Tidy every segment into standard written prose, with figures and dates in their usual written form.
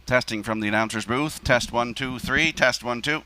Testing from the announcer's booth. Test 1, 2, 3. Test 1, 2.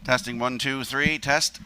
Testing 1, 2, 3. Test.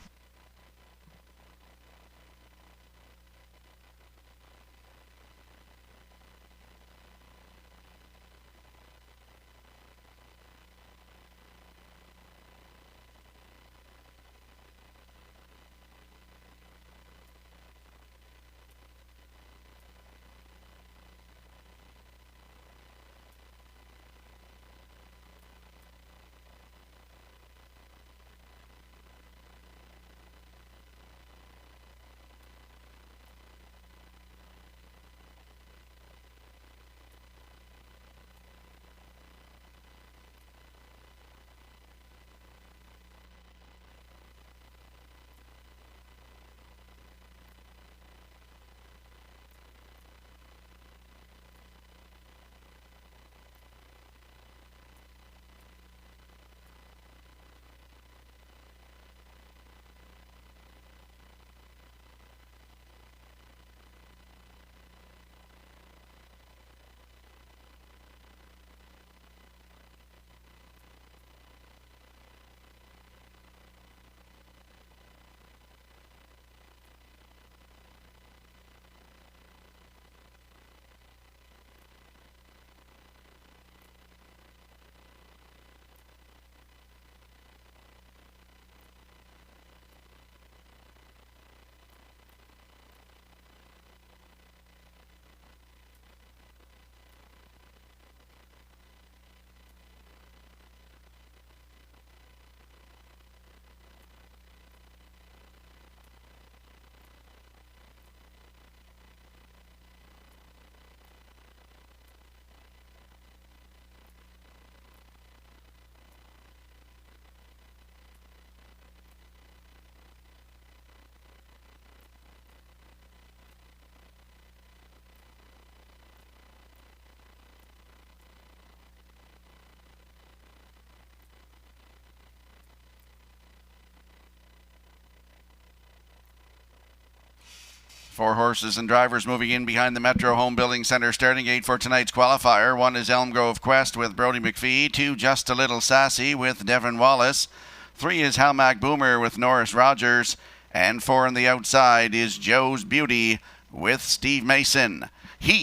Four horses and drivers moving in behind the Metro Home Building Centre starting gate for tonight's qualifier. One is Elm Grove Quest with Brody McPhee. Two, Just a Little Sassy with Devon Wallace. Three is Halmac Boomer with Norris Rogers. And four on the outside is Joe's Beauty with Steve Mason. Here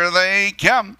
they come.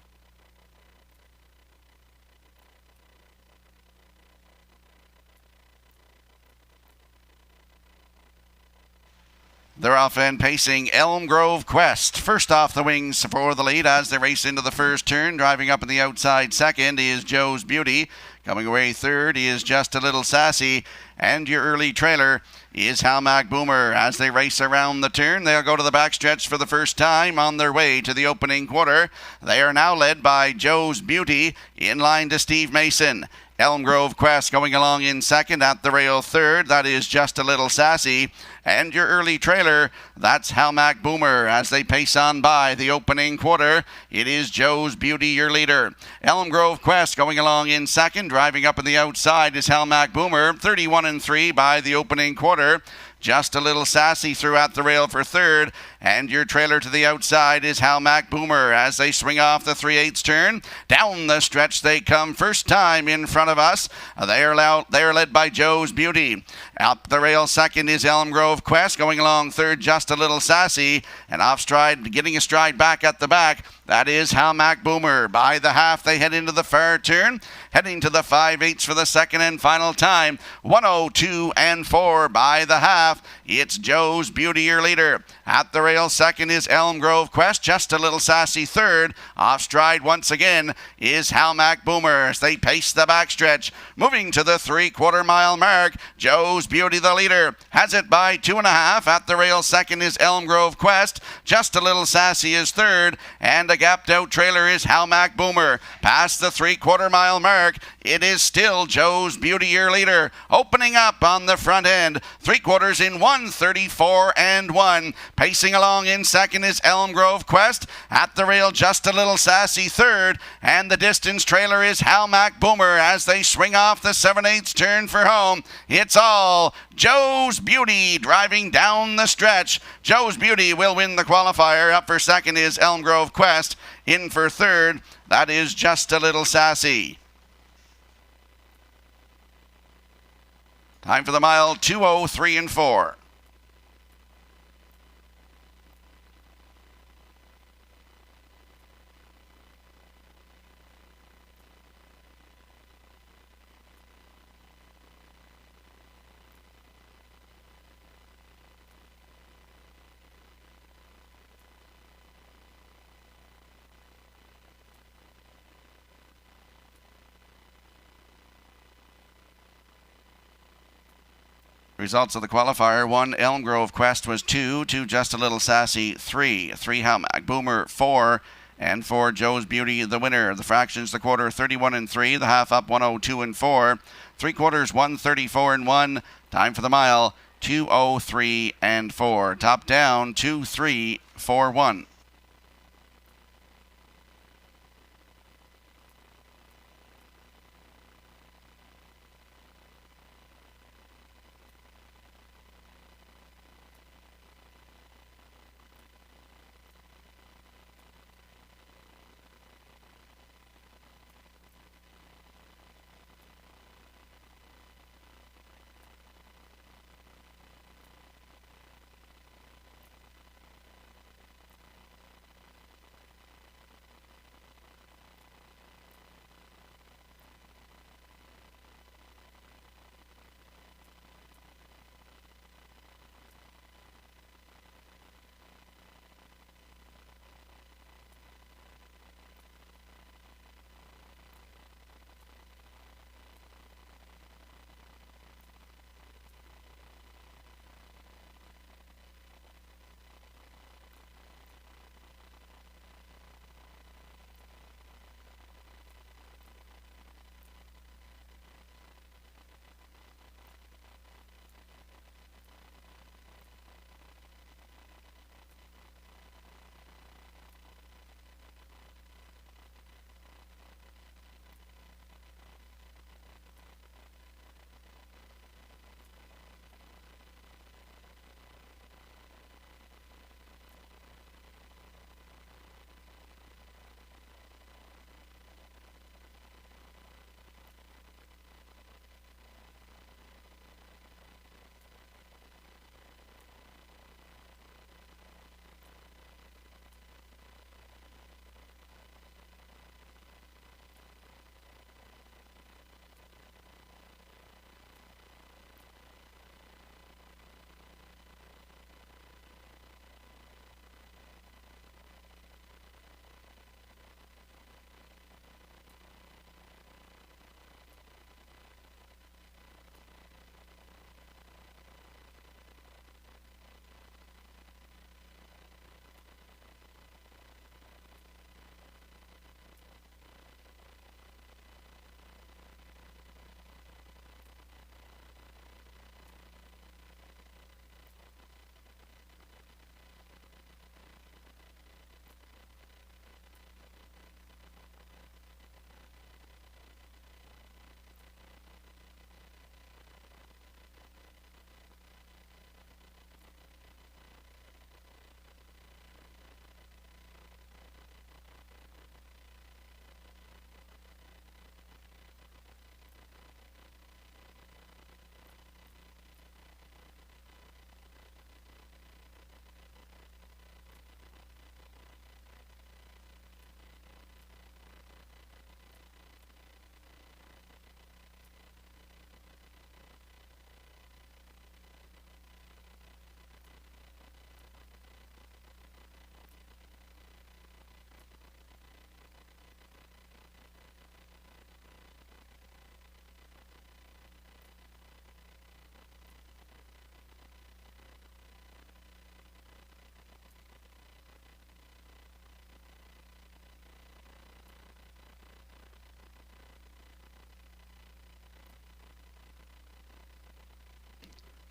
They're off and pacing Elm Grove Quest. First off the wings for the lead as they race into the first turn. Driving up on the outside second is Joe's Beauty. Coming away third is Just a Little Sassy. And your early trailer is Halmac Boomer. As they race around the turn, they'll go to the backstretch for the first time on their way to the opening quarter. They are now led by Joe's Beauty in line to Steve Mason. Elm Grove Quest going along in second, at the rail third. That is Just a Little Sassy. And your early trailer, that's Halmac Boomer. As they pace on by the opening quarter, it is Joe's Beauty, your leader. Elm Grove Quest going along in second. Driving up on the outside is Halmac Boomer. 31-3 by the opening quarter. Just a Little Sassy through at the rail for third. And your trailer to the outside is Halmac Boomer as they swing off the 3/8 turn. Down the stretch they come, first time in front of us. They are led by Joe's Beauty. Up the rail second is Elm Grove Quest. Going along third, Just a Little Sassy. And off stride, getting a stride back at the back, that is Halmac Boomer. By the half, they head into the far turn. Heading to the 5/8 for the second and final time. 102-4 by the half. It's Joe's Beauty, your leader. At the rail second is Elm Grove Quest. Just a Little Sassy third. Off stride once again is Halmac Boomer as they pace the backstretch. Moving to the 3/4 mile mark. Joe's Beauty, the leader, has it by 2.5. At the rail second is Elm Grove Quest. Just a Little Sassy is third. And a gapped out trailer is Halmac Boomer. Past the 3/4 mile mark, it is still Joe's Beauty, your leader. Opening up on the front end. 3/4 in 1:34-1. Pacing along in second is Elm Grove Quest. At the rail, Just a Little Sassy third. And the distance trailer is Halmac Boomer as they swing off the 7/8 turn for home. It's all Joe's Beauty driving down the stretch. Joe's Beauty will win the qualifier. Up for second is Elm Grove Quest. In for third, that is Just a Little Sassy. Time for the mile, 2:03 and 4. Results of the qualifier: 1, Elm Grove Quest was 2, 2 Just a Little Sassy 3, 3 Hamac Boomer 4, and 4 Joe's Beauty the winner. The fractions, the quarter 31 and 3, the half up 102 and 4, 3 quarters 134 and 1. Time for the mile, 2:03 and 4. Top down 2:3.41.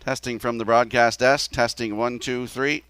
Testing from the broadcast desk. Testing 1, 2, 3.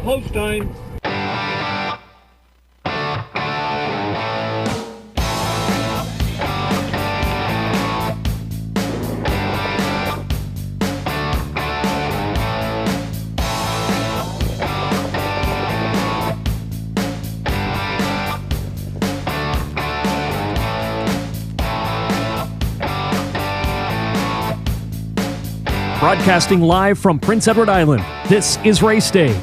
Post time. Broadcasting live from Prince Edward Island, this is Race Day.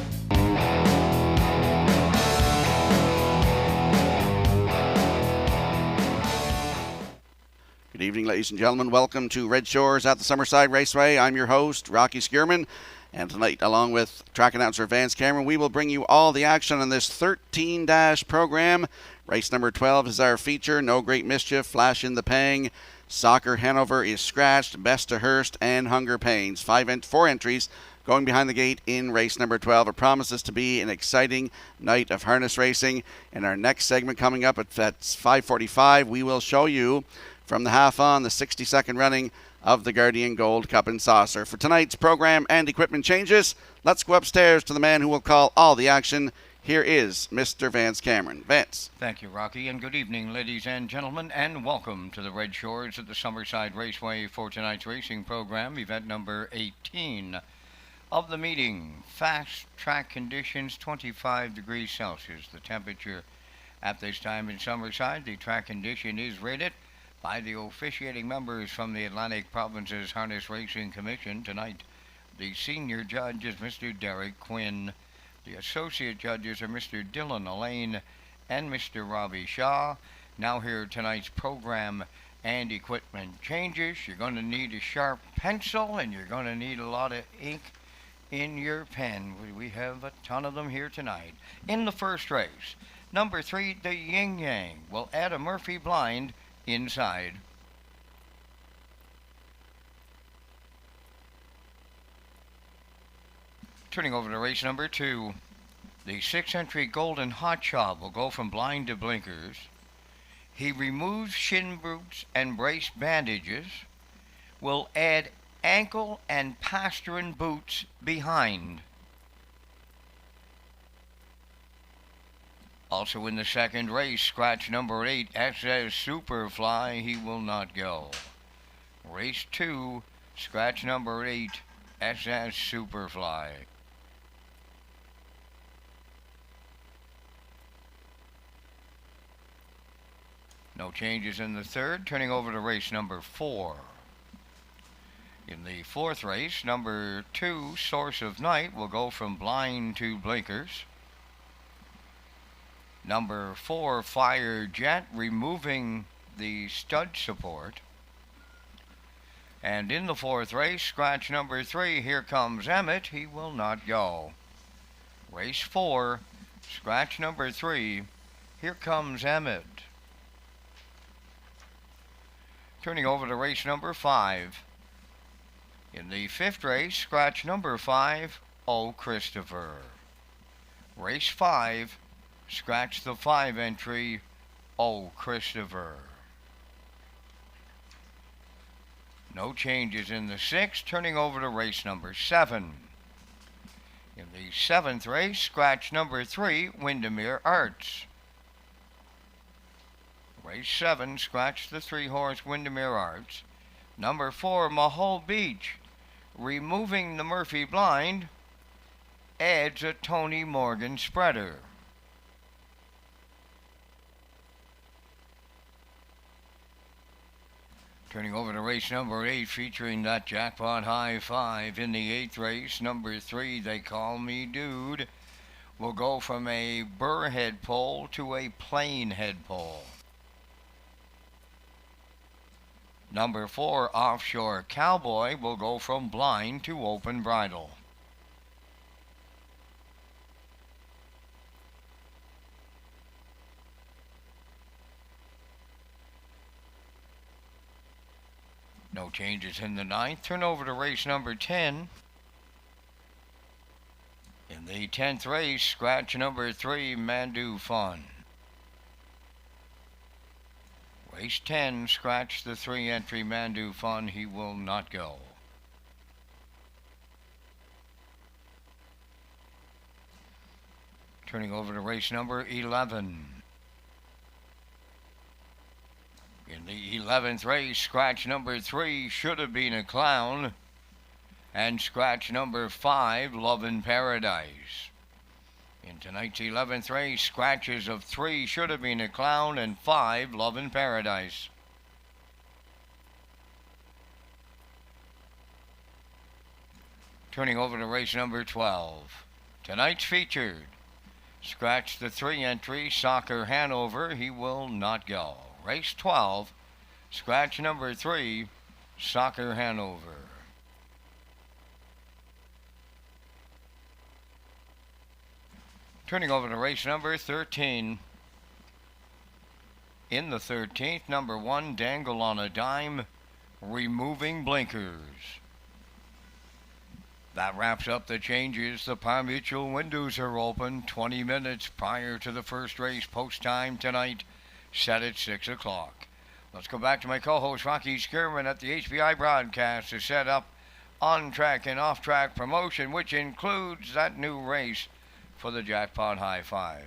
Good evening, ladies and gentlemen. Welcome to Red Shores at the Summerside Raceway. I'm your host, Rocky Skierman. And tonight, along with track announcer Vance Cameron, we will bring you all the action on this 13-dash program. Race number 12 is our feature. No Great Mischief, Flash in the Pang, Soccer Hanover is scratched, Best to Hurst, and Hunger Pains. Four entries going behind the gate in race number 12. It promises to be an exciting night of harness racing. In our next segment coming up at 5:45, we will show you from the half on the 60-second running of the Guardian Gold Cup and Saucer. For tonight's program and equipment changes, let's go upstairs to the man who will call all the action. Here is Mr. Vance Cameron. Vance. Thank you, Rocky, and good evening, ladies and gentlemen, and welcome to the Red Shores at the Summerside Raceway for tonight's racing program, event number 18 of the meeting. Fast track conditions, 25 degrees Celsius. The temperature at this time in Summerside, the track condition is rated by the officiating members from the Atlantic Provinces Harness Racing Commission. Tonight, the senior judge is Mr. Derek Quinn. The associate judges are Mr. Dylan Elaine and Mr. Robbie Shaw. Now here tonight's program and equipment changes. You're going to need a sharp pencil and you're going to need a lot of ink in your pen. We have a ton of them here tonight. In the first race, number 3, the Yin Yang, will add a Murphy blind inside. Turning over to race number 2, the 6-entry Golden Hotshot will go from blind to blinkers. He removes shin boots and brace bandages, will add ankle and pastern boots behind. Also in the second race, scratch number 8, SS Superfly, he will not go. Race 2, scratch number 8, SS Superfly. No changes in the third. Turning over to race number 4. In the fourth race, number 2, Source of Night, will go from blind to blinkers. Number 4, Fire Jet, removing the stud support. And in the fourth race, scratch number 3, Here Comes Emmett, he will not go. Race 4, scratch number 3, Here Comes Emmett. Turning over to race number 5. In the fifth race, scratch number 5, Oh Christopher. Race 5, scratch the 5 entry, Oh Christopher. No changes in the sixth. Turning over to race number 7. In the seventh race, scratch number 3, Windermere Arts. Race 7, scratch the 3-horse Windermere Arts. Number 4, Mahole Beach, removing the Murphy blind, adds a Tony Morgan spreader. Turning over to race number 8, featuring that jackpot high 5. In the 8th race, number 3, They Call Me Dude, will go from a burr head pole to a plain head pole. Number 4, Offshore Cowboy, will go from blind to open bridle. No changes in the 9th. Turn over to race number 10. In the 10th race, scratch number 3, Mandu Fun. Race 10, scratch the 3-entry Mandu Fun, he will not go. Turning over to race number 11. In the 11th race, scratch number 3, Should Have Been a Clown, and scratch number 5, Love in Paradise. In tonight's 11th race, scratches of 3, Should Have Been a Clown, and 5, Love in Paradise. Turning over to race number 12. Tonight's featured. Scratch the 3 entry, Soccer Hanover, he will not go. Race 12, scratch number 3, Soccer Hanover. Turning over to race number 13. In the 13th, number 1, Dangle on a Dime, Removing Blinkers. That wraps up the changes. The Par Mutual windows are open 20 minutes prior to the first race. Post time tonight, set at 6 o'clock. Let's go back to my co-host Rocky Skirman at the HBI broadcast to set up on-track and off-track promotion, which includes that new race for the Jackpot High Five.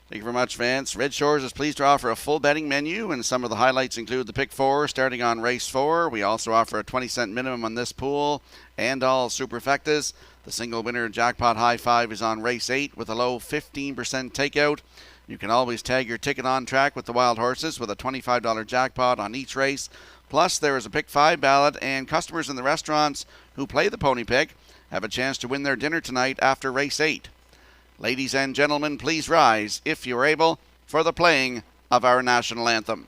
Thank you very much, Vance. Red Shores is pleased to offer a full betting menu, and some of the highlights include the Pick 4 starting on race 4. We also offer a 20-cent minimum on this pool and all superfectas. The single winner Jackpot High 5 is on race 8 with a low 15% takeout. You can always tag your ticket on track with the Wild Horses with a $25 jackpot on each race. Plus, there is a Pick 5 ballot, and customers in the restaurants who play the Pony Pick have a chance to win their dinner tonight after race 8. Ladies and gentlemen, please rise, if you're able, for the playing of our national anthem.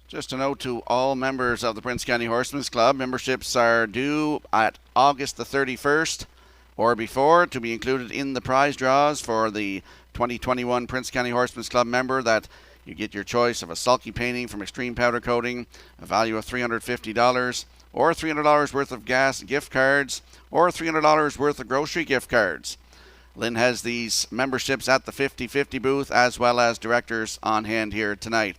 Just a note to all members of the Prince County Horsemen's Club, memberships are due at August the 31st or before to be included in the prize draws for the 2021 Prince County Horsemen's Club member. That you get your choice of a sulky painting from Extreme Powder Coating, a value of $350, or $300 worth of gas gift cards, or $300 worth of grocery gift cards. Lynn has these memberships at the 50/50 booth as well as directors on hand here tonight.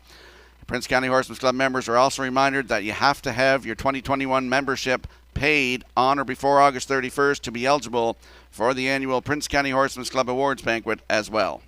Prince County Horsemen's Club members are also reminded that you have to have your 2021 membership paid on or before August 31st to be eligible for the annual Prince County Horsemen's Club Awards Banquet as well.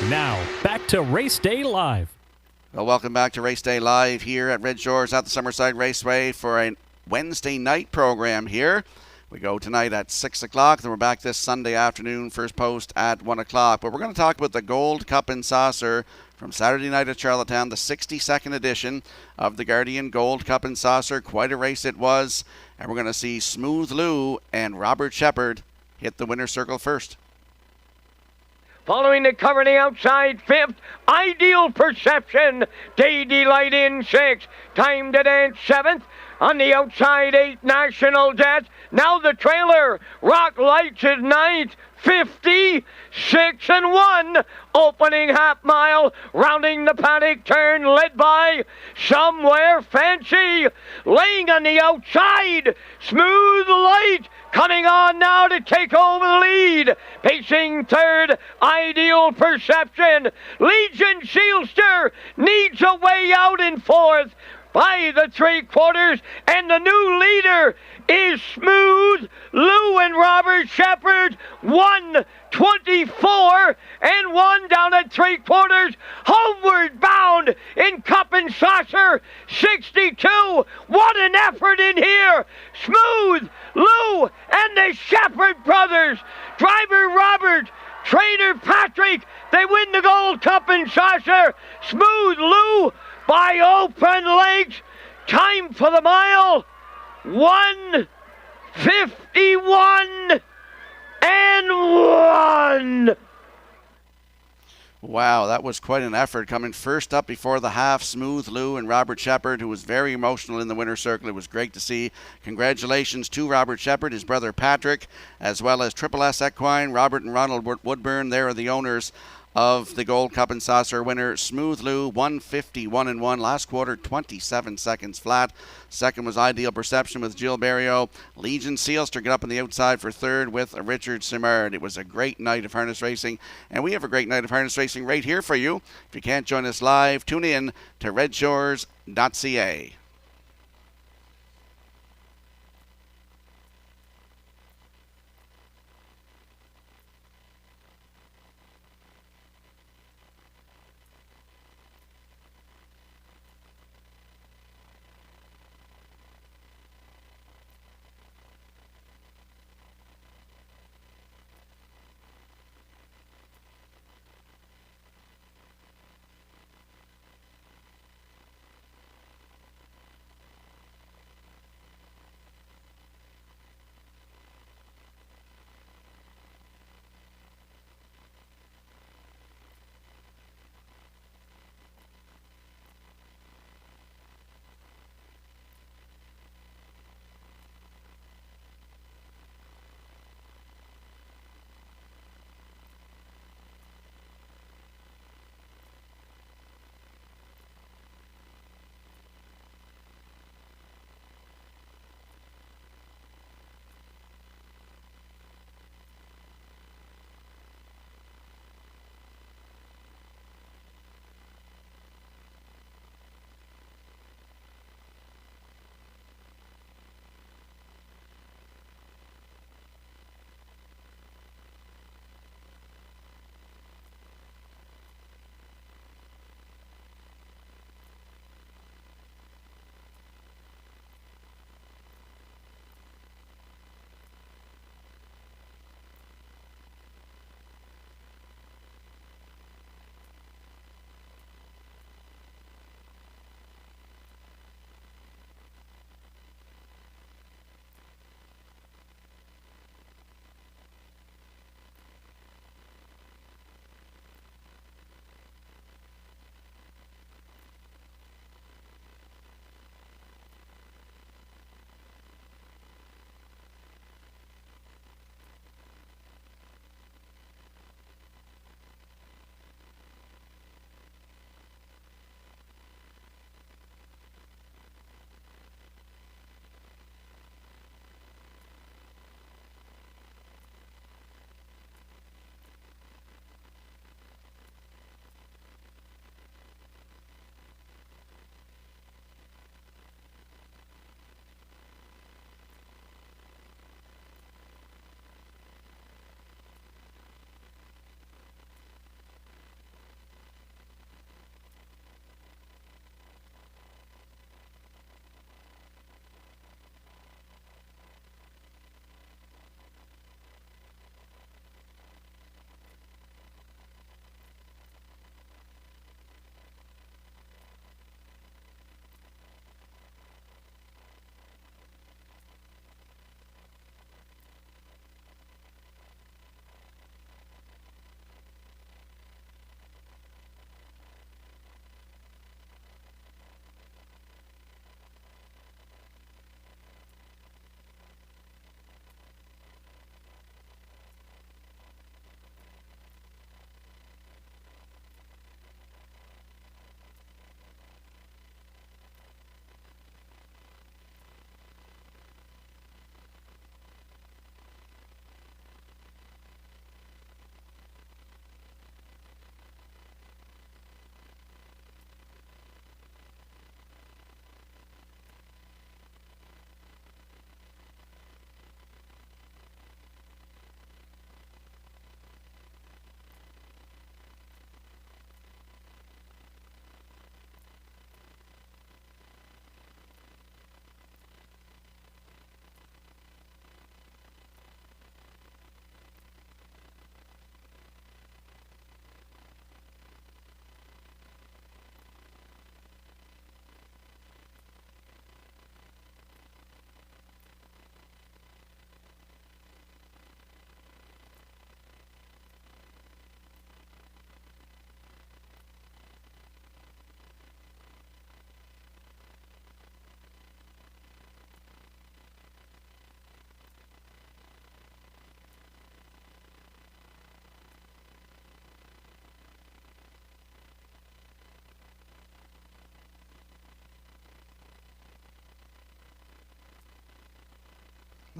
Now, back to Race Day Live. Well, welcome back to Race Day Live here at Red Shores at the Summerside Raceway for a Wednesday night program here. We go tonight at 6 o'clock, then we're back this Sunday afternoon, first post at 1 o'clock. But we're going to talk about the Gold Cup and Saucer from Saturday night at Charlottetown, the 62nd edition of the Guardian Gold Cup and Saucer. Quite a race it was. And we're going to see Smooth Lou and Robert Shepard hit the winner's circle first. Following the cover on the outside, fifth, Ideal Perception. Day Delight in sixth. Time to Dance seventh. On the outside, 8, National Debt. Now the trailer, Rock Lights is ninth. 50, 6 and 1. Opening half mile, rounding the paddock turn, led by Somewhere Fancy. Laying on the outside, Smooth Light. Coming on now to take over the lead. Pacing third, Ideal Perception. Legion Shielster needs a way out in fourth by the 3/4, and the new leader is Smooth Lou and Robert Shepard. 1:24 and 1 down at 3/4. Homeward bound in Cup and Saucer. 62. What an effort in here. Smooth Lou and the Shepard brothers. Driver Robert, trainer Patrick. They win the Gold Cup and Saucer. Smooth Lou by open legs. Time for the mile, 1:51 and 1. Wow, that was quite an effort. Coming first up before the half, Smooth Lou and Robert Shepard, who was very emotional in the winner's circle. It was great to see. Congratulations to Robert Shepard, his brother Patrick, as well as Triple S Equine, Robert and Ronald Woodburn. They are the owners of the Gold Cup and Saucer winner. Smooth Lou, 1:51 and 1. Last quarter, 27 seconds flat. Second was Ideal Perception with Jill Berrio. Legion Sealster get up on the outside for third with Richard Simard. It was a great night of harness racing, and we have a great night of harness racing right here for you. If you can't join us live, tune in to Redshores.ca.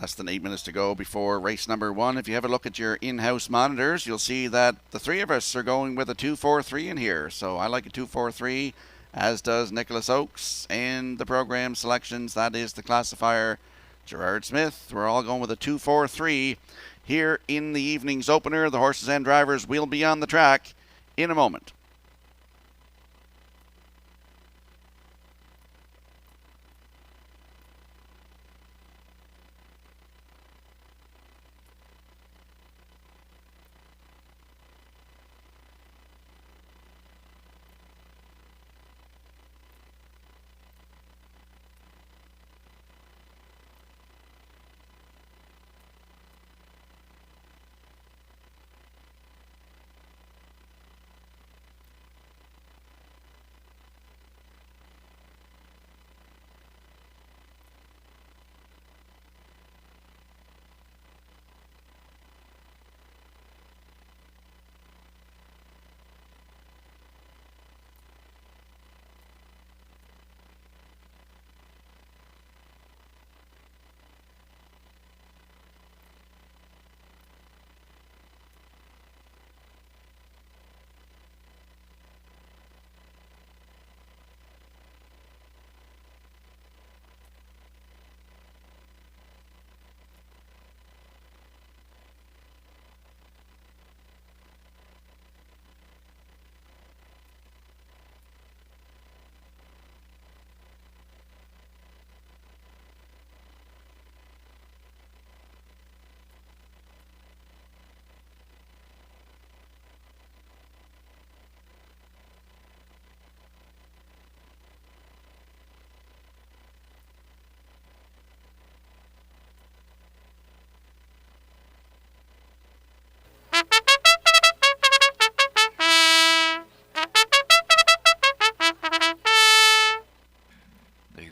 Less than 8 minutes to go before race number 1. If you have a look at your in-house monitors, you'll see that the three of us are going with a 2-4-3 in here. So I like a 2-4-3, as does Nicholas Oakes. And the program selections, that is the classifier, Gerard Smith. We're all going with a 2-4-3 here in the evening's opener. The horses and drivers will be on the track in a moment.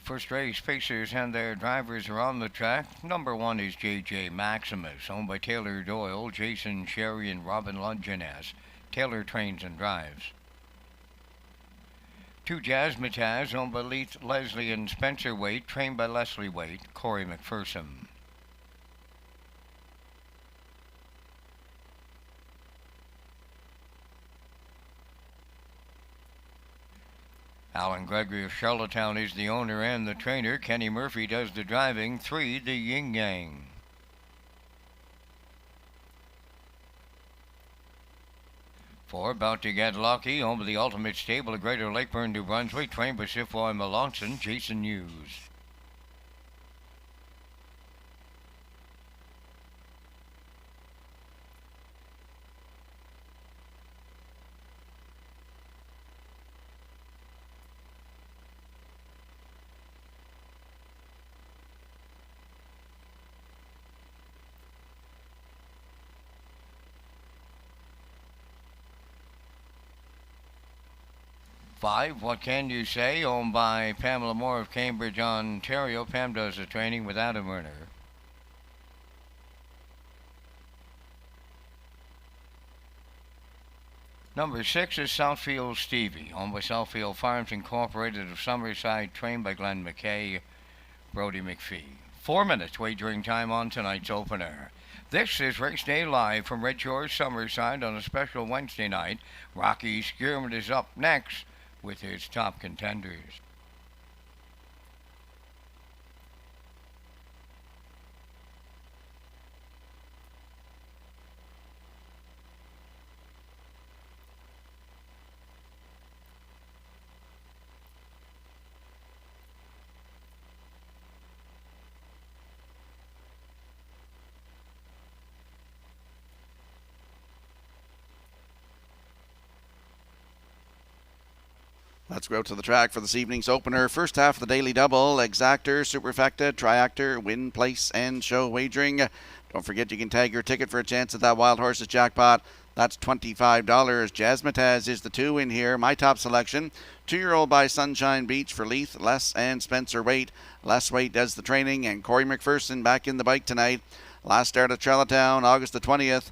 First race pacers and their drivers are on the track. Number 1 is JJ Maximus, owned by Taylor Doyle, Jason Sherry, and Robin Lungenes. Taylor trains and drives. 2 Jazzmatazz, owned by Leslie and Spencer Waite, trained by Leslie Waite, Corey McPherson. Alan Gregory of Charlottetown is the owner and the trainer. Kenny Murphy does the driving. 3, the Yin Yang. 4, About to Get Lucky, owned by the Ultimate Stable of Greater Lakeburn, New Brunswick, trained by Sifroy Melanson, Jason Hughes. 5, What Can You Say, owned by Pamela Moore of Cambridge, Ontario. Pam does the training with Adam Werner. Number 6 is Southfield Stevie, owned by Southfield Farms Incorporated of Summerside, trained by Glenn McKay, Brody McPhee. 4 minutes wagering time on tonight's opener. This is Race Day Live from Redshores, Summerside on a special Wednesday night. Rocky Skierman is up next with his top contenders. Let's go out to the track for this evening's opener. First half of the daily double, Exactor, Superfecta, Triactor, Win, Place, and Show Wagering. Don't forget you can tag your ticket for a chance at that Wild Horses jackpot. That's $25. Jazzmatazz is the 2 in here. My top selection, 2-year-old by Sunshine Beach for Leith, Les, and Spencer Waite. Les Waite does the training, and Corey McPherson back in the bike tonight. Last start at Charlottetown, August the 20th.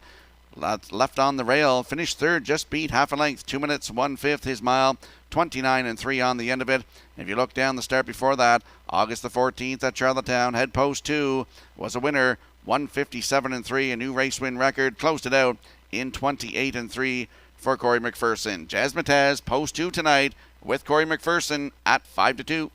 left on the rail, finished third, just beat half a length, 2 minutes 1/5 his mile, 29 3 on the end of it. If you look down the start before that, August the 14th at Charlottetown, head post 2 was a winner, 157 3, a new race win record, closed it out in 28 3 for Corey McPherson. Jazzmatazz post 2 tonight with Corey McPherson at 5-2.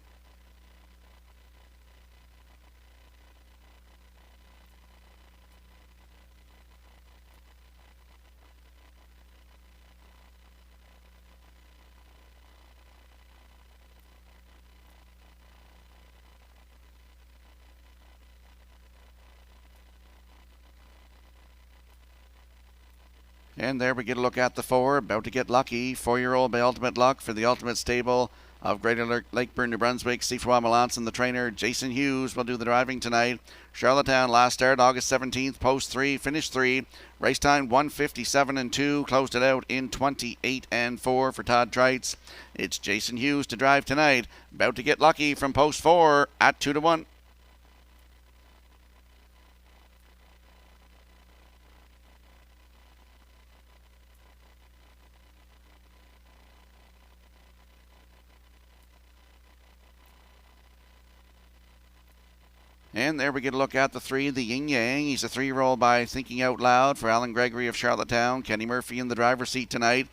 And there we get a look at the 4, about to get lucky. 4-year-old by Ultimate Luck for the Ultimate Stable of Greater Lakeburn, New Brunswick. Sifuwa Melanson, the trainer. Jason Hughes will do the driving tonight. Charlottetown last start August 17th, post 3, finished 3. Race time 157 2, closed it out in 28 4 for Todd Trites. It's Jason Hughes to drive tonight. About to get lucky from post 4 at 2-1. And there we get a look at the 3, the Yin Yang. He's a 3-year-old by Thinking Out Loud for Alan Gregory of Charlottetown. Kenny Murphy in the driver's seat tonight.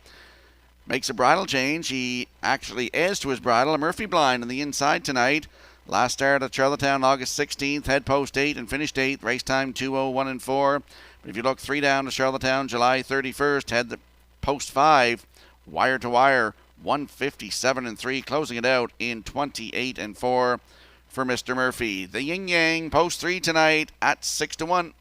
Makes a bridle change. He actually adds to his bridle. A Murphy blind on the inside tonight. Last start at Charlottetown August 16th. Head post 8 and finished 8th. Race time 2:01 4. But if you look 3 down to Charlottetown July 31st, head the post 5. Wire to wire 157 3. Closing it out in 28 4. For Mr. Murphy. The Yin Yang post 3 tonight at 6-1.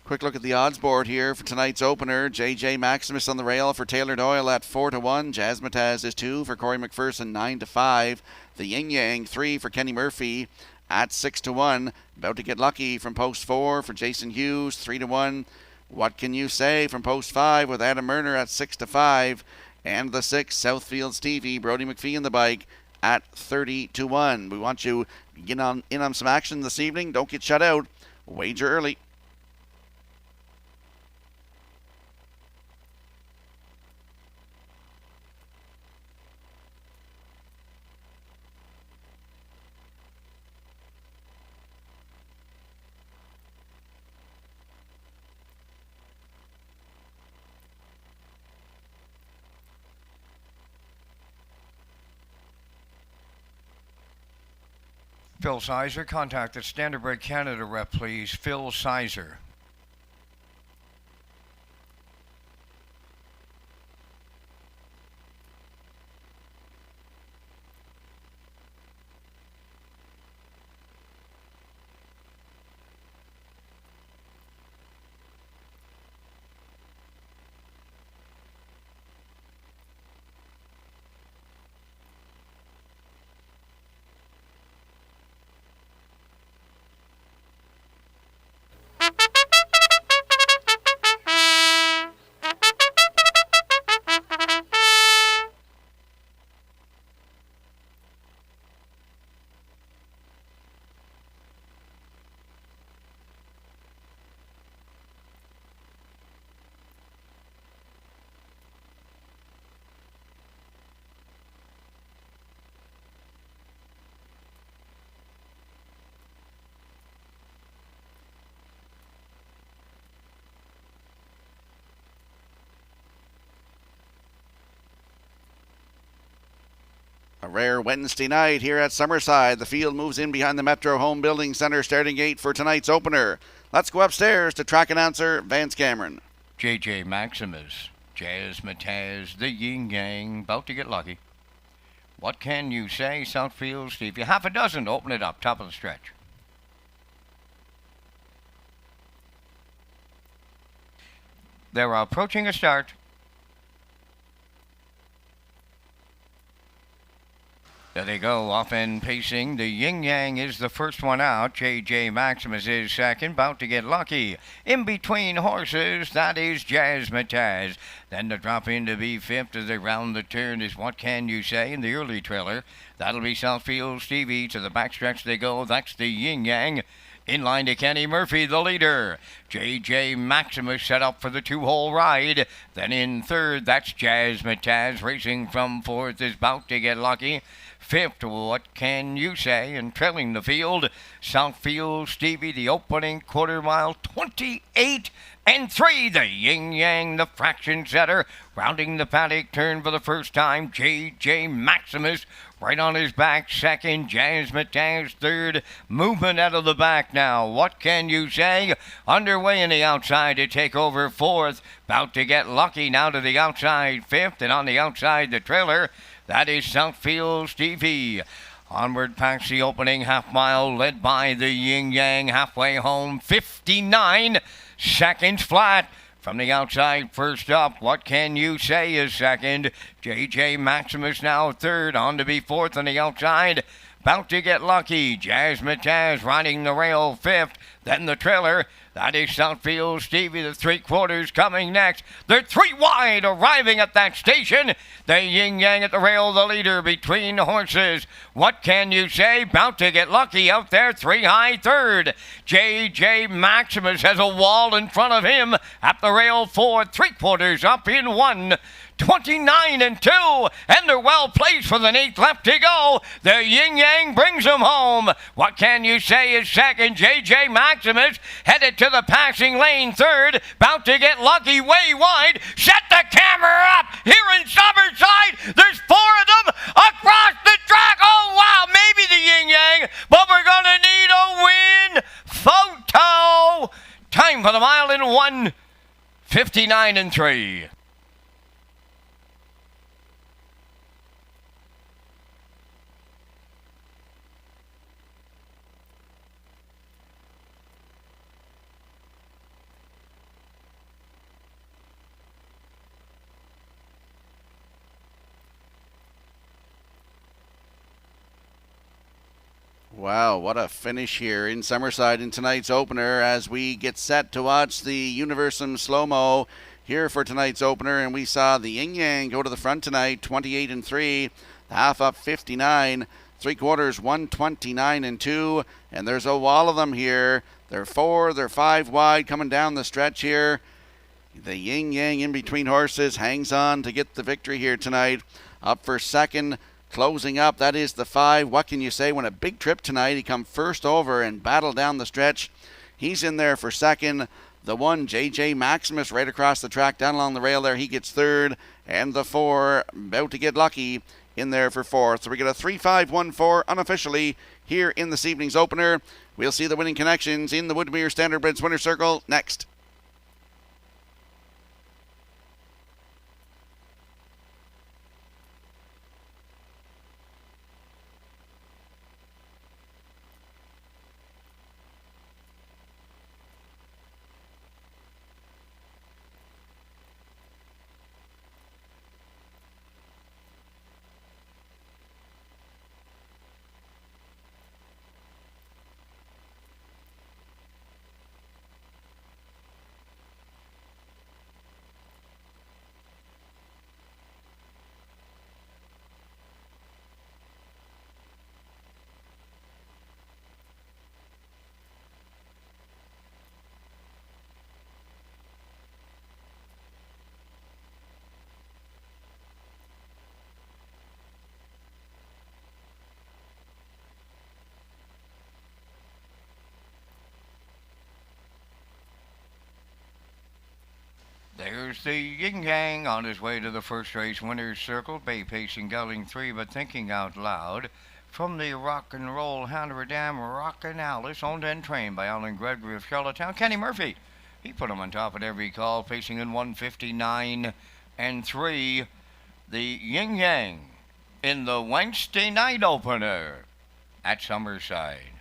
Quick look at the odds board here for tonight's opener. JJ Maximus on the rail for Taylor Doyle at 4-1. Jazzmatazz is 2 for Corey McPherson, 9-5. The Yin Yang 3 for Kenny Murphy at 6-1. About to get lucky from post 4 for Jason Hughes, 3-1. What Can You Say from post 5 with Adam Murner at 6-5. And the 6, Southfield Stevie, Brody McPhee in the bike at 30-1. We want you to get in on some action this evening. Don't get shut out. Wager early. Phil Sizer, contact the Standard Break Canada rep, please. Phil Sizer. A rare Wednesday night here at Summerside. The field moves in behind the Metro Home Building Center starting gate for tonight's opener. Let's go upstairs to track announcer Vance Cameron. JJ Maximus, Jazzmatazz, the Yin Yang, about to get lucky. What Can You Say, Southfield Stevie? Half a dozen to open it up, top of the stretch. They're approaching a start. There they go, off and pacing. The Yin Yang is the first one out. JJ Maximus is second, about to get lucky. In between horses, that is Jazzmatazz. Then to drop in to be fifth as they round the turn is What Can You Say in the early trailer. That'll be Southfield Stevie. To the backstretch they go. That's the Yin Yang. In line to Kenny Murphy, the leader. JJ Maximus set up for the two-hole ride. Then in third, that's Jazzmatazz. Racing from fourth is about to get lucky. Fifth, What Can You Say? And trailing the field, Southfield Stevie, the opening quarter mile, 28 and 3. The Yin Yang, the fraction setter, rounding the paddock turn for the first time. JJ Maximus right on his back, second. Jazzmatazz third. Movement out of the back now. What Can You Say? Underway in the outside to take over fourth. About to get lucky now to the outside fifth, and on the outside the trailer. That is Southfield Stevie. Onward past the opening half mile, led by the Yin Yang. Halfway home, 59 seconds flat. From the outside, first up, What Can You Say is second. JJ Maximus now third, on to be fourth on the outside. About to get lucky. Jazzmatazz riding the rail fifth. Then the trailer. That is Southfield Stevie, the three-quarters coming next. They're three wide, arriving at that station. The Yin Yang at the rail, the leader between horses. What Can You Say? About to get lucky out there, three high third. JJ Maximus has a wall in front of him. At the rail fourth, three-quarters up in one. 29 and 2, and they're well placed with an eighth left to go. The Yin Yang brings them home. What Can You Say is second. JJ Maximus headed to the passing lane third. About to get lucky way wide. Set the camera up here in Summerside. There's four of them across the track. Oh, wow, maybe the Yin Yang, but we're going to need a win photo. Time for the mile in 1:59 and 3. Wow, what a finish here in Summerside in tonight's opener as we get set to watch the Universum Slow-Mo here for tonight's opener. And we saw the Yin Yang go to the front tonight, 28 and 3, the half up 59, three-quarters 129 and 2. And there's a wall of them here. They're 4, they're 5 wide coming down the stretch here. The Yin Yang in between horses hangs on to get the victory here tonight. Up for second. Closing up, that is the 5. What Can You Say? Won a big trip tonight. He come first over and battled down the stretch. He's in there for second. The 1, JJ Maximus, right across the track, down along the rail there. He gets third. And the 4, about to get lucky, in there for fourth. So we get a 3-5-1-4 unofficially here in this evening's opener. We'll see the winning connections in the Woodmere Standardbreds Winner's Circle next. There's the Yin Yang on his way to the first race winner's circle. Bay pacing Gelding 3, but thinking out loud. From the rock and roll Dam, Rockin' Alice, owned and trained by Alan Gregory of Charlottetown. Kenny Murphy, he put him on top at every call, pacing in 1:59 and 3. The Yin Yang in the Wednesday night opener at Summerside.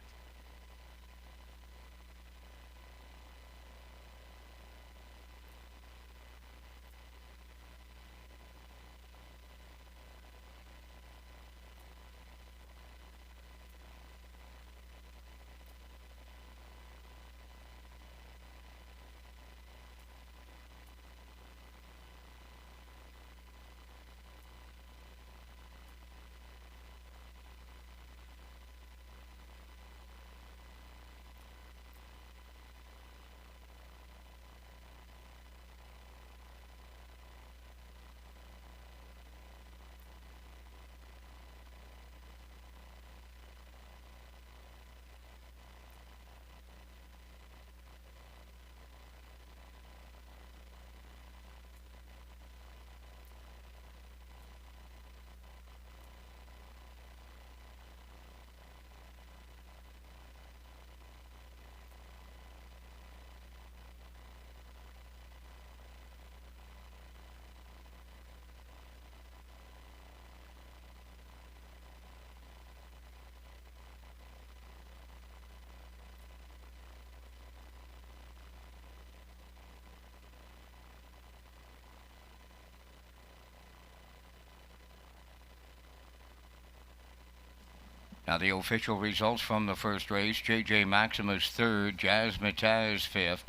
Now the official results from the first race: JJ Maximus third, Jazz Mataz fifth,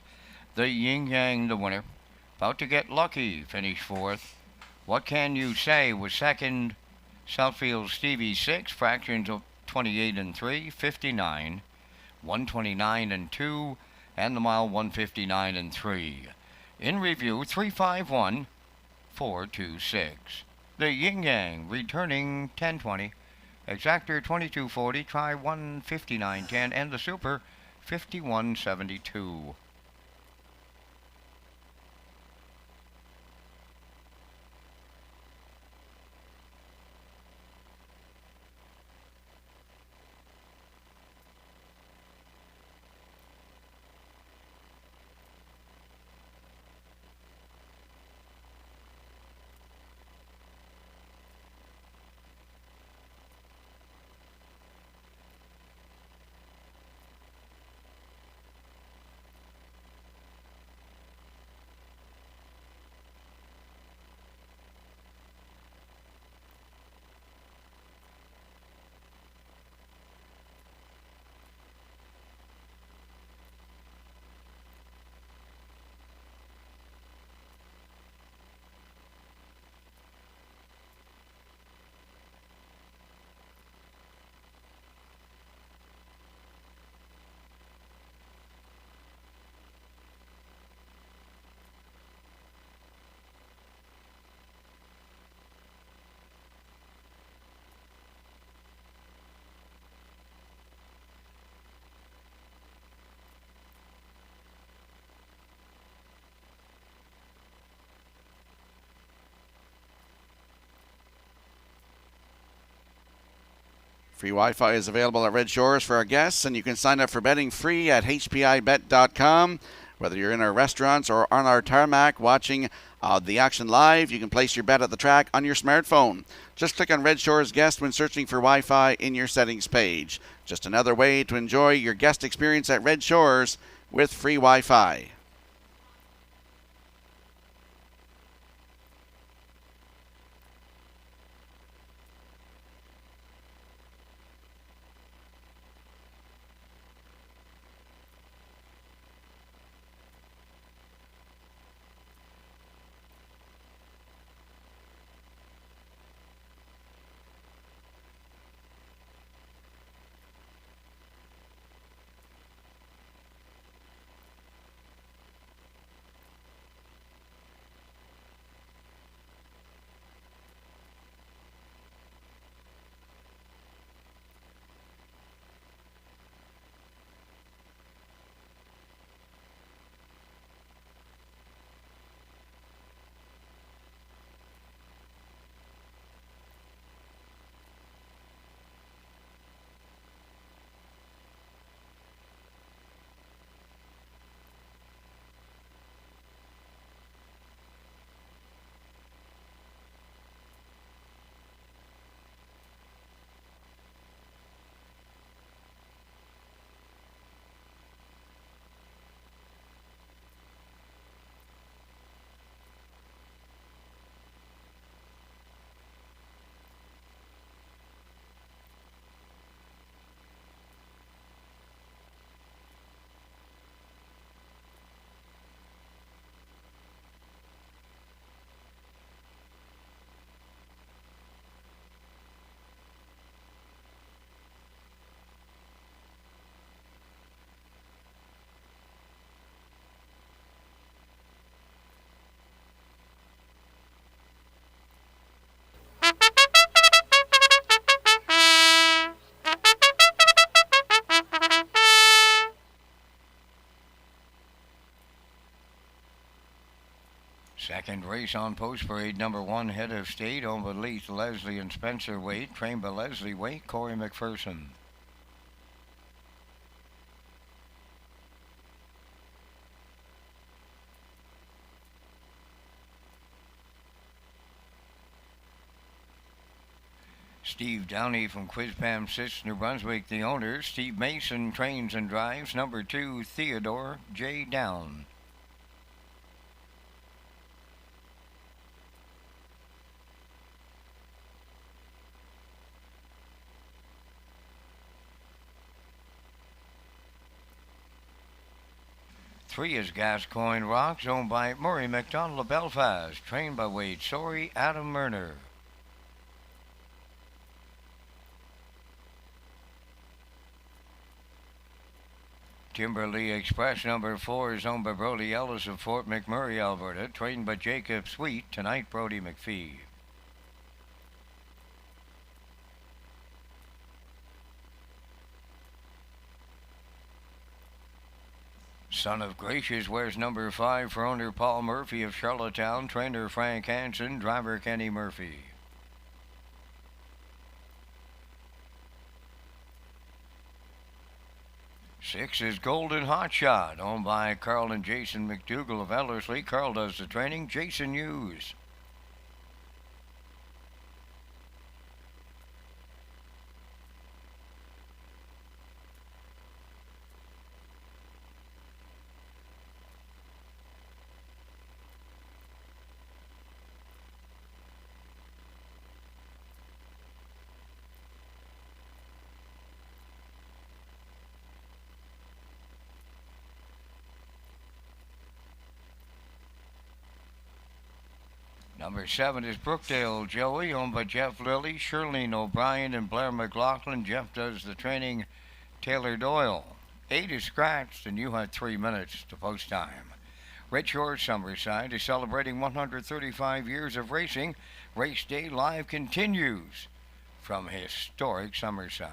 the Yin Yang the winner. About to Get Lucky finished fourth. What Can You Say was second. Southfield Stevie sixth, fractions of 28 and 3, 59, 129 and 2, and the mile 159 and 3. In review, 351, 426. The Yin Yang returning 1020. Exactor 2240, try 159.10, and the Super 51.72. Free Wi-Fi is available at Red Shores for our guests, and you can sign up for betting free at hpibet.com. Whether you're in our restaurants or on our tarmac watching the action live, you can place your bet at the track on your smartphone. Just click on Red Shores Guest when searching for Wi-Fi in your settings page. Just another way to enjoy your guest experience at Red Shores with free Wi-Fi. Second race on Post Parade, number 1, Head of State, owned by Leith, Leslie, and Spencer Waite, trained by Leslie Waite, Corey McPherson. Steve Downey from Quizpam Sits, New Brunswick, the owner. Steve Mason trains and drives. Number 2, Theodore J. Down. 3 is Gascoigne Rocks, owned by Murray McDonald of Belfast, trained by Wade Sorey, Adam Murner. Timberley Express number 4 is owned by Brody Ellis of Fort McMurray, Alberta, trained by Jacob Sweet, tonight Brody McPhee. Son of Gracious wears number 5 for owner Paul Murphy of Charlottetown, trainer Frank Hansen, driver Kenny Murphy. Six is Golden Hotshot, owned by Carl and Jason McDougall of Ellerslie. Carl does the training, Jason Hughes. Number 7 is Brookdale Joey, owned by Jeff Lilly, Shirlene O'Brien, and Blair McLaughlin. Jeff does the training, Taylor Doyle. 8 is scratched, and you had 3 minutes to post time. Redshores Summerside is celebrating 135 years of racing. Race Day Live continues from historic Summerside.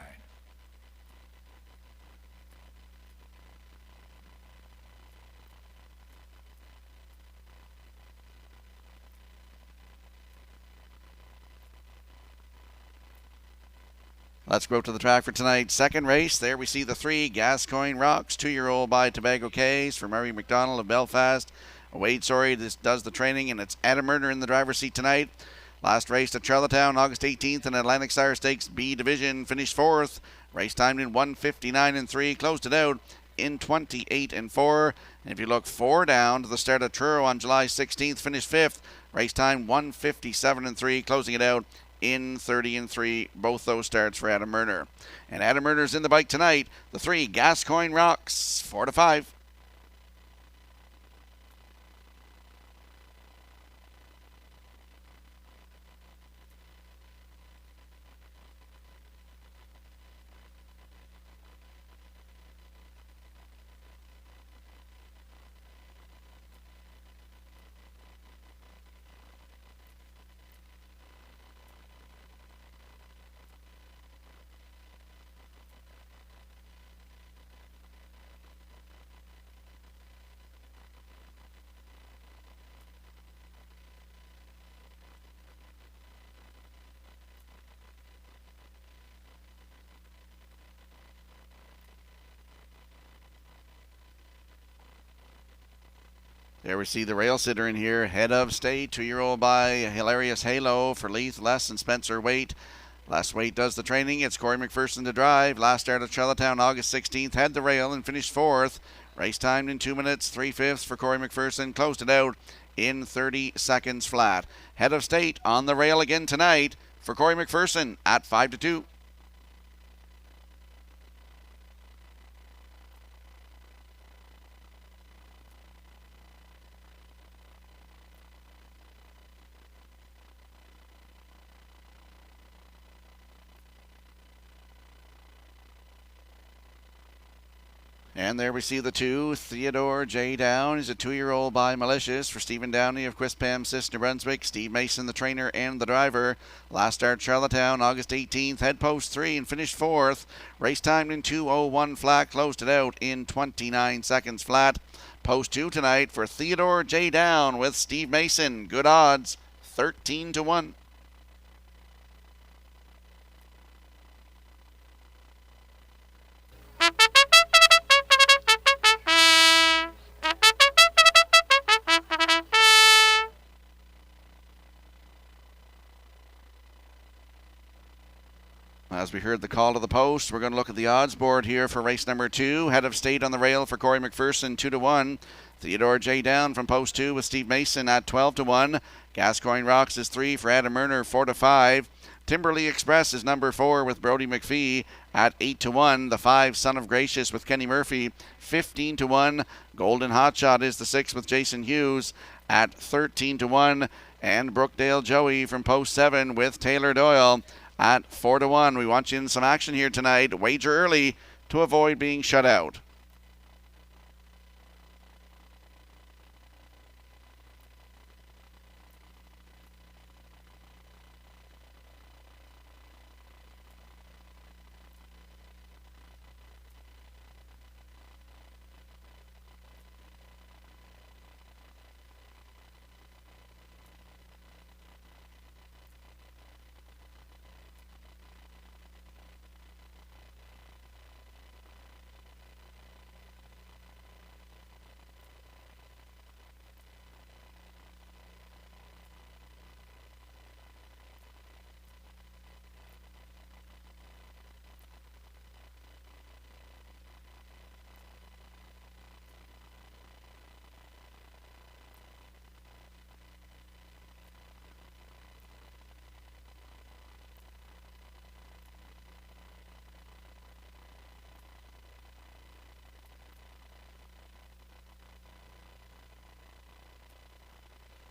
Let's go to the track for tonight's second race. There we see the 3 Gascoigne Rocks, 2-year-old by Tobago Case for Murray McDonald of Belfast. Wade Sorey does the training, and it's Adam Murner in the driver's seat tonight. Last race at Charlottetown, August 18th in Atlantic Star Stakes B Division, finished 4th. Race timed in 1:59.3, closed it out in 28.4. And if you look 4 down to the start of Truro on July 16th, finished 5th. Race time 1:57.3, closing it out in 30.3, both those starts for Adam Murner. And Adam Murner's in the bike tonight. The 3 Gascoigne Rocks, 4-5. There we see the rail sitter in here. Head of State, 2-year-old by Hilarious Halo for Leith Les and Spencer Waite. Les Waite does the training. It's Corey McPherson to drive. Last start at Charlottetown, August 16th. Had the rail and finished 4th. Race timed in 2 minutes, 3/5 for Corey McPherson. Closed it out in 30 seconds flat. Head of State on the rail again tonight for Corey McPherson at 5-2. And there we see the 2, Theodore J. Down. He's a 2-year-old by Malicious for Stephen Downey of Quispam, Sis, New Brunswick. Steve Mason, the trainer and the driver. Last start Charlottetown, August 18th. Head post 3 and finished 4th. Race timed in 2:01 flat. Closed it out in 29 seconds flat. Post 2 tonight for Theodore J. Down with Steve Mason. Good odds, 13-1. As we heard the call to the post, we're going to look at the odds board here for race number 2. Head of State on the rail for Corey McPherson, 2-1. Theodore J. Down from post 2 with Steve Mason at 12-1. Gascoigne Rocks is 3 for Adam Murner, 4-5. Timberley Express is number 4 with Brody McPhee at 8-1. The 5, Son of Gracious with Kenny Murphy, 15-1. Golden Hotshot is the 6 with Jason Hughes at 13-1. And Brookdale Joey from Post 7 with Taylor Doyle at 4-1. We want you in some action here tonight. Wager early to avoid being shut out.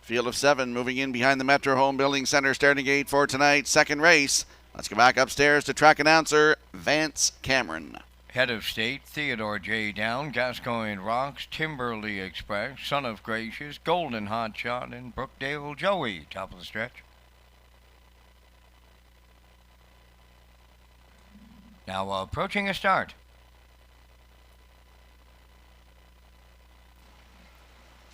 Field of 7 moving in behind the Metro Home Building Center starting gate for tonight's second race. Let's go back upstairs to track announcer Vance Cameron. Head of State, Theodore J. Down, Gascoigne Rocks, Timberley Express, Son of Gracious, Golden Hotshot, and Brookdale Joey. Top of the stretch. Now approaching a start.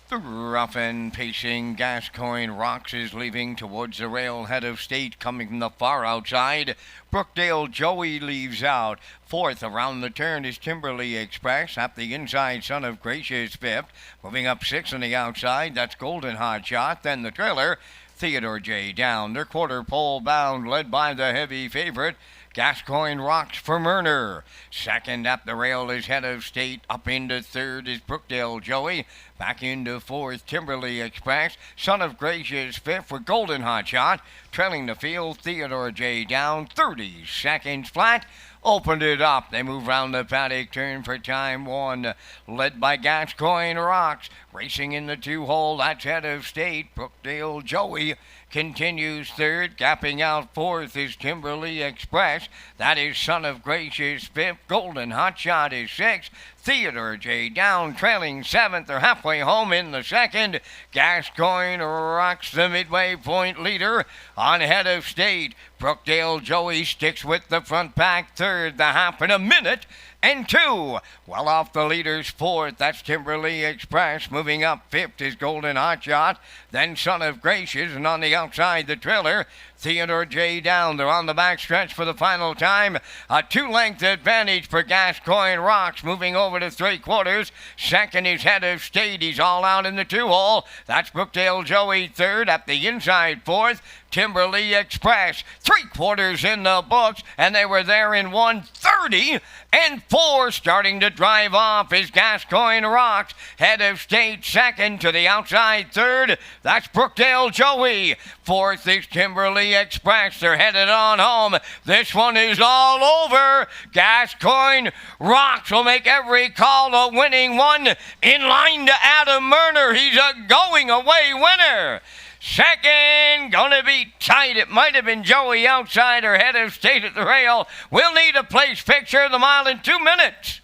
The rough and pacing Gascoigne Rocks is leaving towards the rail. Head of State coming from the far outside. Brookdale Joey leaves out. Fourth around the turn is Timberley Express. Up the inside, Son of Gracious fifth. Moving up 6 on the outside, that's Golden Hotshot. Then the trailer, Theodore J. Down. They're quarter pole bound, led by the heavy favorite, Gascoigne Rocks for Murner. Second up the rail is Head of State. Up into third is Brookdale Joey. Back into fourth, Timberley Express. Son of Gracious fifth for Golden Hotshot. Trailing the field, Theodore J. Down. 30 seconds flat. Opened it up. They move round the paddock turn for time 1. Led by Gascoigne Rocks. Racing in the 2-hole. That's Head of State. Brookdale Joey continues third. Gapping out fourth is Timberley Express. That is Son of Gracious fifth. Golden Hotshot is sixth. Theodore J. Down trailing seventh. They're halfway home in the second. Gascoigne Rocks the midway point leader on Head of State. Brookdale Joey sticks with the front pack third. The half in a minute and 2. Well off the leader's fourth. That's Timberley Express. Moving up fifth is Golden Hotshot. Then Son of Gracious, and on the outside the trailer, Theodore J. Down. They're on the back stretch for the final time. A 2-length advantage for Gascoigne Rocks. Moving over to 3/4. Second is Head of State. He's all out in the 2-hole. That's Brookdale Joey third. At the inside fourth, Timberley Express. 3/4 in the books, and they were there in 1:30 and 4. Starting to drive off is Gascoigne Rocks. Head of State second, to the outside third. That's Brookdale Joey. Fourth is Timberley Express. They're headed on home. This one is all over. Gascoigne Rocks will make every call a winning one. In line to Adam Murner. He's a going away winner. Second, gonna be tight. It might have been Joey outside or Head of State at the rail. We'll need a place picture of the mile in 2 minutes.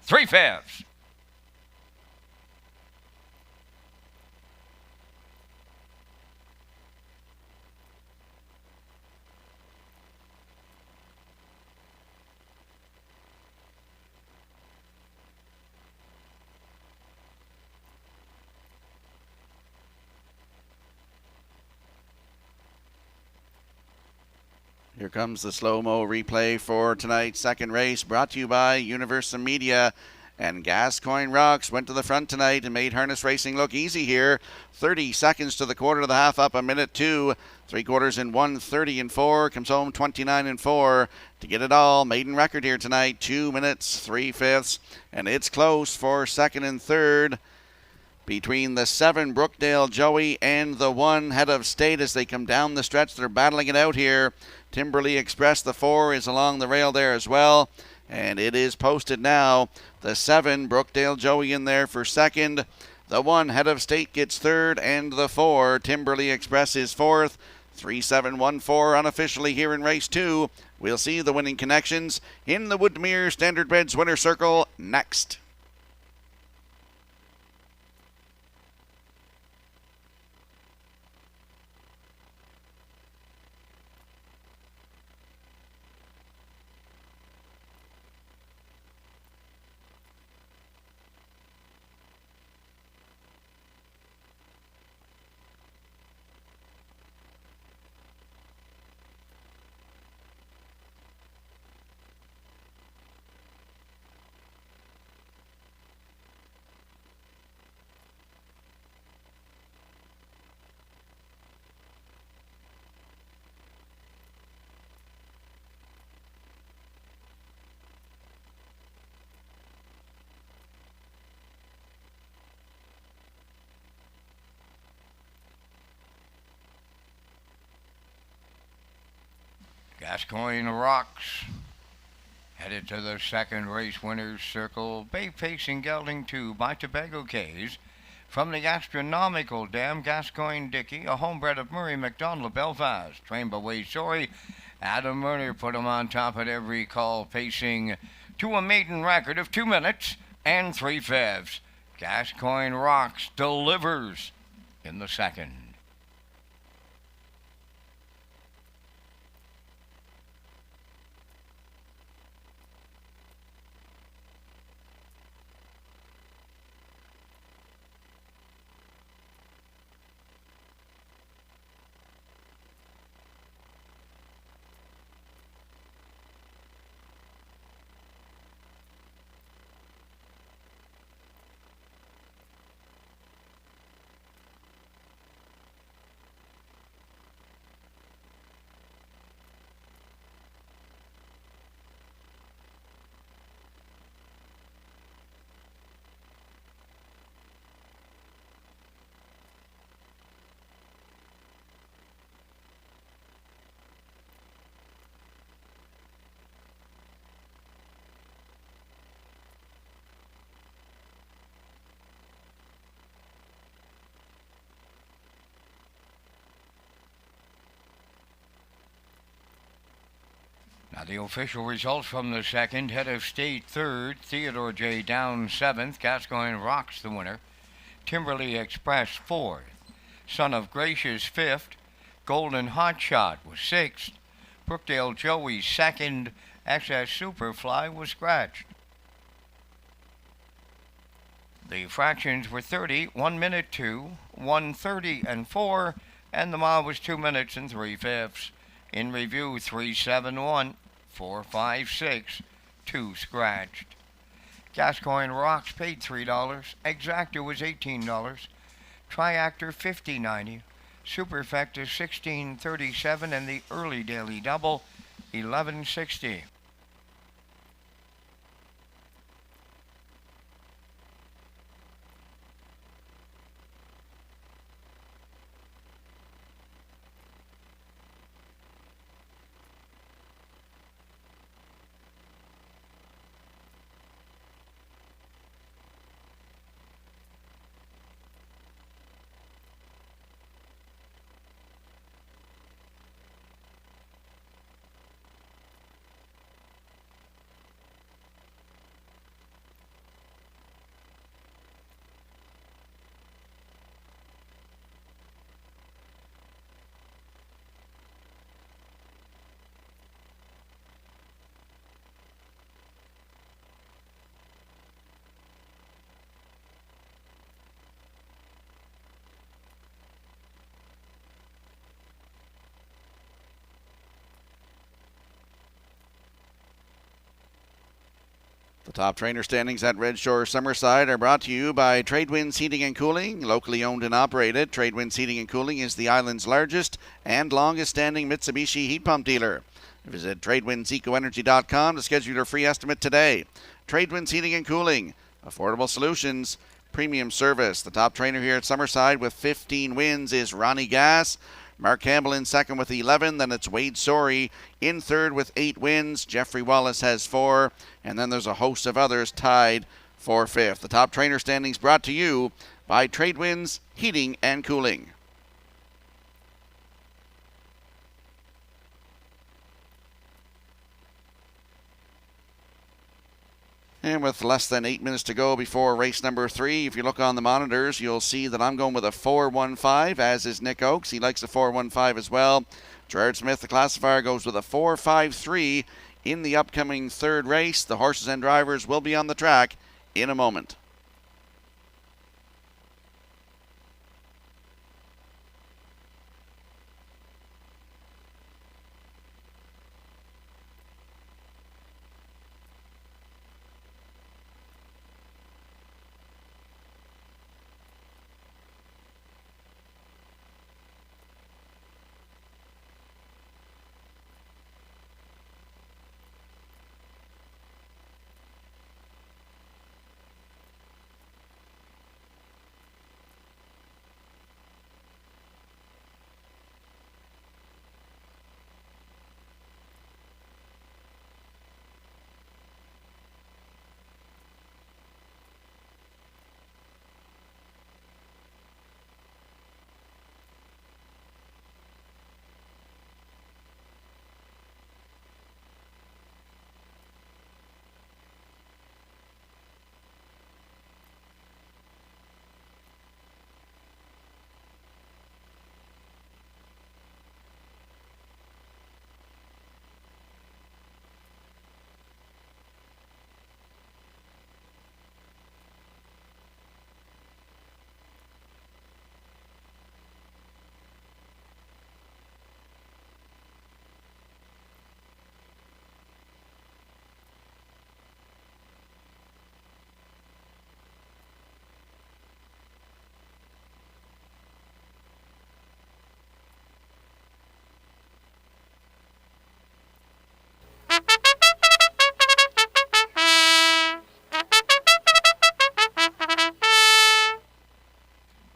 3/5. Here comes the slow-mo replay for tonight's second race, brought to you by Universal Media. And Gascoigne Rocks went to the front tonight and made harness racing look easy here. 30 seconds to the quarter to the half, up a minute 2. 3/4 in 1:30 and 4. Comes home 29 and 4 to get it all. Maiden record here tonight, 2 minutes 3/5. And it's close for second and third. between the 7 Brookdale Joey and the 1 Head of State as they come down the stretch. They're battling it out here. Timberley Express, the 4, is along the rail there as well. And it is posted now. The 7 Brookdale Joey in there for second. The 1 Head of State gets third. And the 4 Timberley Express is fourth. 3-7-1-4 unofficially here in race 2. We'll see the winning connections in the Woodmere Standard Breds winner circle next. Gascoigne Rocks headed to the second race winner's circle. Bay Pacing gelding 2 by Tobago Cays. From the Astronomical Dam, Gascoigne Dickey, a homebred of Murray McDonald of Belfast. Trained by Wade Sorey. Adam Murner put him on top at every call, pacing to a maiden record of 2 minutes and 3/5. Gascoigne Rocks delivers in the second. Now the official results from the second. Head of State third, Theodore J. Down seventh, Gascoigne Rocks the winner, Timberley Express fourth, Son of Gracious fifth, Golden Hotshot was sixth, Brookdale Joey second, XS Superfly was scratched. The fractions were 30, 1 minute 2, 1:30 and 4, and the mile was 2 minutes and 3/5. In review, 3-7-1, 4-5-6, 2 scratched. Gascoigne Rocks paid $3, Exacta was $18, Triactor $50.90, Superfecta $16.37, and the early daily double $11.60. The top trainer standings at Redshores Summerside are brought to you by Tradewinds Heating and Cooling, locally owned and operated. Tradewinds Heating and Cooling is the island's largest and longest standing Mitsubishi heat pump dealer. Visit TradewindsEcoEnergy.com to schedule your free estimate today. Tradewinds Heating and Cooling, affordable solutions Premium Service. The top trainer here at Summerside with 15 wins is Ronnie Gass. Mark Campbell in second with 11. Then it's Wade Sorey in third with 8 wins. Jeffrey Wallace has 4. And then there's a host of others tied for 5th. The top trainer standings brought to you by Trade Winds Heating and Cooling. And with less than 8 minutes to go before race number 3, if you look on the monitors, you'll see that I'm going with a 4-1-5, as is Nick Oakes. He likes a 4-1-5 as well. Gerard Smith, the classifier, goes with a 4-5-3 in the upcoming 3rd race. The horses and drivers will be on the track in a moment.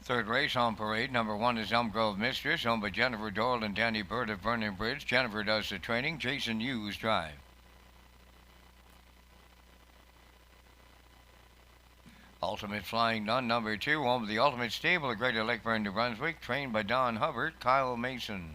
Third race on parade. Number 1 is Elm Grove Mistress, owned by Jennifer Doyle and Danny Bird of Vernon Bridge. Jennifer does the training. Jason Hughes drive. Ultimate Flying Nun, number 2, owned by the Ultimate Stable of Greater Lakeburn, New Brunswick, trained by Don Hubbard, Kyle Mason.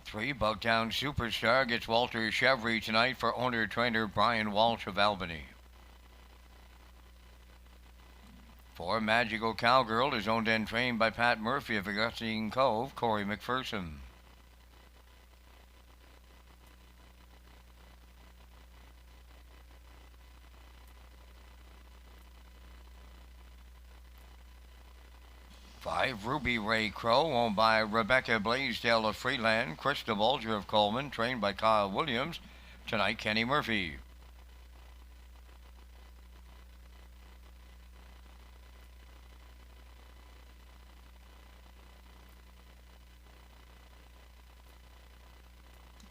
Three, Bugtown Superstar gets Walter Chevry tonight for owner-trainer Brian Walsh of Albany. 4, Magical Cowgirl is owned and trained by Pat Murphy of Augustine Cove, Corey McPherson. 5, Ruby Ray Crow, owned by Rebecca Blaisdell of Freeland, Krista Bulger of Coleman, trained by Kyle Williams. Tonight, Kenny Murphy.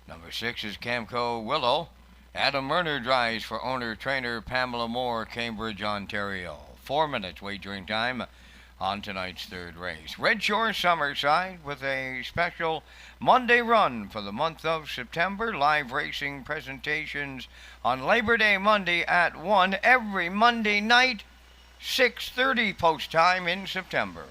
Number 6 is Camco Willow. Adam Murner drives for owner-trainer Pamela Moore, Cambridge, Ontario. 4 minutes wagering time on tonight's third race. Red Shores Summerside with a special Monday run for the month of September. Live racing presentations on Labor Day Monday at 1 every Monday night, 6:30 post time in September.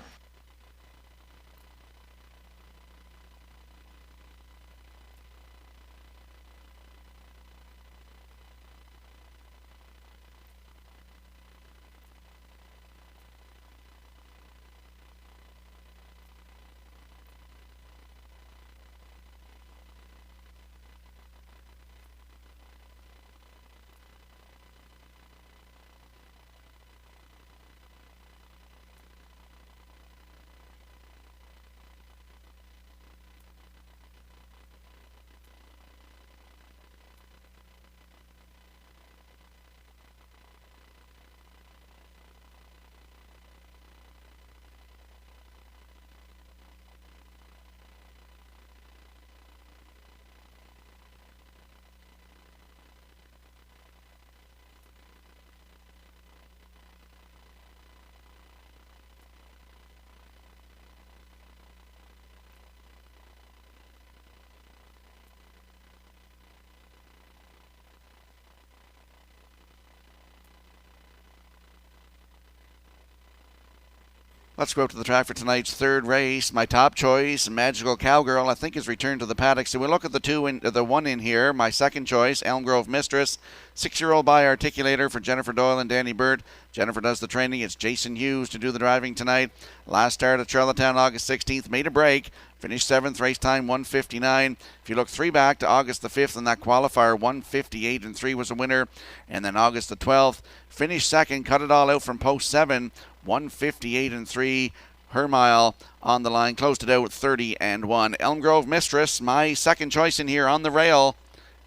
Let's go to the track for tonight's third race. My top choice, Magical Cowgirl, I think is returned to the paddock. So we look at the one in here. My second choice, Elm Grove Mistress, 6-year-old by Articulator for Jennifer Doyle and Danny Bird. Jennifer does the training. It's Jason Hughes to do the driving tonight. Last start at Charlottetown, August 16th. Made a break. Finished 7th, race time 1:59. If you look 3 back to August the 5th in that qualifier, 1:58.3 was a winner. And then August the 12th, finished second, cut it all out from post 7, 1:58.3. Her mile on the line, closed it out 30-1. Elm Grove Mistress, my second choice in here on the rail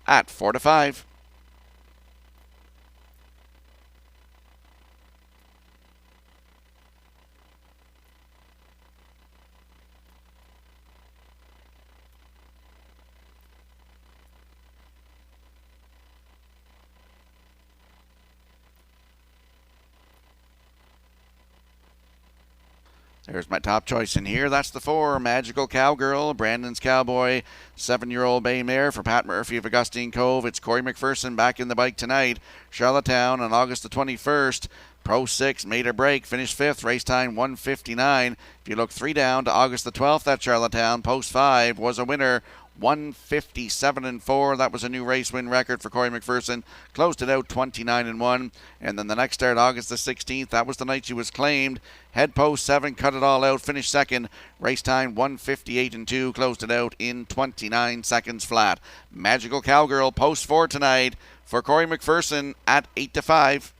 at 4-5. There's my top choice in here. That's the 4, Magical Cowgirl, Brandon's Cowboy, 7-year-old bay mare for Pat Murphy of Augustine Cove. It's Corey McPherson back in the bike tonight. Charlottetown on August the 21st. Pro 6 made a break, finished 5th, race time 1:59. If you look 3 down to August the 12th at Charlottetown, post 5 was a winner, 1:57.4. That was a new race win record for Corey McPherson. Closed it out 29-1. And then the next start, August the 16th, that was the night she was claimed. Head post 7, cut it all out, finished second. Race time 1:58.2. Closed it out in 29 seconds flat. Magical Cowgirl, post 4 tonight for Corey McPherson at 8-5.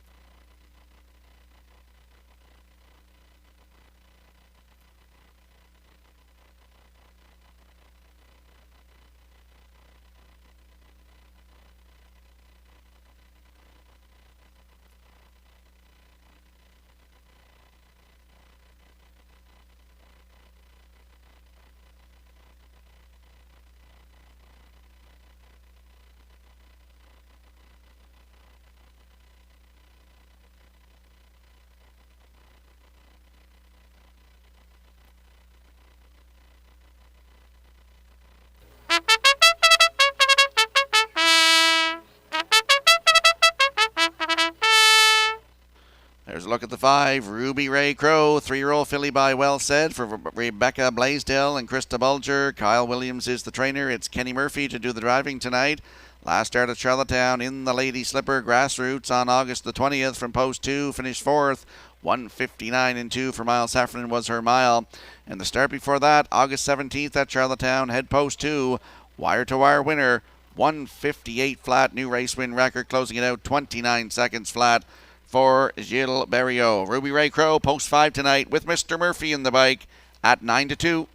There's a look at the 5, Ruby Ray Crow, 3-year-old filly by Well Said for Rebecca Blaisdell and Krista Bulger. Kyle Williams is the trainer. It's Kenny Murphy to do the driving tonight. Last start at Charlottetown in the Lady Slipper Grassroots on August the 20th from post 2, finished 4th. 1:59.2 for Miles Heffernan was her mile. And the start before that, August 17th at Charlottetown, head post 2, wire-to-wire winner, 1:58 flat, new race win record, closing it out 29 seconds flat for Gilles Berriot. Ruby Ray Crow, post 5 tonight with Mr. Murphy in the bike at 9-2.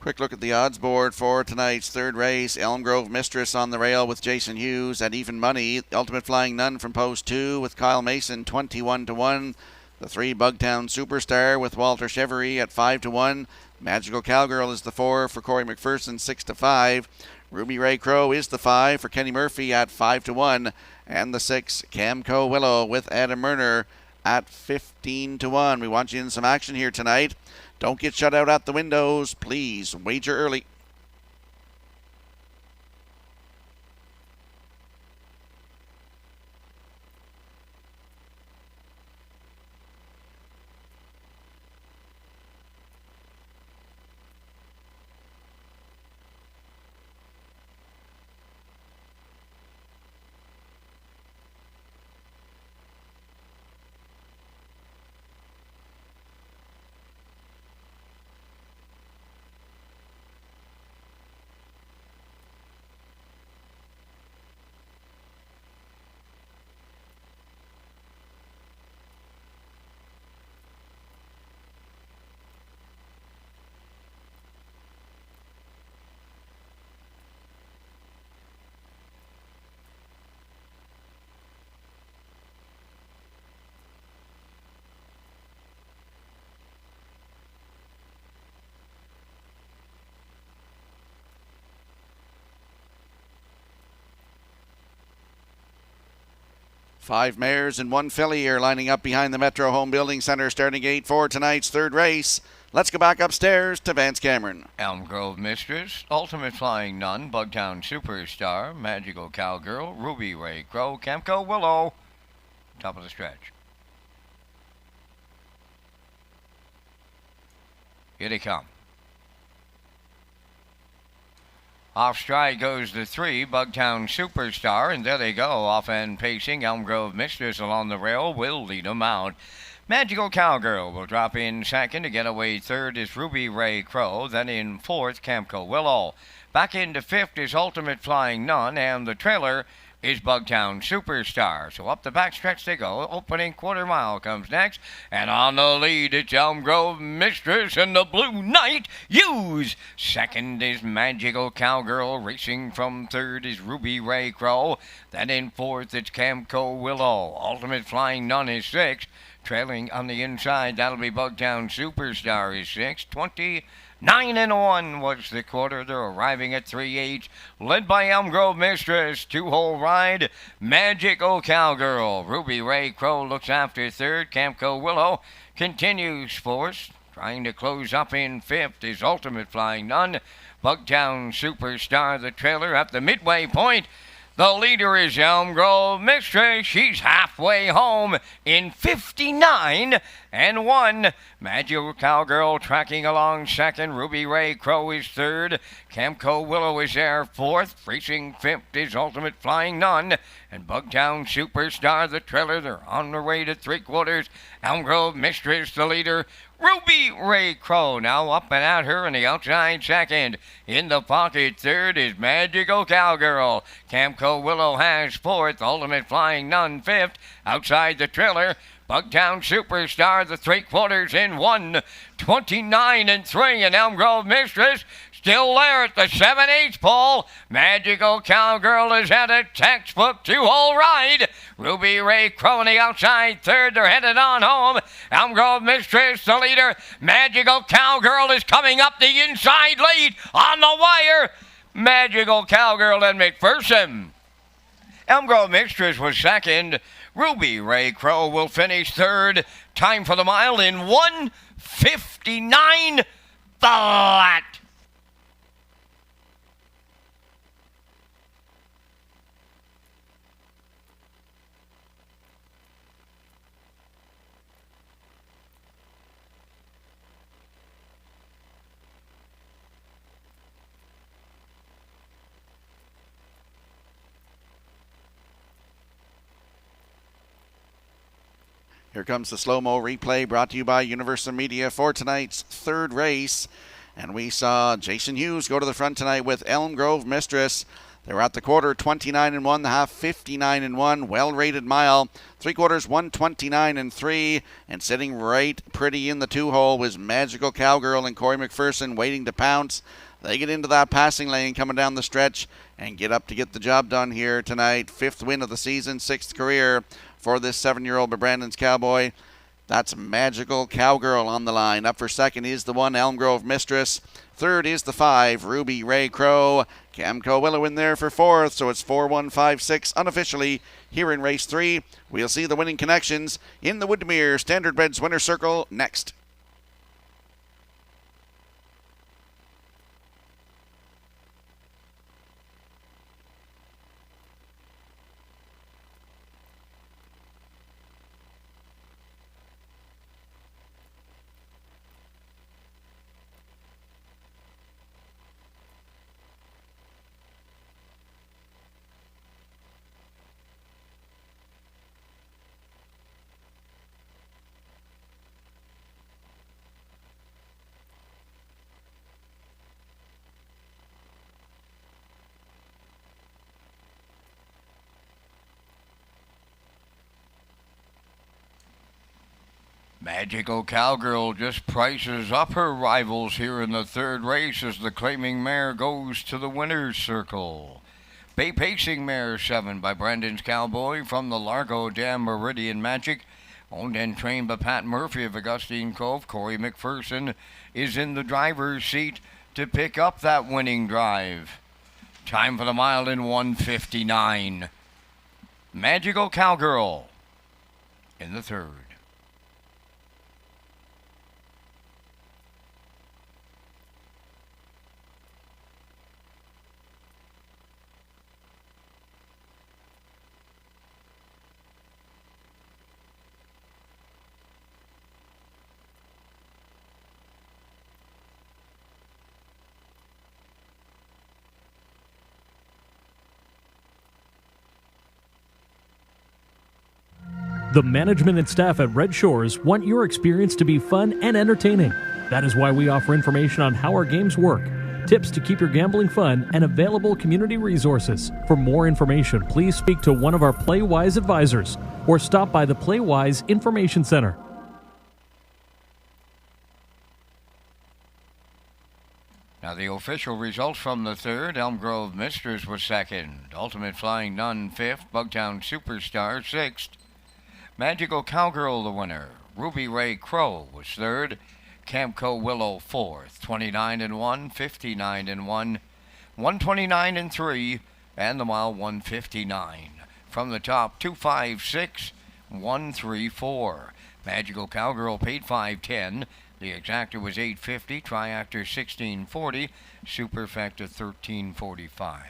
Quick look at the odds board for tonight's third race. Elm Grove Mistress on the rail with Jason Hughes at even money. Ultimate Flying Nun from post 2 with Kyle Mason 21-1. The 3 Bugtown Superstar with Walter Chevery at 5-1. Magical Cowgirl is the 4 for Corey McPherson 6-5. Ruby Ray Crow is the 5 for Kenny Murphy at 5-1. And the 6 Camco Willow with Adam Murner at 15-1. We want you in some action here tonight. Don't get shut out at the windows. Please wager early. 5 mares and 1 filly are lining up behind the Metro Home Building Center starting gate for tonight's third race. Let's go back upstairs to Vance Cameron. Elm Grove Mistress, Ultimate Flying Nun, Bugtown Superstar, Magical Cowgirl, Ruby Ray Crow, Camco Willow. Top of the stretch. Here they come. Off stride goes the 3, Bugtown Superstar, and there they go, off and pacing. Elm Grove Mistress along the rail will lead them out. Magical Cowgirl will drop in second. To get away third is Ruby Ray Crow. Then in fourth, Camco Willow. Back into fifth is Ultimate Flying Nun, and the trailer is Bugtown Superstar. So up the backstretch they go. Opening quarter mile comes next. And on the lead, it's Elm Grove Mistress and the Blue Knight Use. Second is Magical Cowgirl. Racing from third is Ruby Ray Crow. Then in fourth, it's Camco Willow. Ultimate Flying Nun is sixth. Trailing on the inside, that'll be Bugtown Superstar is 6:29 and 1 was the quarter. They're arriving at 3-8, led by Elm Grove Mistress. 2-hole ride, Magical Cowgirl. Ruby Ray Crow looks after third. Camco Willow continues fourth. Trying to close up in fifth is Ultimate Flying Nun. Bugtown Superstar, the trailer, at the midway point. The leader is Elm Grove Mistress. She's halfway home in 59 and 1. Magical Cowgirl tracking along second. Ruby Ray Crow is third. Camco Willow is there fourth. Racing fifth is Ultimate Flying Nun. And Bugtown Superstar, the trailer, they're on their way to three-quarters. Elm Grove Mistress, the leader. Ruby Ray Crow now up and at her in the outside second. In the pocket third is Magical Cowgirl. Camco Willow has fourth. Ultimate Flying Nun fifth. Outside the trailer, Bugtown Superstar, the three-quarters in 1:29 and 3. And Elm Grove Mistress still there at the 7/8 pole. Magical Cowgirl is at a textbook 2-hole ride. Ruby Ray Crow on the outside third. They're headed on home. Elm Grove Mistress, the leader. Magical Cowgirl is coming up the inside lead on the wire. Magical Cowgirl and McPherson. Elm Grove Mistress was second. Ruby Ray Crow will finish third. Time for the mile in 1:59 flat. Here comes the slow-mo replay brought to you by Universal Media for tonight's third race. And we saw Jason Hughes go to the front tonight with Elm Grove Mistress. They were at the quarter 29 and 1, the half 59 and 1, well-rated mile. Three-quarters 1:29 and 3, and sitting right pretty in the 2-hole was Magical Cowgirl and Corey McPherson waiting to pounce. They get into that passing lane coming down the stretch and get up to get the job done here tonight. 5th win of the season, 6th career for this 7-year-old Brandon's Cowboy. That's Magical Cowgirl on the line. Up for second is the 1, Elm Grove Mistress. Third is the 5, Ruby Ray Crow. Camco Willow in there for fourth, so it's 4-1-5-6 unofficially here in race 3. We'll see the winning connections in the Woodmere Standardbreds Winner's Circle next. Magical Cowgirl just prices up her rivals here in the third race as the claiming mare goes to the winner's circle. Bay Pacing Mare 7 by Brandon's Cowboy from the Largo Dam Meridian Magic. Owned and trained by Pat Murphy of Augustine Cove. Corey McPherson is in the driver's seat to pick up that winning drive. Time for the mile in 1:59. Magical Cowgirl in the third. The management and staff at Red Shores want your experience to be fun and entertaining. That is why we offer information on how our games work, tips to keep your gambling fun, and available community resources. For more information, please speak to one of our PlayWise advisors or stop by the PlayWise Information Center. Now the official results from the third. Elm Grove Mistress was second. Ultimate Flying Nun fifth. Bugtown Superstar sixth. Magical Cowgirl the winner. Ruby Ray Crow was third. Camco Willow fourth. 29-1, 59-1, 129-3, and the mile 159. From the top, 256, 134. Magical Cowgirl paid $5.10. The exactor was $8.50. Triactor $16.40. Superfecta $13.45.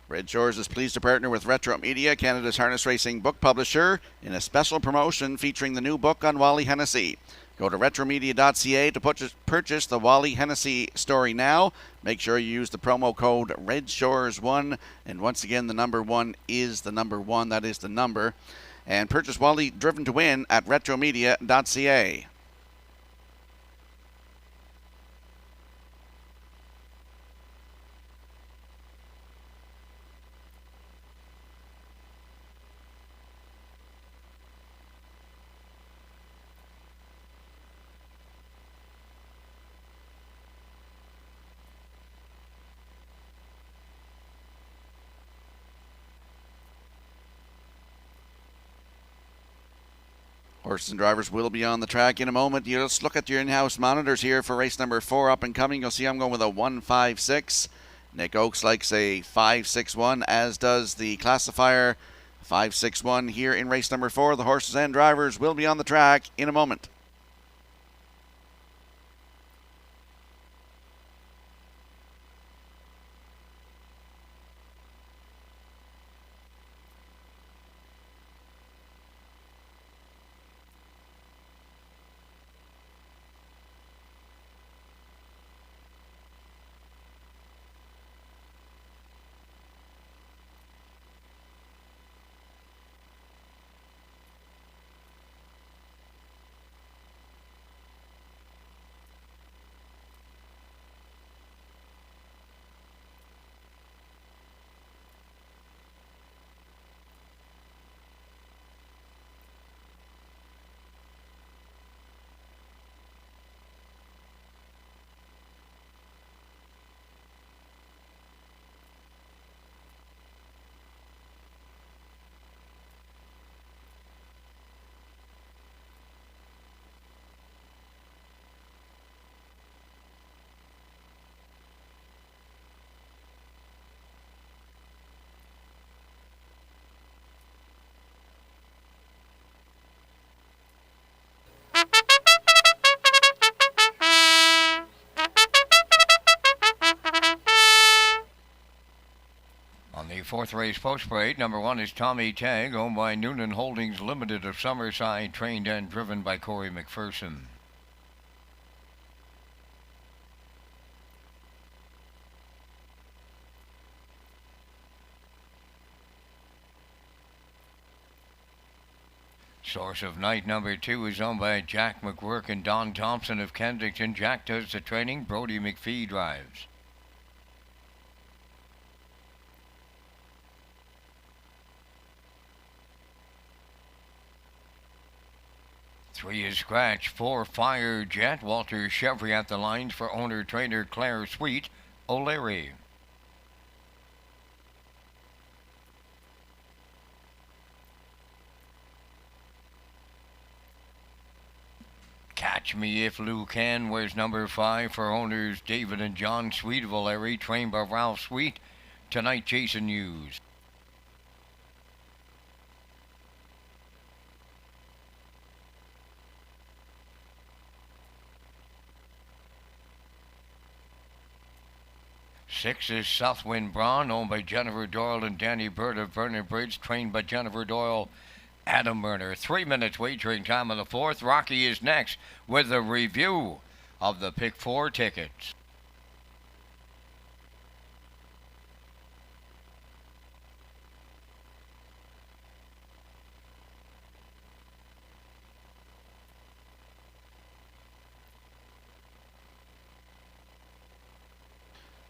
Red Shores is pleased to partner with Retro Media, Canada's harness racing book publisher, in a special promotion featuring the new book on Wally Hennessy. Go to retromedia.ca to purchase the Wally Hennessy story now. Make sure you use the promo code REDSHORES1. And once again, the number 1 is the number 1. That is the number. And purchase Wally Driven to Win at retromedia.ca. Horses and drivers will be on the track in a moment. You just look at your in-house monitors here for race number 4 up and coming. You'll see I'm going with a 156. Nick Oakes likes a 561, as does the classifier 561 here in race number 4. The horses and drivers will be on the track in a moment. fourth race post parade. Number 1 is Tommy Tag, owned by Noonan Holdings Limited of Summerside, trained and driven by Corey McPherson. Source of Night number 2 is owned by Jack McWork and Don Thompson of Kensington. Jack does the training, Brody McPhee drives. Three is Scratch, 4 Fire Jet, Walter Chevry at the lines for owner-trainer Claire Sweet, O'Leary. Catch Me If Lou Can wears number 5 for owners David and John Sweet of O'Leary, trained by Ralph Sweet. Tonight, Jason Hughes. Six is Southwind Braun, owned by Jennifer Doyle and Danny Bird of Vernon Bridge, trained by Jennifer Doyle, Adam Burner. 3 minutes wagering time on the fourth. Rocky is next with a review of the Pick 4 tickets.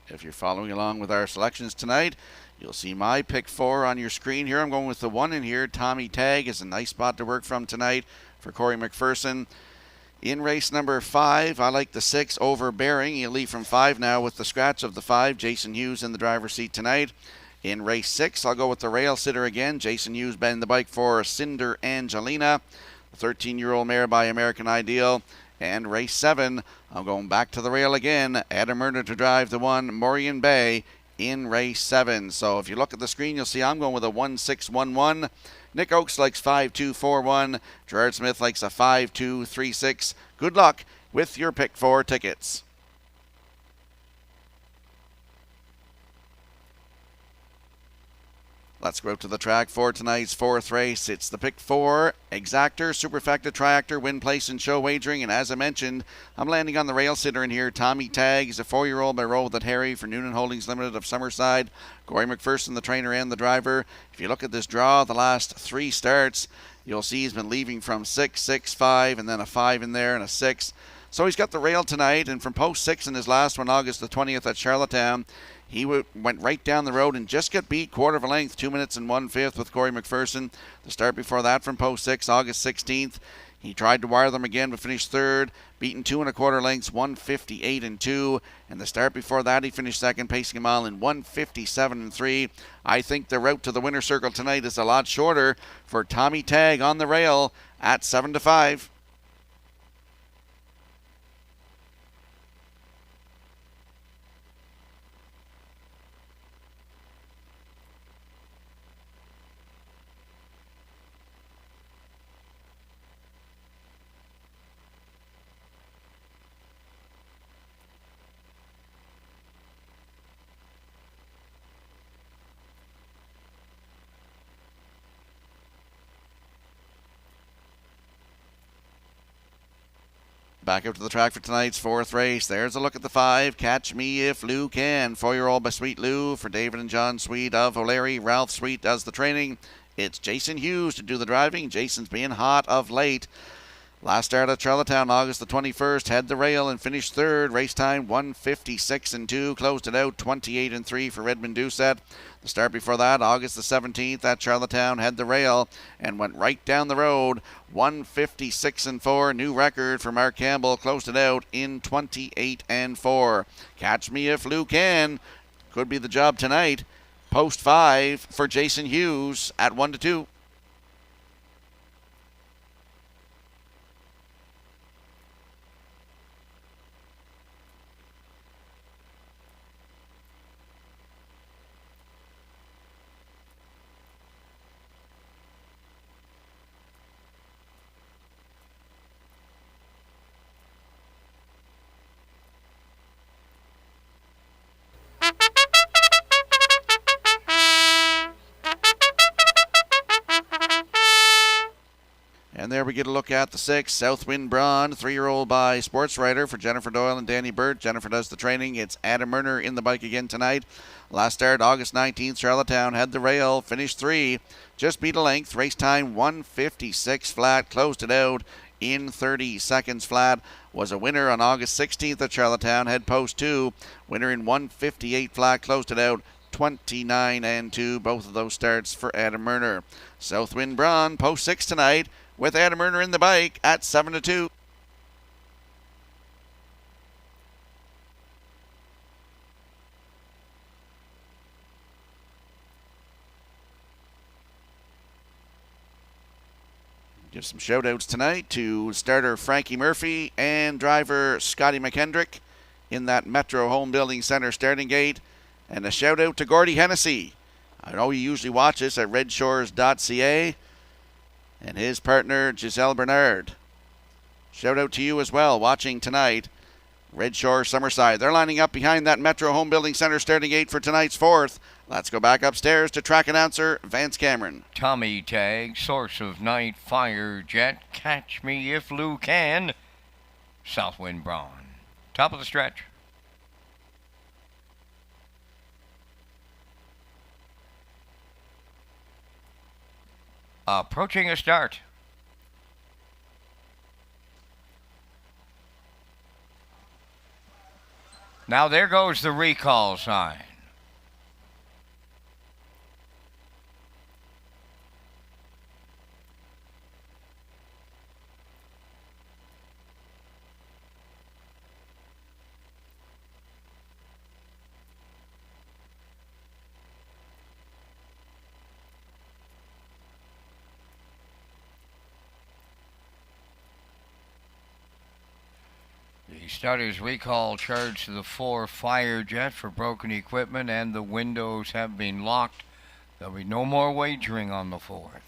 If you're following along with our selections tonight, you'll see my pick 4 on your screen here. I'm going with the 1 in here. Tommy Tag is a nice spot to work from tonight for Corey McPherson. In race number 5, I like the 6, Overbearing. He'll lead from 5 now with the scratch of the 5. Jason Hughes in the driver's seat tonight. In race 6, I'll go with the rail sitter again. Jason Hughes betting the bike for Cinder Angelina, the 13-year-old mare by American Ideal. And race 7, I'm going back to the rail again. Adam Murner to drive the 1, Morian Bay, in race 7. So if you look at the screen, you'll see I'm going with a 1-6-1-1. Nick Oakes likes 5-2-4-1. Gerard Smith likes a 5-2-3-6. Good luck with your pick 4 tickets. Let's go out to the track for tonight's 4th race. It's the Pick 4 Exactor, Superfecta, Triactor, Win Place and Show Wagering. And as I mentioned, I'm landing on the rail sitter in here. Tommy Tag is a 4-year-old by Roll That Harry for Noonan Holdings Limited of Summerside. Corey McPherson, the trainer and the driver. If you look at this draw, the last 3 starts, you'll see he's been leaving from 6, 6, 5, and then a 5 in there and a 6. So he's got the rail tonight, and from post 6 in his last one, August the 20th at Charlottetown, he went right down the road and just got beat quarter of a length, 2 minutes and 1/5 with Corey McPherson. The start before that from post 6, August 16th. He tried to wire them again but finished 3rd, beaten 2 1/4 lengths, 1:58 and 2. And the start before that, he finished 2nd, pacing a mile in 1:57 and 3. I think the route to the winner's circle tonight is a lot shorter for Tommy Tag on the rail at 7-5. Back up to the track for tonight's 4th race. There's a look at the 5. Catch Me If Lou Can. 4-year-old by Sweet Lou for David and John Sweet of O'Leary. Ralph Sweet does the training. It's Jason Hughes to do the driving. Jason's being hot of late. Last start at Charlottetown, August the 21st, had the rail and finished 3rd. Race time 1:56 and 2. Closed it out 28 and 3 for Redmond Doucette. The start before that, August the 17th at Charlottetown, had the rail and went right down the road. 1:56 and 4. New record for Mark Campbell. Closed it out in 28 and 4. Catch Me If Lou Can. Could be the job tonight. Post 5 for Jason Hughes at 1-2. And there we get a look at the 6, Southwind Brawn, 3-year-old by Sports Writer for Jennifer Doyle and Danny Burt. Jennifer does the training. It's Adam Murner in the bike again tonight. Last start, August 19th, Charlottetown had the rail, finished 3, just beat a length. Race time 1:56 flat, closed it out in 30 seconds flat. Was a winner on August 16th at Charlottetown, had post 2, winner in 1:58 flat, closed it out 29-2. Both of those starts for Adam Murner. Southwind Brawn, post 6 tonight, with Adam Murner in the bike at 7-2. Give some shout-outs tonight to starter Frankie Murphy and driver Scotty McKendrick in that Metro Home Building Center starting gate. And a shout-out to Gordy Hennessy. I know he usually watches at Redshores.ca. And his partner, Giselle Bernard. Shout out to you as well, watching tonight. Red Shore, Summerside. They're lining up behind that Metro Home Building Center starting gate for tonight's 4th. Let's go back upstairs to track announcer Vance Cameron. Tommy Tag, Source of Night, Fire Jet, Catch Me If Lou Can, Southwind Brawn. Top of the stretch. Approaching a start. Now there goes the recall sign. The starter's recall charged to the 4 Fire Jet for broken equipment, and the windows have been locked. There'll be no more wagering on the 4th.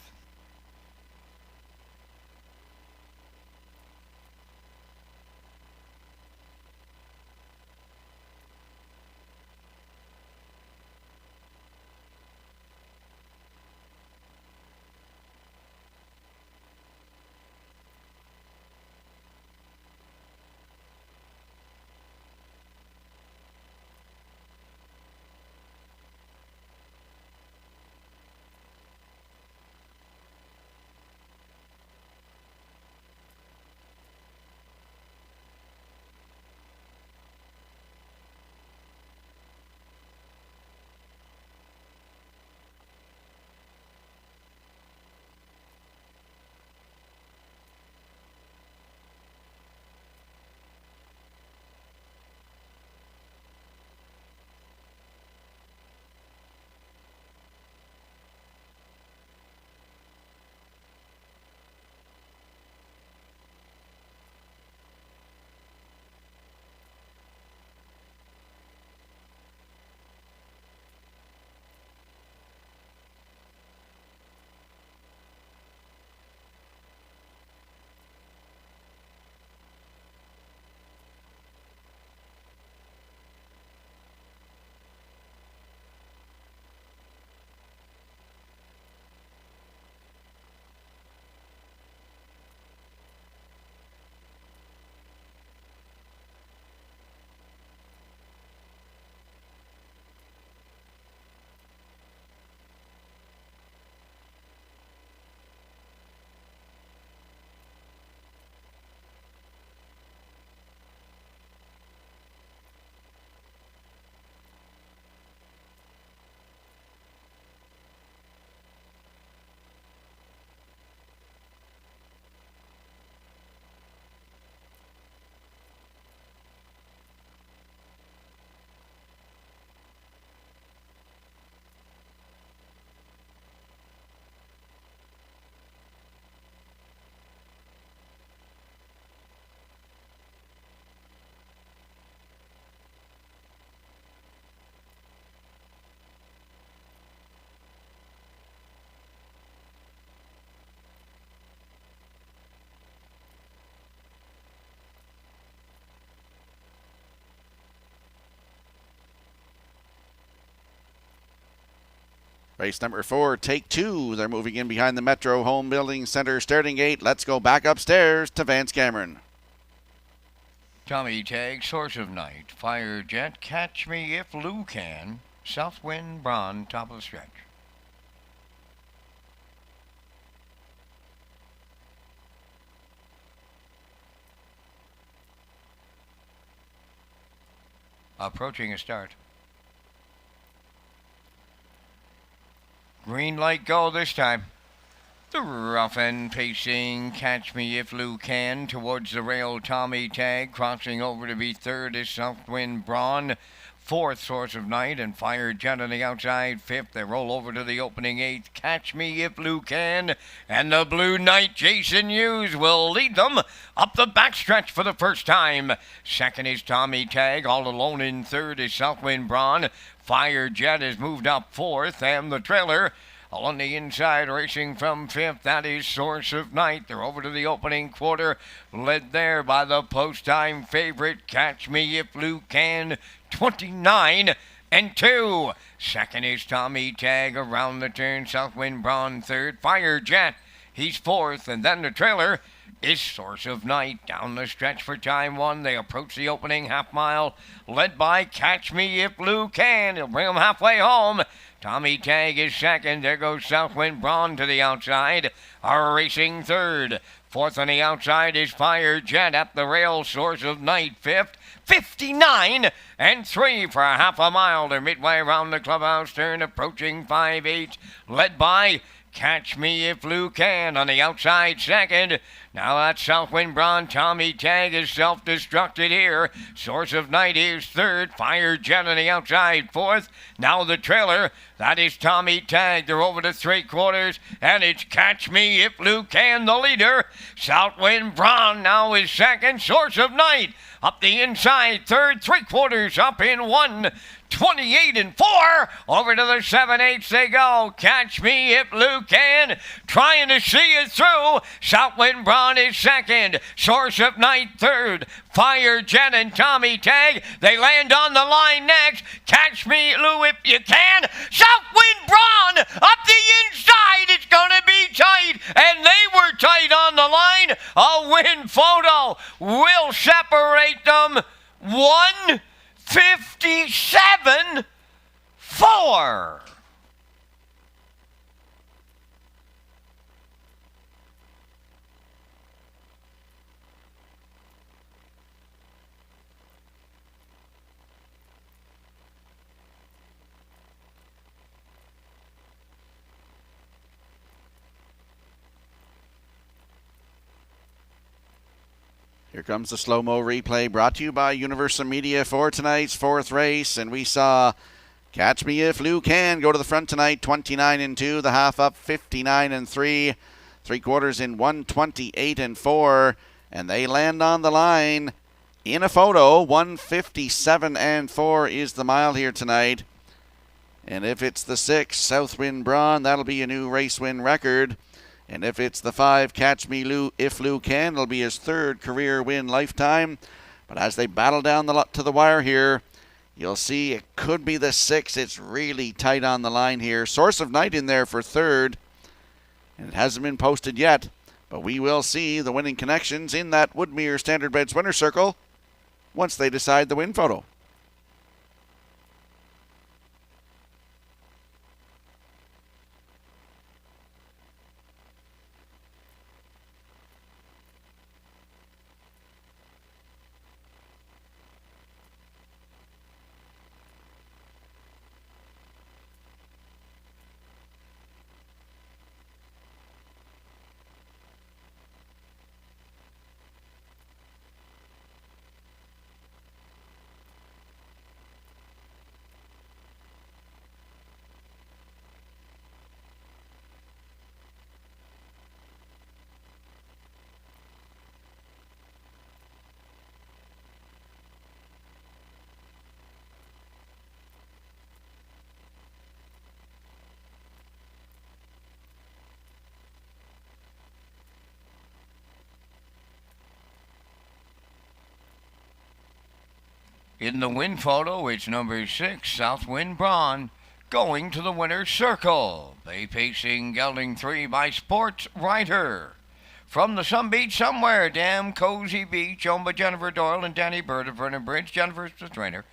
Race number 4, Take 2. They're moving in behind the Metro Home Building Center starting gate. Let's go back upstairs to Vance Cameron. Tommy Tag, Source of Night, Fire Jet, Catch Me If Lou Can, Southwind Braun, top of the stretch. Approaching a start. Green light go this time. The rough end pacing, Catch Me If Lou Can, towards the rail, Tommy Tag, crossing over to be third is Southwind Braun, fourth Source of Night, and Fire Jet on the outside, fifth. They roll over to the opening eighth, Catch Me If Lou Can, and the Blue Knight, Jason Hughes, will lead them up the backstretch for the first time. Second is Tommy Tag, all alone in third is Southwind Braun. Fire Jet has moved up fourth, and the trailer on the inside, racing from fifth, that is Source of Night. They're over to the opening quarter, led there by the post-time favorite, Catch Me If Lou Can, 29-2. Second is Tommy Tag around the turn, Southwind Braun third. Fire Jet, he's fourth, and then the trailer is Source of Night. Down the stretch for time one, they approach the opening half mile, led by Catch Me If Lou Can. He'll bring them halfway home. Tommy Tag is second. There goes Southwind Braun to the outside, are racing third. Fourth on the outside is Fire Jet at the rail, Source of Night fifth. 59-3 for a half a mile. They're midway around the clubhouse turn, approaching 5/8, led by Catch Me If Lou Can on the outside second. Now that's Southwind Braun. Tommy Tag is self-destructed here. Source of Night is third. Fire Jet on the outside fourth. Now the trailer, that is Tommy Tag. They're over to three quarters, and it's Catch Me If Lou Can, the leader. Southwind Braun now is second. Source of Night up the inside third. Three quarters up in 1:28-4. Over to the 7/8 they go. Catch Me If Lou Can, trying to see it through. Southwind Braun is second. Source of Night third. Fire Jet and Tommy Tag, they land on the line next. Catch Me Lou If You Can. Southwind Braun up the inside. It's going to be tight, and they were tight on the line. A win photo will separate them. 1:57.4. Here comes the slow-mo replay brought to you by Universal Media for tonight's fourth race. And we saw Catch Me If Lou Can go to the front tonight, 29-2. The half up, 59-3. Three quarters in 1:28-4. And they land on the line in a photo. 1:57.4 is the mile here tonight. And if it's the 6, Southwind Braun, that'll be a new race win record. And if it's the 5, Catch Me If Lou Can, it'll be his third career win lifetime. But as they battle down to the wire here, you'll see it could be the 6. It's really tight on the line here. Source of Night in there for third. And it hasn't been posted yet. But we will see the winning connections in that Woodmere Standardbreds winner circle once they decide the win photo. In the win photo, it's number 6, Southwind Braun. Going to the winner's circle, Bay Pacing gelding 3 by Sports Writer. From the Sun Beach somewhere, damn cozy beach, owned by Jennifer Doyle and Danny Bird of Vernon Bridge. Jennifer's the trainer.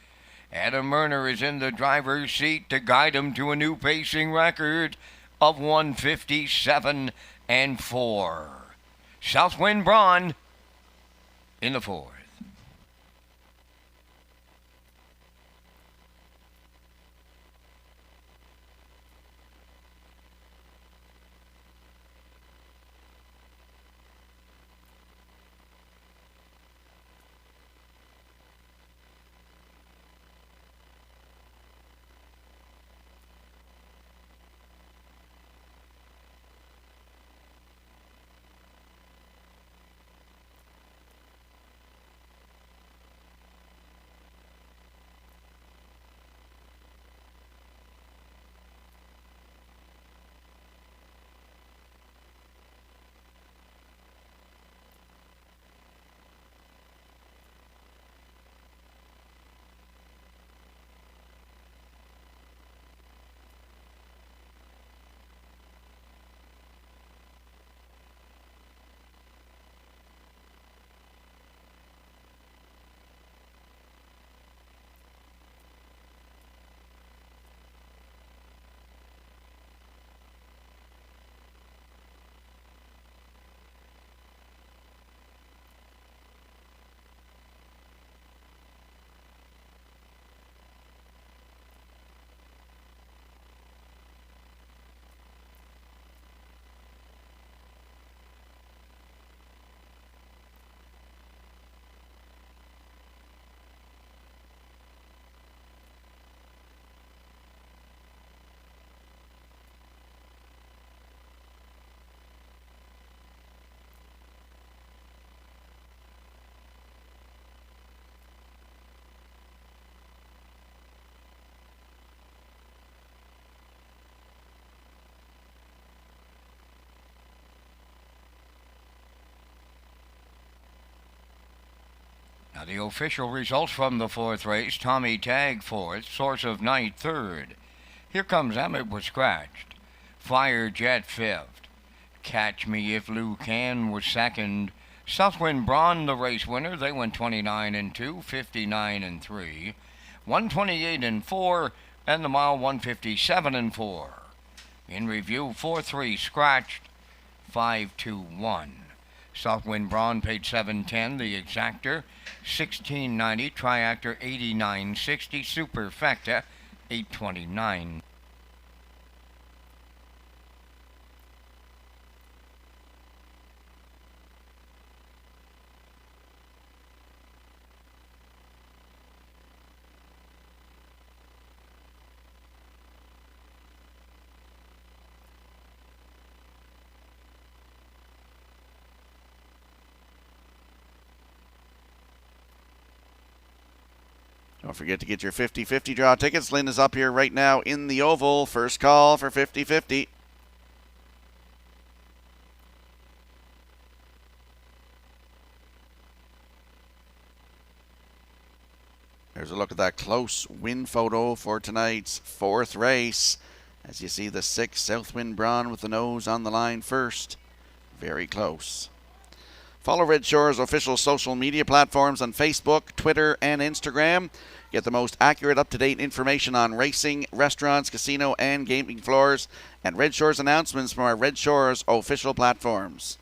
Adam Murner is in the driver's seat to guide him to a new pacing record of 157 and 4. Southwind Braun in the 4th. Now the official results from the 4th race. Tommy Tag 4th, Source of Night 3rd. Here Comes Emmett was scratched. Fire Jet 5th. Catch Me If Lou Can was 2nd. Southwind Braun, the race winner. They went 29 and 2, 59 and 3, 128 and 4, and the mile 157 and 4. In review, 4-3 scratched, 5-2-1. Southwind Braun paid $7.10, the exactor $16.90, triactor $89.60, superfecta $8.29. Don't forget to get your 50-50 draw tickets. Lynn is up here right now in the oval. First call for 50-50. There's a look at that close win photo for tonight's 4th race. As you see the 6th Southwind Braun with the nose on the line first. Very close. Follow Red Shores' official social media platforms on Facebook, Twitter, and Instagram. Get the most accurate, up-to-date information on racing, restaurants, casino, and gaming floors, and Red Shores announcements from our Red Shores official platforms.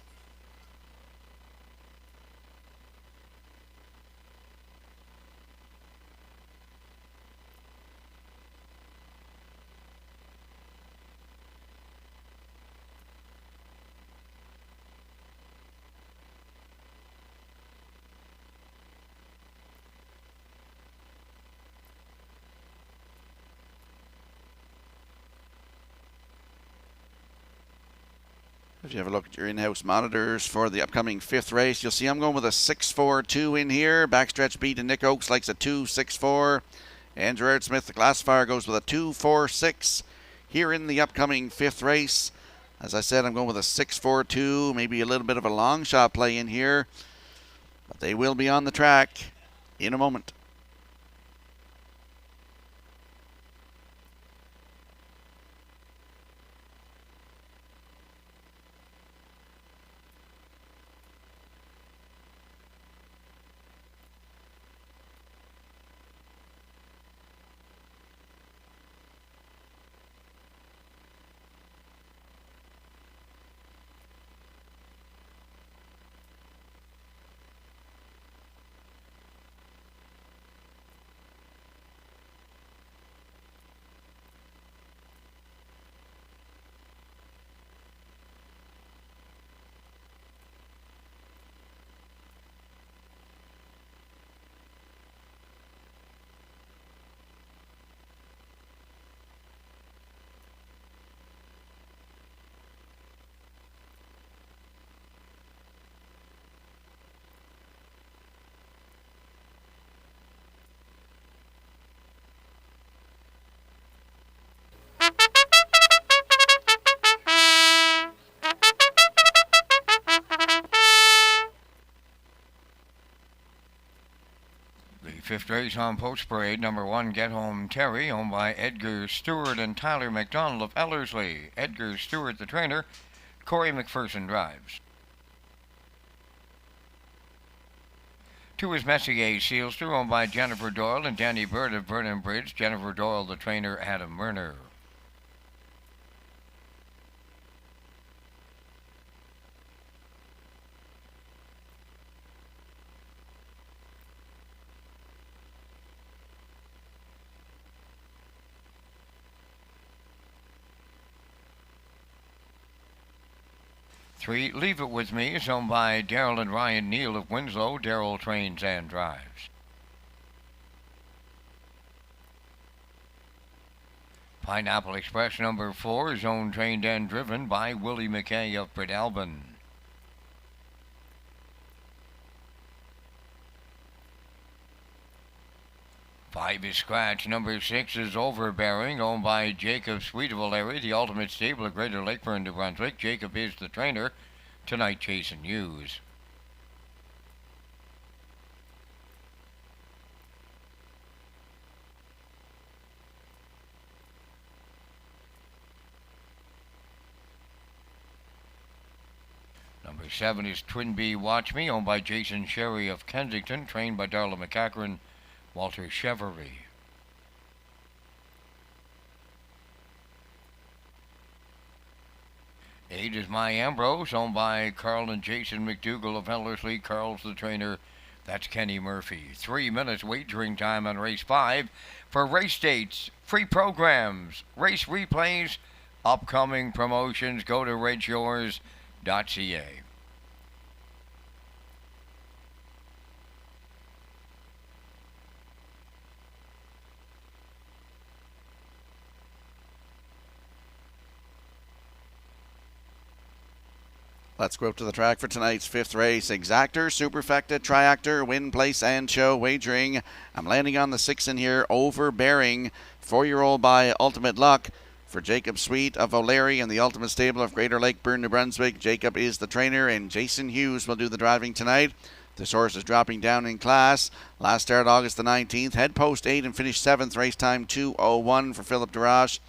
If you have a look at your in-house monitors for the upcoming 5th race, you'll see I'm going with a 6-4-2 in here. Backstretch beat and Nick Oakes likes a 2-6-4. And Gerard Smith, the classifier, goes with a 2-4-6 here in the upcoming 5th race. As I said, I'm going with a 6-4-2, maybe a little bit of a long shot play in here. But they will be on the track in a moment. Fifth race on Post Parade, number 1, Get Home Terry, owned by Edgar Stewart and Tyler McDonald of Ellerslie. Edgar Stewart, the trainer. Corey McPherson drives. 2 is Messier Sealster, owned by Jennifer Doyle and Danny Bird of Vernon Bridge. Jennifer Doyle, the trainer. Adam Werner. Three, Leave It With Me, is owned by Daryl and Ryan Neal of Winslow. Daryl trains and drives. Pineapple Express number 4 is owned, trained, and driven by Willie McKay of Breadalbin. 5 is Scratch. Number 6 is Overbearing, owned by Jacob Sweet of O'Leary, the Ultimate Stable of Greater Lakeburn, New Brunswick. Jacob is the trainer. Tonight, Jason Hughes. Number 7 is Twin Bee Watch Me, owned by Jason Sherry of Kensington, trained by Darla McCachran, Walter Chevery. 8 is My Ambrose, owned by Carl and Jason McDougall of Ellerslie. Carl's the trainer. That's Kenny Murphy. 3 minutes wagering time on race 5. For race dates, free programs, race replays, upcoming promotions, go to Redshores.ca. Let's go up to the track for tonight's 5th race. Exactor, Superfecta, Triactor, Win, Place, and Show wagering. I'm landing on the 6 in here, Overbearing. 4-year-old by Ultimate Luck for Jacob Sweet of O'Leary and the Ultimate Stable of Greater Lakeburn, New Brunswick. Jacob is the trainer, and Jason Hughes will do the driving tonight. This horse is dropping down in class. Last start August the 19th. Head post 8 and finished 7th. Race time 2:01 for Philip Durash.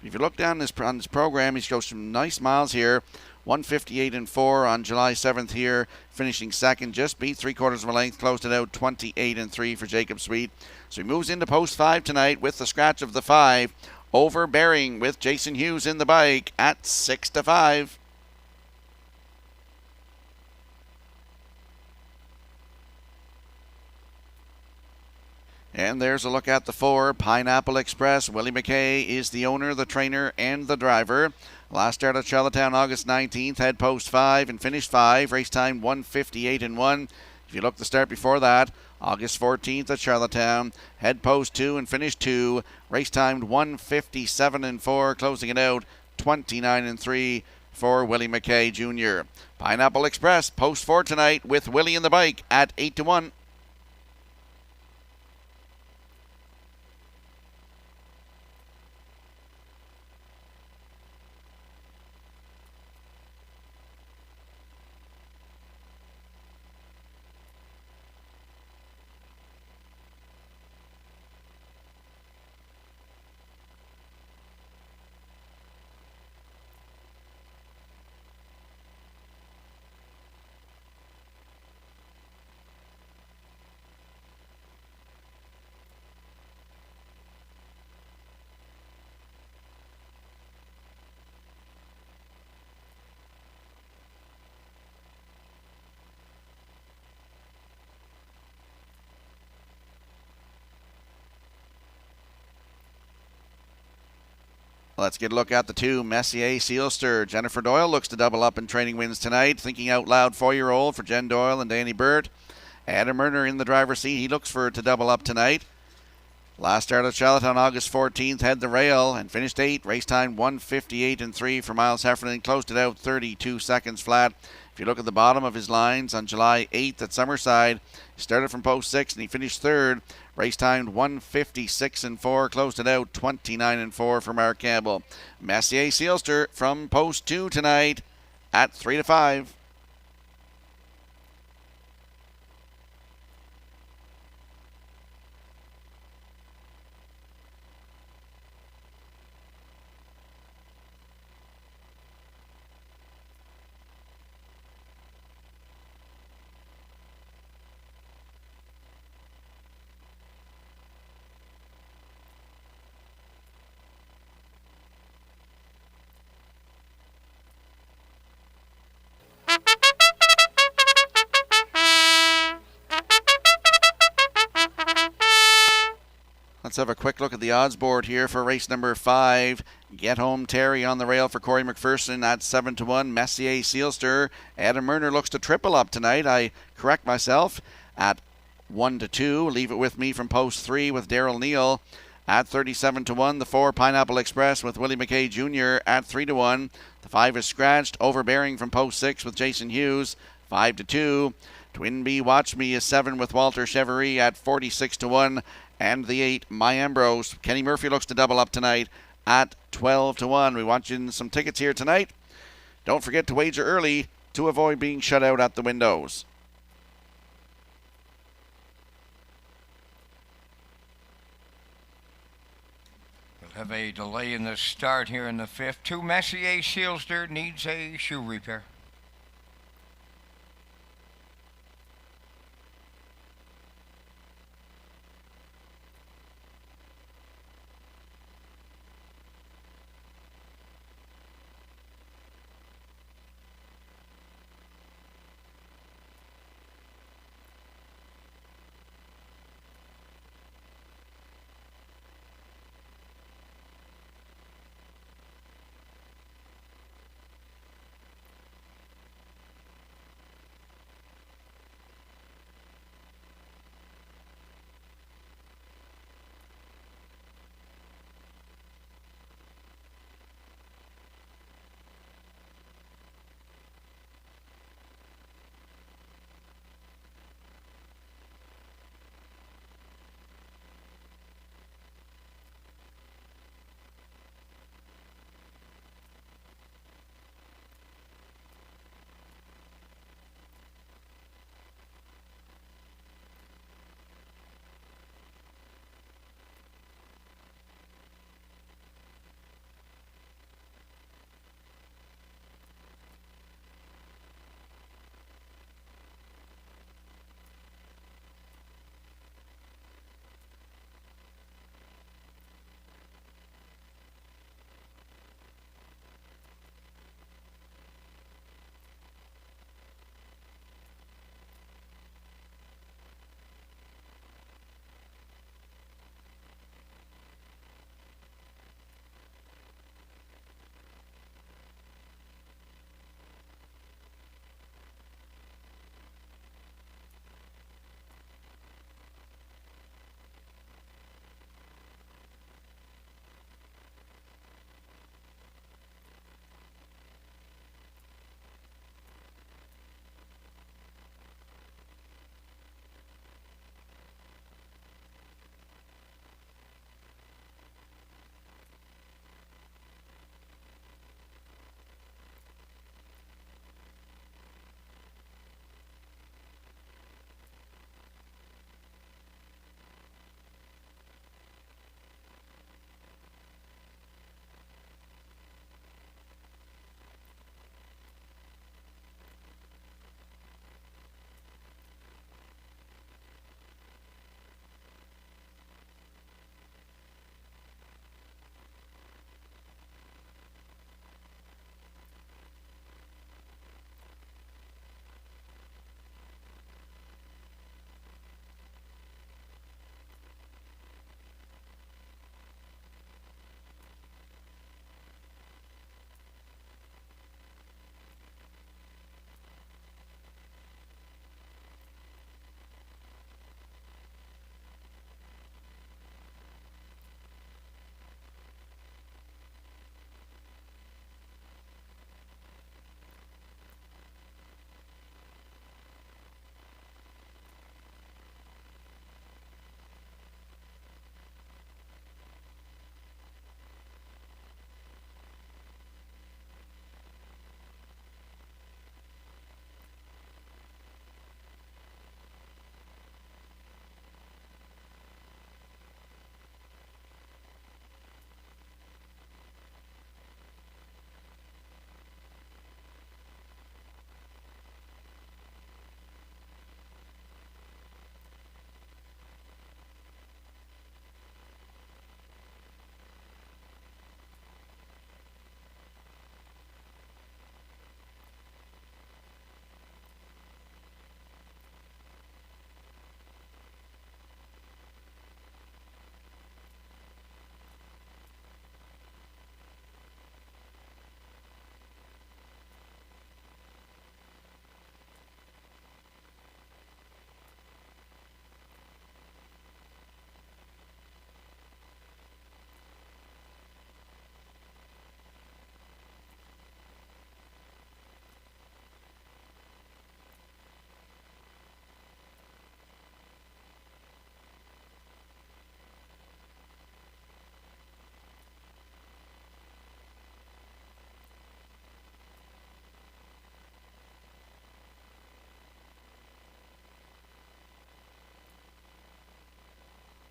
If you look down on this program, he goes some nice miles here. 158 and 4 on July 7th here, finishing second. Just beat 3/4 of a length, closed it out 28 and 3 for Jacob Sweet. So he moves into post 5 tonight with the scratch of the 5. Overbearing with Jason Hughes in the bike at 6-5. And there's a look at the 4, Pineapple Express. Willie McKay is the owner, the trainer, and the driver. Last start at Charlottetown, August 19th. Head post 5 and finished 5. Race time 158 and 1. If you look the start before that, August 14th at Charlottetown. Head post 2 and finished 2. Race time 157 and 4. Closing it out 29 and 3 for Willie McKay Jr. Pineapple Express, post 4 tonight with Willie in the bike at 8-1. Let's get a look at the 2, Messier Sealster. Jennifer Doyle looks to double up in training wins tonight. Thinking Out Loud 4-year-old for Jen Doyle and Danny Bird. Adam Murner in the driver's seat. He looks for to double up tonight. Last start at Charlottetown, August 14th. Had the rail and finished 8. Race time 158 and 3 for Miles Heffernan. Closed it out 32 seconds flat. If you look at the bottom of his lines on July 8th at Summerside, he started from post 6 and he finished 3rd. Race timed 156 and 4, closed it out 29 and 4 for Mark Campbell. Messier Sealster from post 2 tonight at 3-5. Let's have a quick look at the odds board here for race number 5. Get Home Terry on the rail for Corey McPherson at 7-1. Messier Sealster. Adam Murner looks to triple up tonight. I correct myself at 1-2. Leave It With Me from post 3 with Daryl Neal at 37-1. The 4 Pineapple Express with Willie McKay Jr. at 3-1. The 5 is Scratched. Overbearing from post 6 with Jason Hughes 5-2. Twin B Watch Me is 7 with Walter Chevrolet at 46-1. And the 8 My Ambrose. Kenny Murphy looks to double up tonight at 12-1. We want you in some tickets here tonight. Don't forget to wager early to avoid being shut out at the windows. Have a delay in the start here in the 5th. 2 Messier Sealster needs a shoe repair.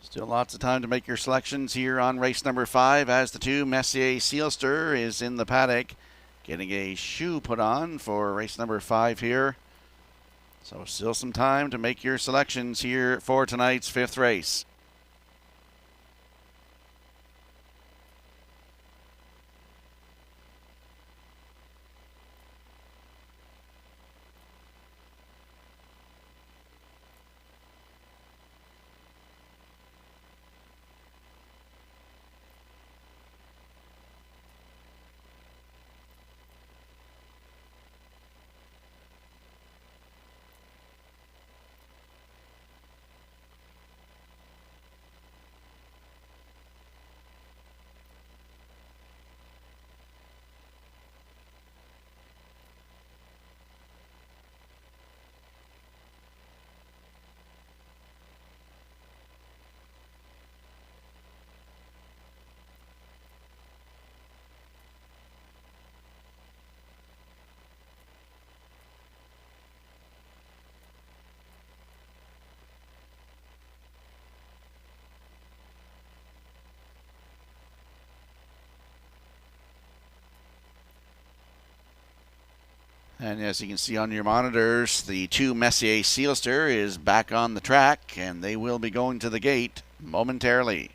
Still lots of time to make your selections here on race number 5 as the 2 Messier Sealster is in the paddock getting a shoe put on for race number 5 here. So still some time to make your selections here for tonight's 5th race. And as you can see on your monitors, the 2 Messier Sealster is back on the track, and they will be going to the gate momentarily.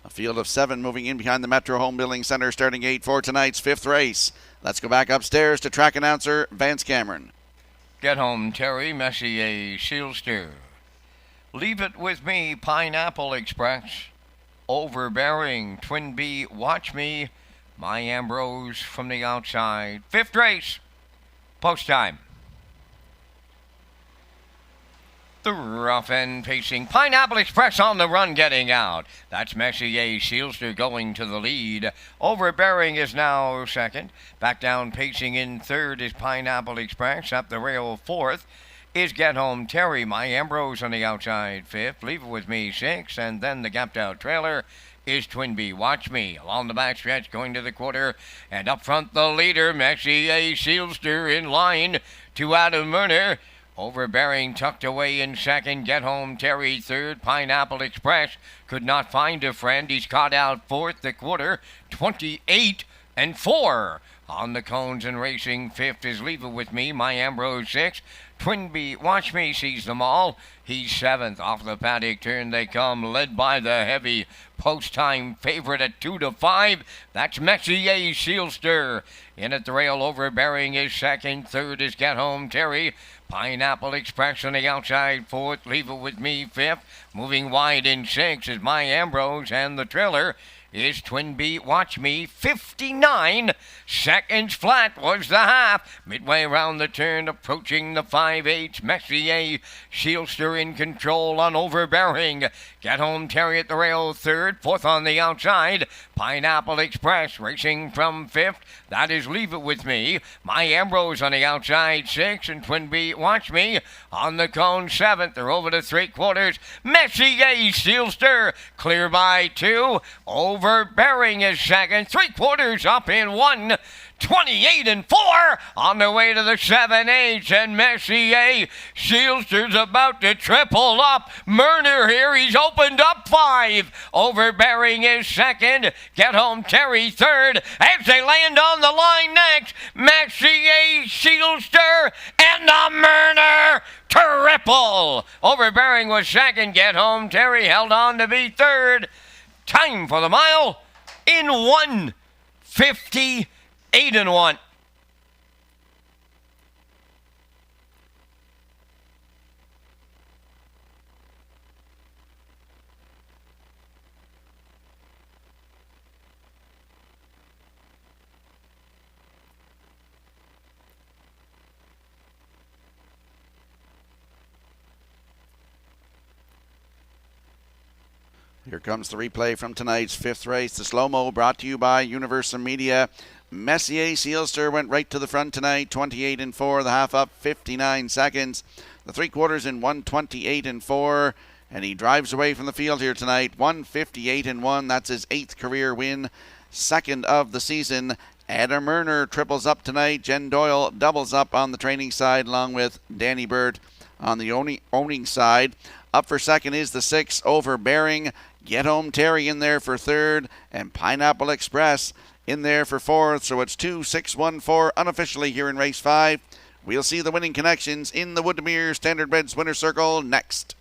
A field of 7 moving in behind the Metro Home Building Center starting gate for tonight's 5th race. Let's go back upstairs to track announcer Vance Cameron. Get home, Terry, Messier Sealster. Leave it with me, Pineapple Express. Overbearing, Twin B, Watch Me. My Ambrose from the outside. 5th race, post time. The rough end pacing Pineapple Express on the run getting out. That's Messier Sealster going to the lead. Overbearing is now 2nd. Back down pacing in 3rd is Pineapple Express. Up the rail 4th is Get Home Terry. My Ambrose on the outside 5th. Leave It With Me 6th. And then the gapped out trailer is Twin B, Watch Me. Along the back stretch going to the quarter. And up front the leader, Messier Sealster in line to Adam Murner. Overbearing tucked away in 2nd. Get Home Terry 3rd. Pineapple Express could not find a friend. He's caught out 4th. The quarter 28 and 4 on the cones and racing. 5th is Leave It With Me. My Ambrose 6th. Twin B, Watch Me sees them all. He's 7th. Off the paddock turn they come, led by the heavy post-time favorite at 2-5. That's Messier Sealster. In at the rail, Overbearing is 2nd. 3rd is Get Home Terry. Pineapple Express on the outside 4th. Leave It With Me 5th. Moving wide in 6th is My Ambrose, and the trailer is Twin B, Watch Me. 59 seconds flat was the half. Midway around the turn, approaching the 5/8. Messier Sealster in control on Overbearing. Get Home Terry at the rail 3rd. 4th on the outside. Pineapple Express racing from 5th. That is Leave It With Me. My Ambrose on the outside 6th. And Twin B, Watch Me on the cone 7th. They're over to 3/4. Messier Sealster clear by 2. Over Overbearing is second. 3/4 up in 1:28.4 on the way to the 7/8, and Messier Shielster's about to triple up. Murner here, he's opened up 5. Overbearing is second. Get Home Terry third as they land on the line next. Messier Shielster and the Murner triple. Overbearing was second. Get Home Terry held on to be third. Time for the mile in 1:58.1. Here comes the replay from tonight's 5th race. The slow-mo brought to you by Universal Media. Messier Sealster went right to the front tonight, 28.4. The half up, 59 seconds. The 3/4 in 1:28.4. And he drives away from the field here tonight, 1:58.1. That's his 8th career win, 2nd of the season. Adam Murner triples up tonight. Jen Doyle doubles up on the training side along with Danny Burt on the owning side. Up for second is the 6, Overbearing. Get Home Terry in there for third, and Pineapple Express in there for fourth. So it's 2, 6, 1, 4 unofficially here in race 5. We'll see the winning connections in the Woodmere Standardbreds winner circle next.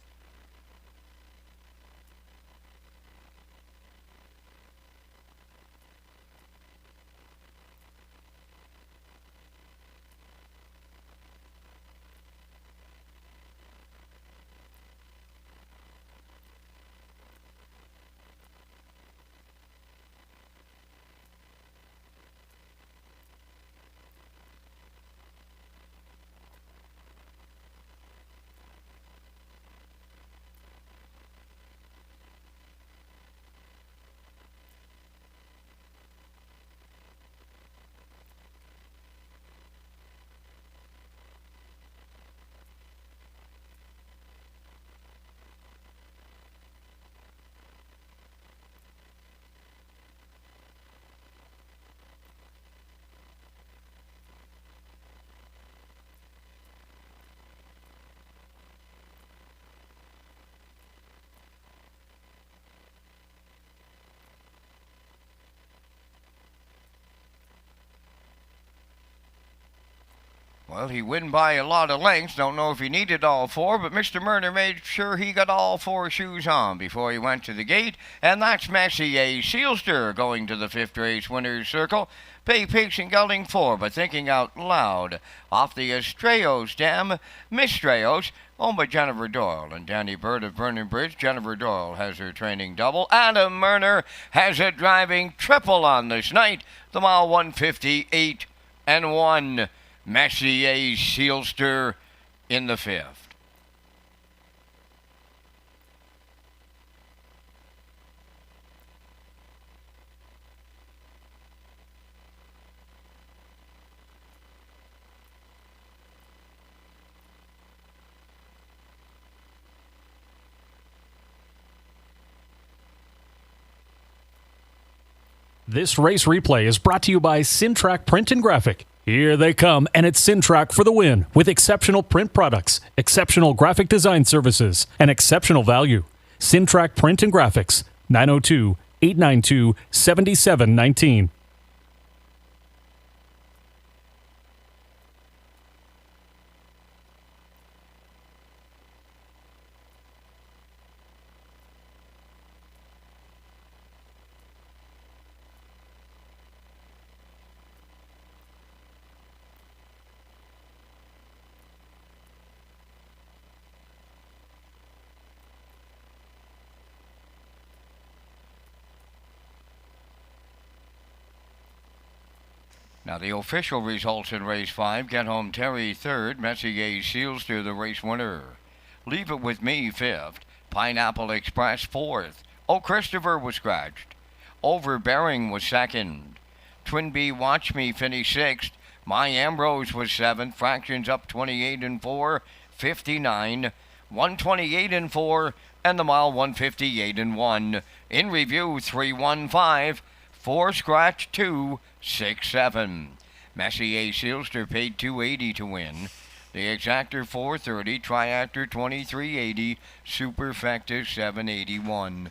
Well, he win by a lot of lengths. Don't know if he needed all 4, but Mr. Murner made sure he got all 4 shoes on before he went to the gate. And that's Messier Sealster going to the 5th race winner's circle. Pay Pigs and Gelding 4 by thinking out loud. Off the Estrellos dam, Miss Estrellos, owned by Jennifer Doyle and Danny Bird of Vernon Bridge. Jennifer Doyle has her training double. Adam Murner has a driving triple on this night. The mile 1:58.1. Messier Sealster in the 5th. This race replay is brought to you by Sintrack Print and Graphic. Here they come, and it's Sintrack for the win with exceptional print products, exceptional graphic design services, and exceptional value. Sintrack Print and Graphics, 902-892-7719. Now the official results in race 5. Get Home Terry 3rd. Messier Sealster the race winner. Leave It With Me 5th. Pineapple Express 4th. Oh, Christopher was scratched. Overbearing was 2nd. Twin B Watch Me finished 6th. My Ambrose was 7th. Fractions up 28.4. 59. 128.4. and the mile 158 and 1. In review, 315, 4 scratch 267. Messier Sealster paid $280 to win. The Exactor $430, Triactor $2380, Superfecta $781.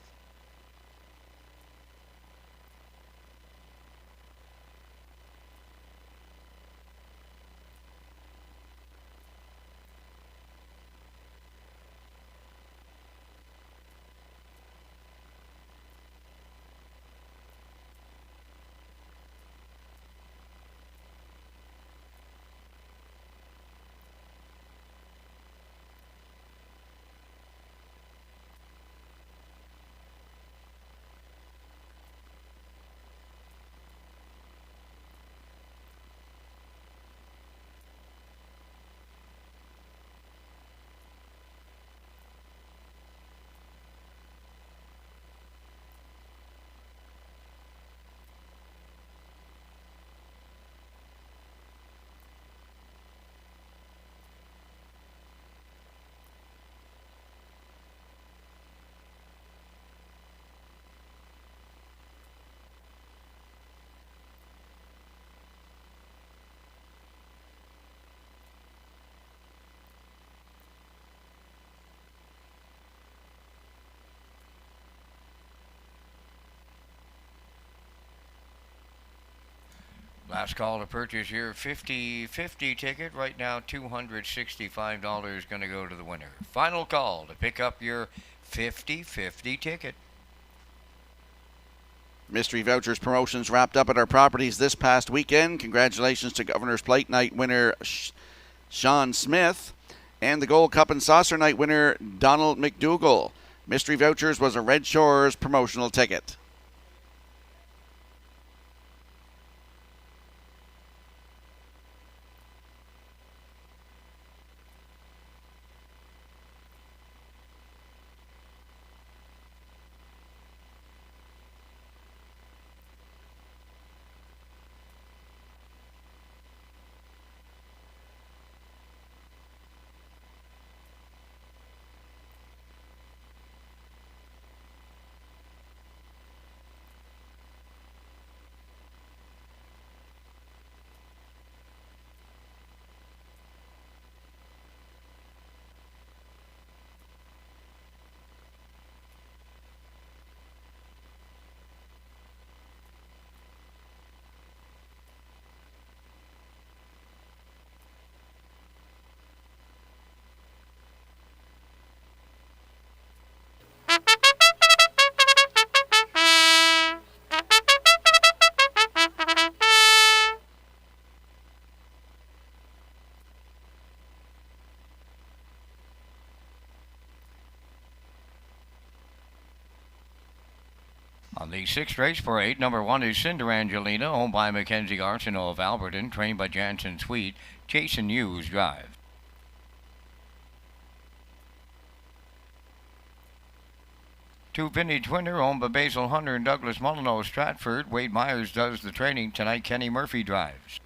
Last call to purchase your 50-50 ticket. Right now, $265 going to go to the winner. Final call to pick up your 50-50 ticket. Mystery Vouchers promotions wrapped up at our properties this past weekend. Congratulations to Governor's Plate Night winner Sean Smith and the Gold Cup and Saucer Night winner Donald McDougall. Mystery Vouchers was a Red Shores promotional ticket. On the 6th race parade, number 1 is Cinder Angelina, owned by Mackenzie Arsenault of Alberton, trained by Jansen Sweet. Jason Hughes drive. Two Vintage Winner, owned by Basil Hunter and Douglas Molyneux Stratford. Wade Myers does the training tonight. Kenny Murphy drives.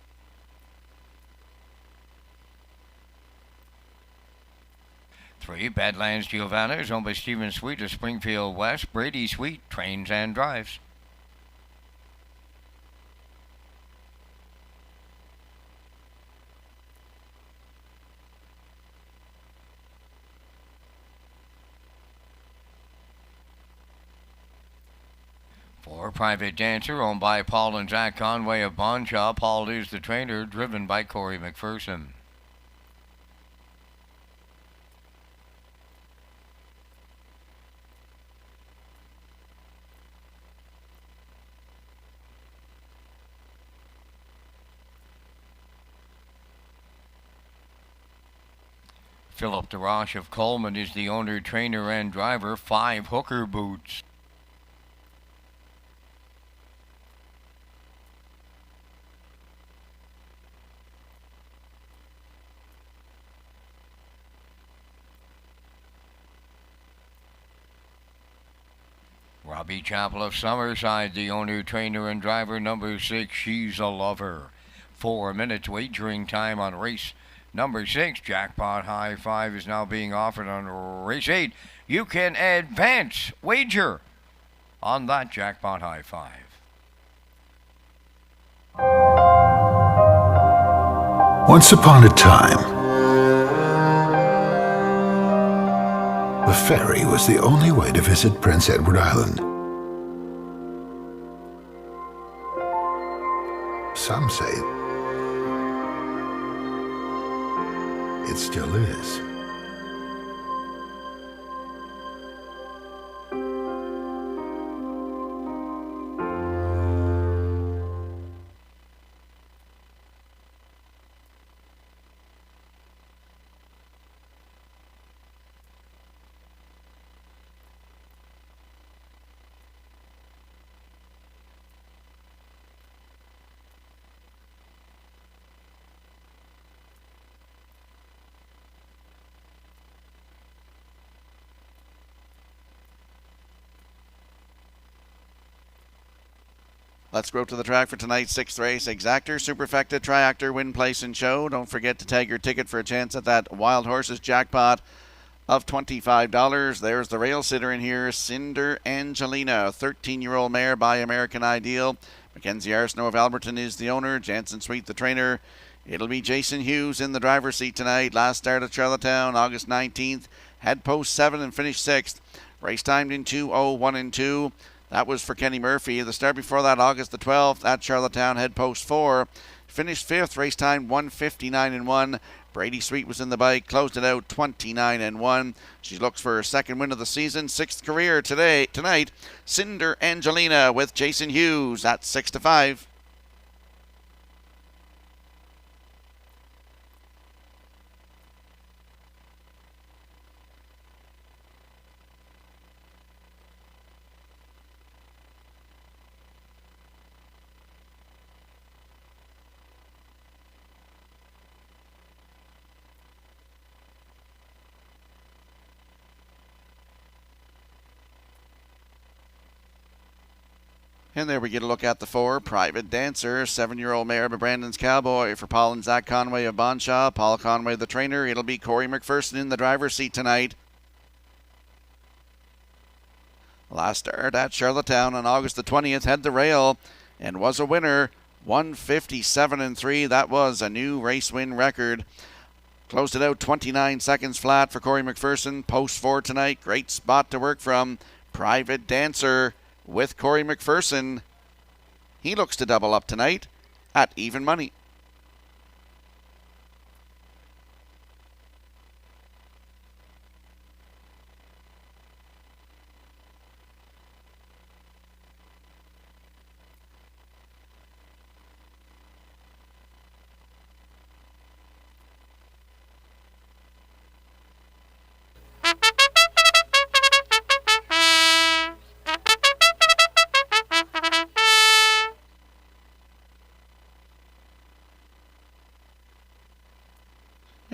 3 Badlands Giovanna is owned by Stephen Sweet of Springfield West. Brady Sweet trains and drives. For Private Dancer, owned by Paul and Zach Conway of Bonshaw. Paul is the trainer, driven by Corey McPherson. Philip DeRoche of Coleman is the owner, trainer, and driver. 5 Hooker Boots. Robbie Chappell of Summerside, the owner, trainer, and driver. Number 6, She's a Lover. 4 minutes wagering time on race Number 6, Jackpot High 5 is now being offered on race 8. You can advance wager on that Jackpot High 5. Once upon a time, the ferry was the only way to visit Prince Edward Island. Some say it still is. Let's go to the track for tonight's 6th race. Exactor, Superfecta, Triactor, Win, Place, and Show. Don't forget to tag your ticket for a chance at that Wild Horses jackpot of $25. There's the rail sitter in here, Cinder Angelina, 13-year-old mare by American Ideal. Mackenzie Arsenault of Alberton is the owner. Jansen Sweet, the trainer. It'll be Jason Hughes in the driver's seat tonight. Last start at Charlottetown, August 19th. Had post 7 and finished 6th. Race timed in 2:01 and 2. That was for Kenny Murphy. The start before that, August the 12th at Charlottetown, had post 4. Finished 5th, race time 1:59 and 1. Brady Sweet was in the bike, closed it out 29 and 1. She looks for her 2nd win of the season, 6th career tonight. Cinder Angelina with Jason Hughes at 6-5. And there we get a look at the 4, Private Dancer, 7-year-old mare by Brandon's Cowboy for Paul and Zach Conway of Bonshaw. Paul Conway, the trainer. It'll be Corey McPherson in the driver's seat tonight. Last start at Charlottetown on August the 20th, had the rail and was a winner, 1:57 and 3. That was a new race win record. Closed it out 29 seconds flat for Corey McPherson. Post 4 tonight. Great spot to work from. Private Dancer with Corey McPherson. He looks to double up tonight at even money.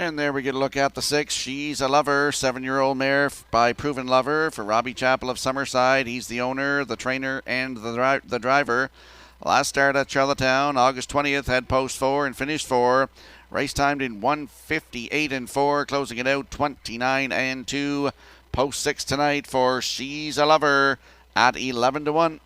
And there we get a look at the 6. She's a Lover, 7-year-old mare by Proven Lover for Robbie Chappell of Summerside. He's the owner, the trainer, and the driver. Last start at Charlottetown, August 20th, had post 4 and finished 4. Race timed in 1:58 and 4, closing it out 29 and 2. Post 6 tonight for She's a Lover at 11 to 1.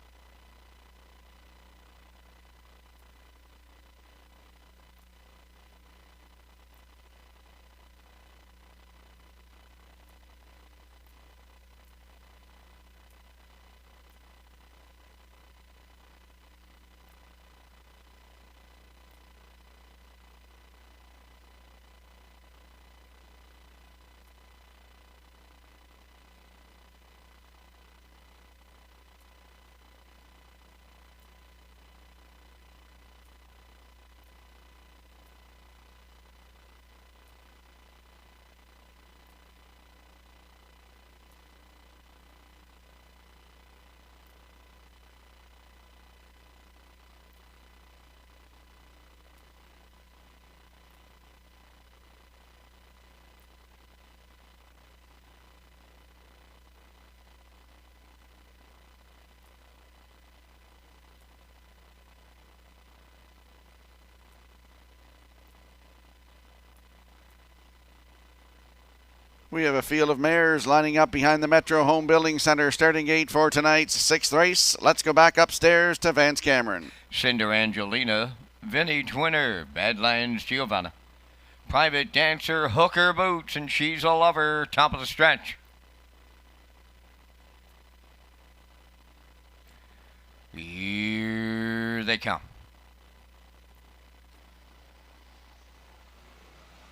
We have a field of mares lining up behind the Metro Home Building Center starting gate for tonight's 6th race. Let's go back upstairs to Vance Cameron. Cinder Angelina, Vintage Winner, Badlands Giovanna. Private Dancer, Hooker Boots, and She's a Lover, top of the stretch. Here they come.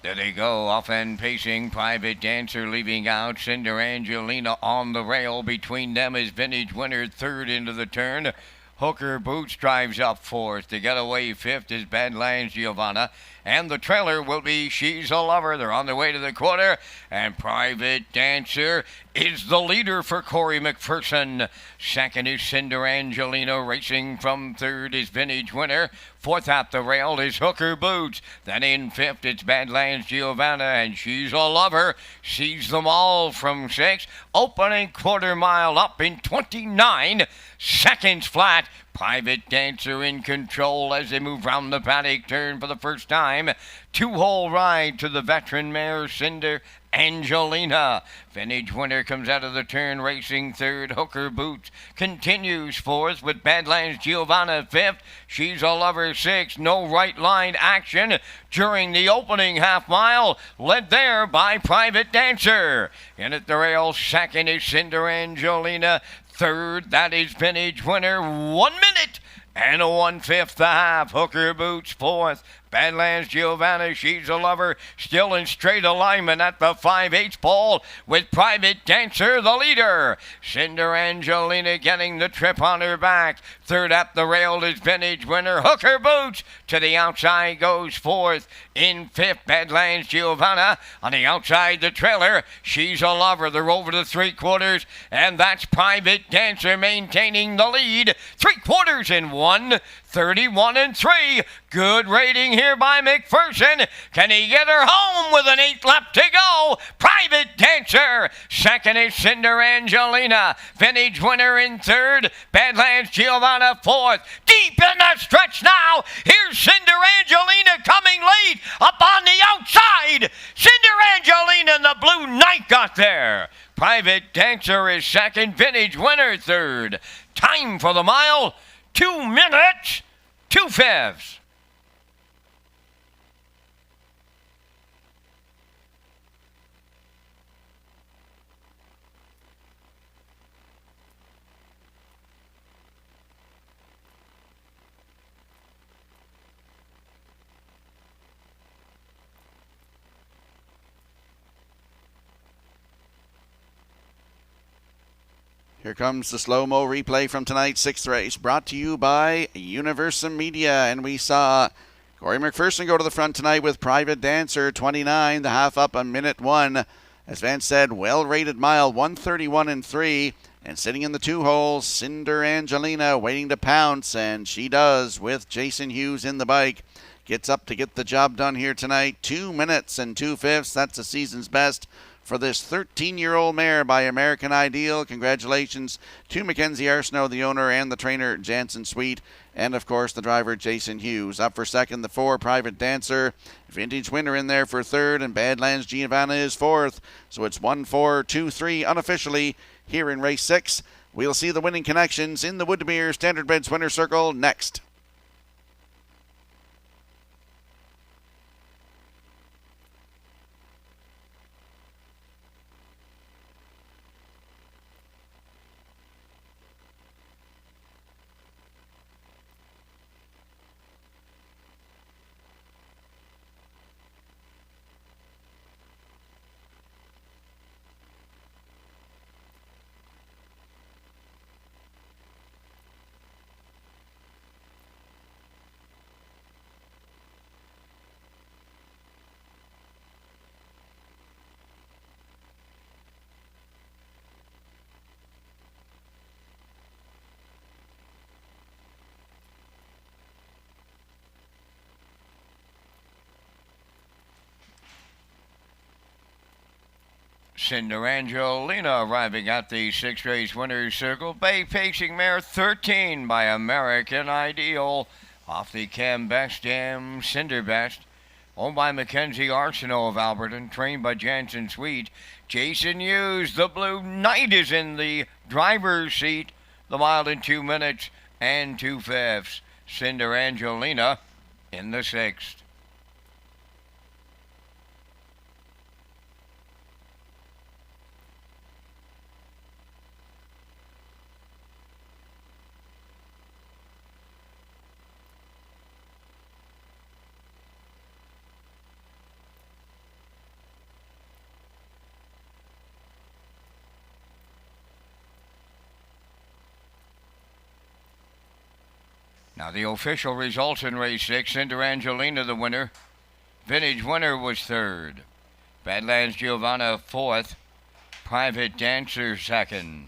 There they go, off and pacing. Private Dancer leaving out. Cinder Angelina on the rail. Between them is Vintage Winner, third into the turn. Hooker Boots drives up fourth. To get away fifth is Badlands Giovanna. And the trailer will be She's a Lover. They're on their way to the quarter. And Private Dancer is the leader for Corey McPherson. Second is Cinder Angelina. Racing from third is Vintage Winner. Fourth at the rail is Hooker Boots. Then in fifth it's Badlands Giovanna, and She's a Lover. Sees them all from six. Opening quarter mile up in 29 seconds flat. Private Dancer in control as they move round the paddock turn for the first time. Two-hole ride to the veteran mare Cinder Angelina. Vintage Winner comes out of the turn racing third. Hooker Boots continues fourth with Badlands Giovanna fifth. She's a Lover sixth. No right line action during the opening half mile. Led there by Private Dancer. In at the rail second is Cinder Angelina. Third, that is Vintage Winner. 1 minute and a 1/5 the half. Hooker Boots fourth. Badlands Giovanna, She's a Lover, still in straight alignment at the 5/8 pole with Private Dancer the leader. Cinder Angelina getting the trip on her back. Third at the rail is Vintage Winner. Hooker Boots to the outside goes fourth. In fifth, Badlands Giovanna. On the outside, the trailer, She's a Lover. They're over the 3/4, and that's Private Dancer maintaining the lead. 3/4 in 1:31 3. Good rating here by McPherson. Can he get her home with an 8 lap to go? Private Dancer. Second is Cinder Angelina. Vintage Winner in third. Badlands Giovanna fourth. Deep in the stretch now. Here's Cinder Angelina coming late up on the outside. Cinder Angelina and the Blue Knight got there. Private Dancer is second. Vintage Winner third. Time for the mile, 2 minutes, 2/5. Here comes the slow-mo replay from tonight's 6th race, brought to you by Universum Media. And we saw Corey McPherson go to the front tonight with Private Dancer, 29, the half up a minute 1. As Vance said, well-rated mile, 1:31 3. And sitting in the 2 holes, Cinder Angelina waiting to pounce, and she does with Jason Hughes in the bike. Gets up to get the job done here tonight. 2 minutes and 2/5. That's the season's best for this 13-year-old mare by American Ideal. Congratulations to Mackenzie Arsenault, the owner, and the trainer, Jansen Sweet, and, of course, the driver, Jason Hughes. Up for second, the 4, Private Dancer. Vintage Winner in there for third, and Badlands Giovanna is fourth. So it's 1-4-2-3 unofficially here in race 6. We'll see the winning connections in the Woodmere Standardbreds Winner Circle next. Cinder Angelina arriving at the 6th race winner's circle. Bay pacing mare 13 by American Ideal. Off the Cam Best Cinder Best. Owned by Mackenzie Arsenault of Alberton, trained by Jansen Sweet. Jason Hughes, the Blue Knight, is in the driver's seat. The mile in 2 minutes and 2/5. Cinder Angelina in the 6th. Now the official results in race 6. Cinder Angelina the winner. Vintage Winner was 3rd. Badlands Giovanna 4th. Private Dancer 2nd.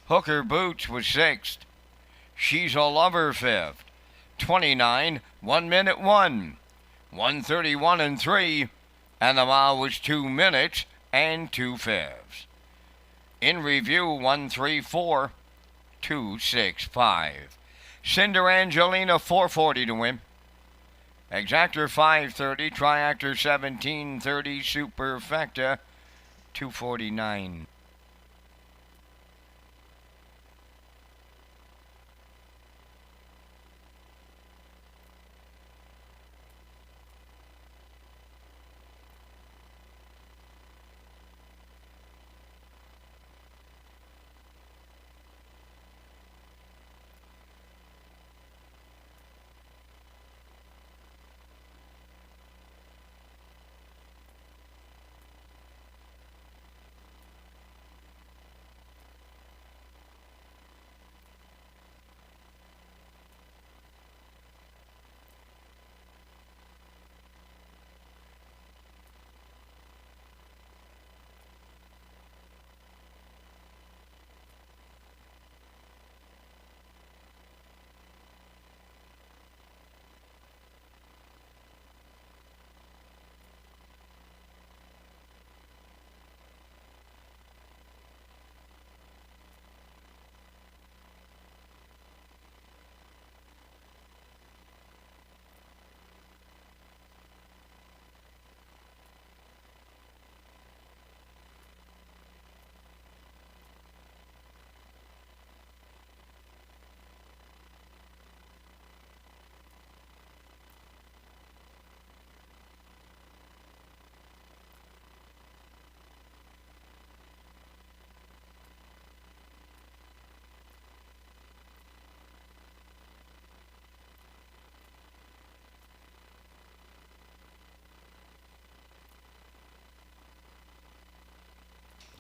Hooker Boots was 6th. She's a Lover 5th. 29, 1 minute 1. 131 and 3. And the mile was 2 minutes and 2/5. In review, 134, 265. Cinder Angelina 440 to win. Exactor 530, Triactor 1730, Superfecta 249.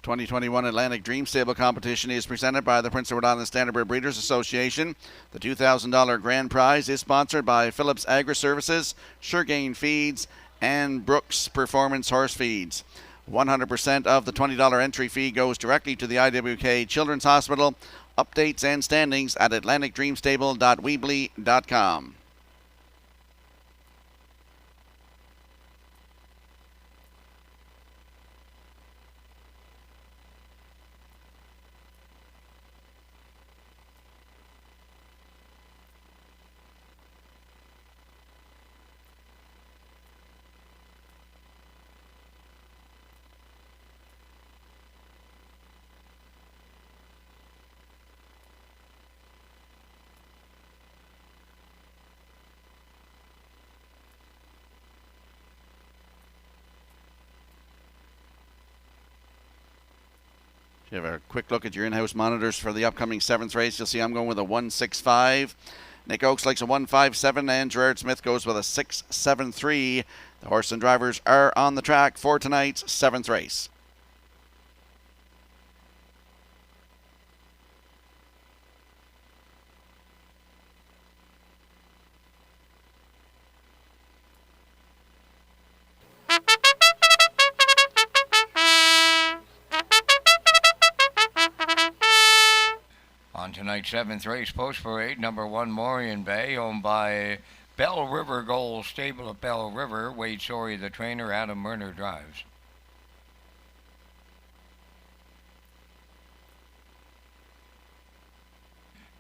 The 2021 Atlantic Dream Stable competition is presented by the Prince Edward Island Standardbird Breeders Association. The $2,000 grand prize is sponsored by Phillips Agri Services, Suregain Feeds, and Brooks Performance Horse Feeds. 100% of the $20 entry fee goes directly to the IWK Children's Hospital. Updates and standings at atlanticdreamstable.weebly.com. If you have a quick look at your in-house monitors for the upcoming 7th race, you'll see I'm going with a 165. Nick Oakes likes a 157, and Gerard Smith goes with a 673. The horse and drivers are on the track for tonight's 7th race. On tonight's 7th race, Post Parade, number 1, Morian Bay, owned by Bell River Gold Stable at Bell River. Wade Sorey, the trainer. Adam Murner drives.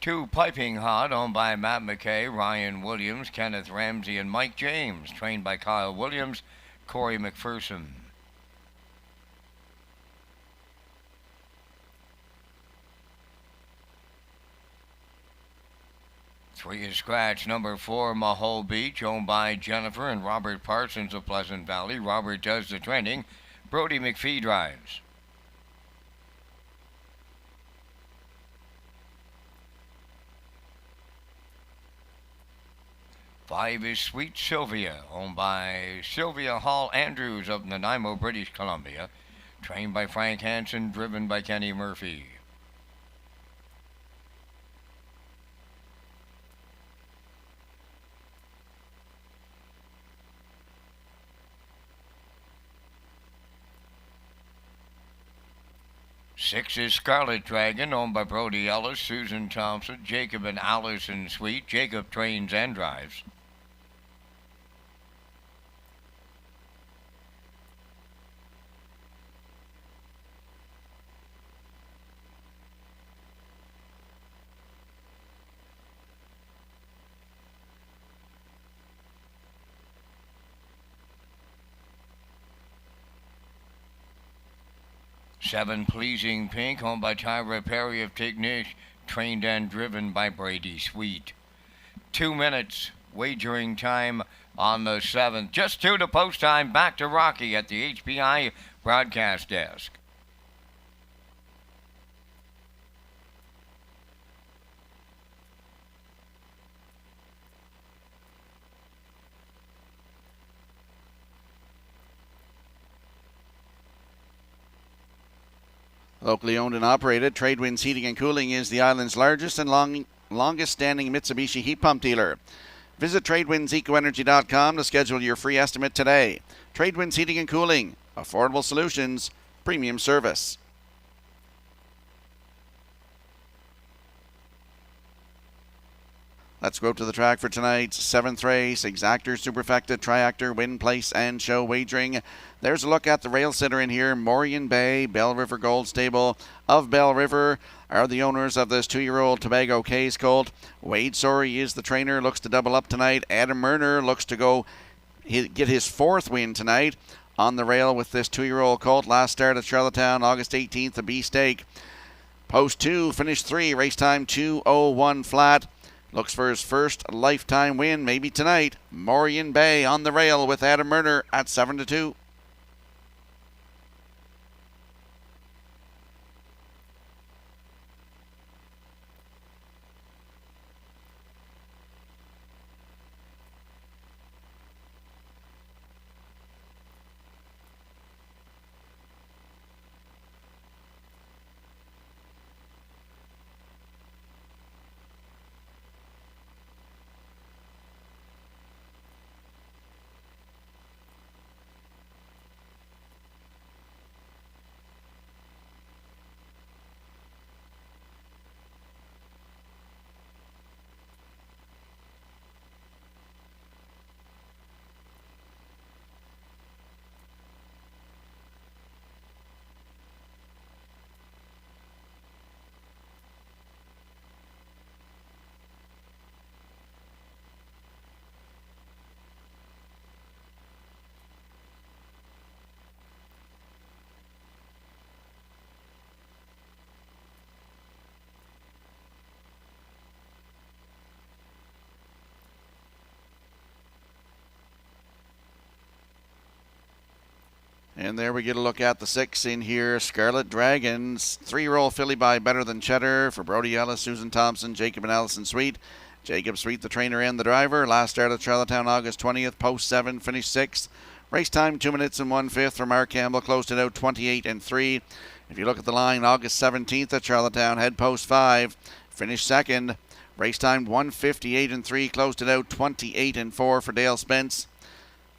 2 Piping Hot, owned by Matt McKay, Ryan Williams, Kenneth Ramsey, and Mike James, trained by Kyle Williams, Corey McPherson. 3 is scratch number 4, Mahole Beach, owned by Jennifer and Robert Parsons of Pleasant Valley. Robert does the training. Brody McPhee drives. 5 is Sweet Sylvia, owned by Sylvia Hall Andrews of Nanaimo, British Columbia. Trained by Frank Hansen, driven by Kenny Murphy. 6 is Scarlet Dragon, owned by Brody Ellis, Susan Thompson, Jacob and Allison Sweet. Jacob trains and drives. 7 Pleasing Pink, owned by Tyra Perry of Tignish, trained and driven by Brady Sweet. 2 minutes wagering time on the 7th. Just 2 to post time. Back to Rocky at the HPI broadcast desk. Locally owned and operated, Tradewinds Heating and Cooling is the island's largest and longest standing Mitsubishi heat pump dealer. Visit TradewindsEcoEnergy.com to schedule your free estimate today. Tradewinds Heating and Cooling, affordable solutions, premium service. Let's go to the track for tonight's 7th race. Exactor, Superfecta, Triactor, Win Place, and Show Wagering. There's a look at the rail sitter in here. Morian Bay, Bell River Gold Stable of Bell River are the owners of this 2-year-old Tobago Case colt. Wade Sorey is the trainer, looks to double up tonight. Adam Murner looks to get his 4th win tonight on the rail with this 2-year-old colt. Last start at Charlottetown, August 18th, a B stake. Post 2, finish 3, race time 2:01 flat. Looks for his first lifetime win, maybe tonight. Morian Bay on the rail with Adam Murner at 7-2. And there we get a look at the 6 in here. Scarlet Dragons, 3-year-old filly by Better Than Cheddar for Brody Ellis, Susan Thompson, Jacob and Allison Sweet. Jacob Sweet, the trainer and the driver. Last start at Charlottetown, August 20th. Post 7, finished 6th. Race time 2 minutes and 1/5 for Mark Campbell. Closed it out 28-3. If you look at the line, August 17th at Charlottetown, head post 5, finished 2nd. Race time 1:58-3. Closed it out 28-4 for Dale Spence.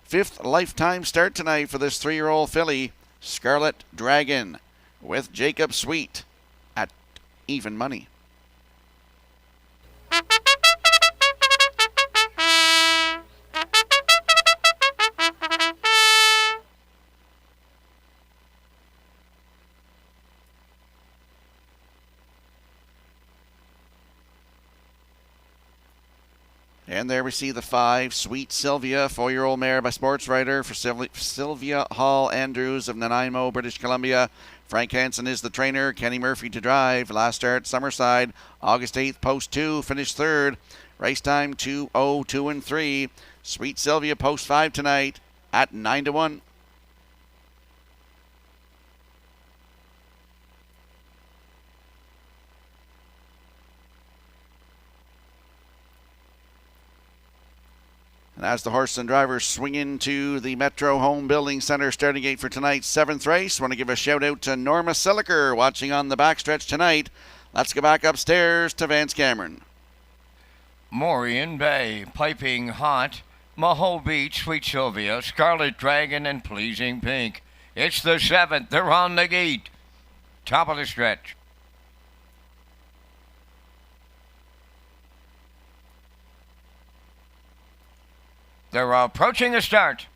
5th lifetime start tonight for this 3-year-old filly, Scarlet Dragon, with Jacob Sweet at even money. And there we see the 5, Sweet Sylvia, 4-year-old mare by sports writer for Sylvia Hall Andrews of Nanaimo, British Columbia. Frank Hansen is the trainer. Kenny Murphy to drive. Last start, Summerside, August 8th, post 2, finished 3rd. Race time 2:02 and 3. Sweet Sylvia, post 5 tonight at 9-1. And as the horse and drivers swing into the Metro Home Building Center starting gate for tonight's 7th race, want to give a shout out to Norma Siliker watching on the backstretch tonight. Let's go back upstairs to Vance Cameron. Morian Bay, Piping Hot, Maho Beach, Sweet Sylvia, Scarlet Dragon, and Pleasing Pink. It's the 7th. They're on the gate. Top of the stretch. They're approaching the start.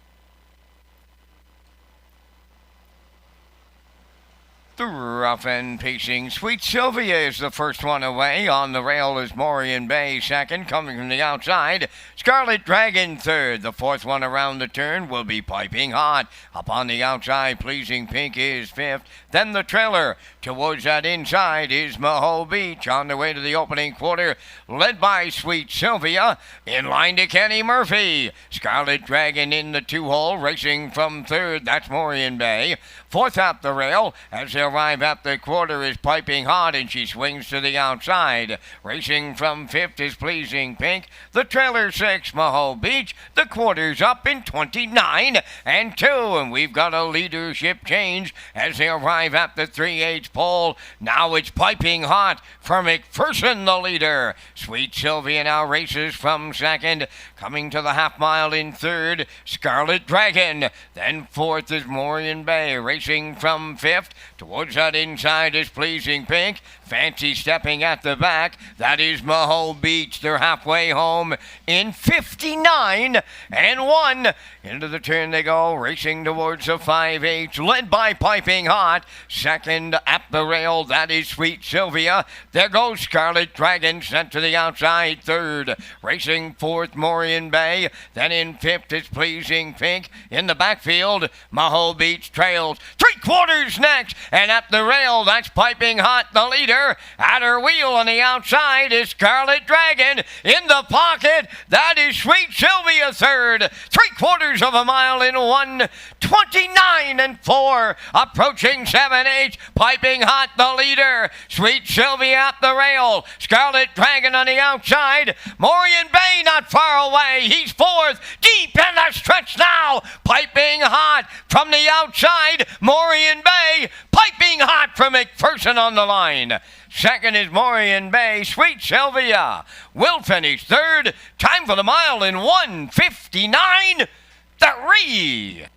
The rough and pacing Sweet Sylvia is the first one away. On the rail is Morian Bay second, coming from the outside. Scarlet Dragon third. The fourth one around the turn will be Piping Hot. Up on the outside, Pleasing Pink is fifth. Then the trailer. Towards that inside is Maho Beach on the way to the opening quarter, led by Sweet Sylvia. In line to Kenny Murphy. Scarlet Dragon in the 2-hole, racing from third. That's Morian Bay. Fourth up the rail as they arrive at the quarter is Piping Hot, and she swings to the outside. Racing from fifth is Pleasing Pink. The trailer 6, Maho Beach. The quarter's up in 29 and 2, and we've got a leadership change as they arrive at the 3/8 pole. Now it's Piping Hot for McPherson, the leader. Sweet Sylvia now races from second. Coming to the half mile in third, Scarlet Dragon. Then fourth is Morian Bay, racing from fifth. Towards that inside is Pleasing Pink. Fancy stepping at the back. That is Maho Beach. They're halfway home in 59 and 1. Into the turn they go, racing towards the 5/8, led by Piping Hot. Second at the rail, that is Sweet Sylvia. There goes Scarlet Dragon, sent to the outside. Third, racing fourth, Morian Bay. Then in fifth is Pleasing Pink. In the backfield, Maho Beach trails. 3/4 next, and at the rail, that's Piping Hot, the leader. At her wheel on the outside is Scarlet Dragon. In the pocket, that is Sweet Sylvia third. 3/4 of a mile in 1:29 and 4. Approaching 7/8, Piping Hot, the leader. Sweet Sylvia at the rail. Scarlet Dragon on the outside. Morian Bay not far away. He's fourth. Deep in the stretch now. Piping Hot from the outside. Morian Bay. Piping Hot from McPherson on the line. Second is Morian Bay. Sweet Sylvia will finish third. Time for the mile in 1:59.3.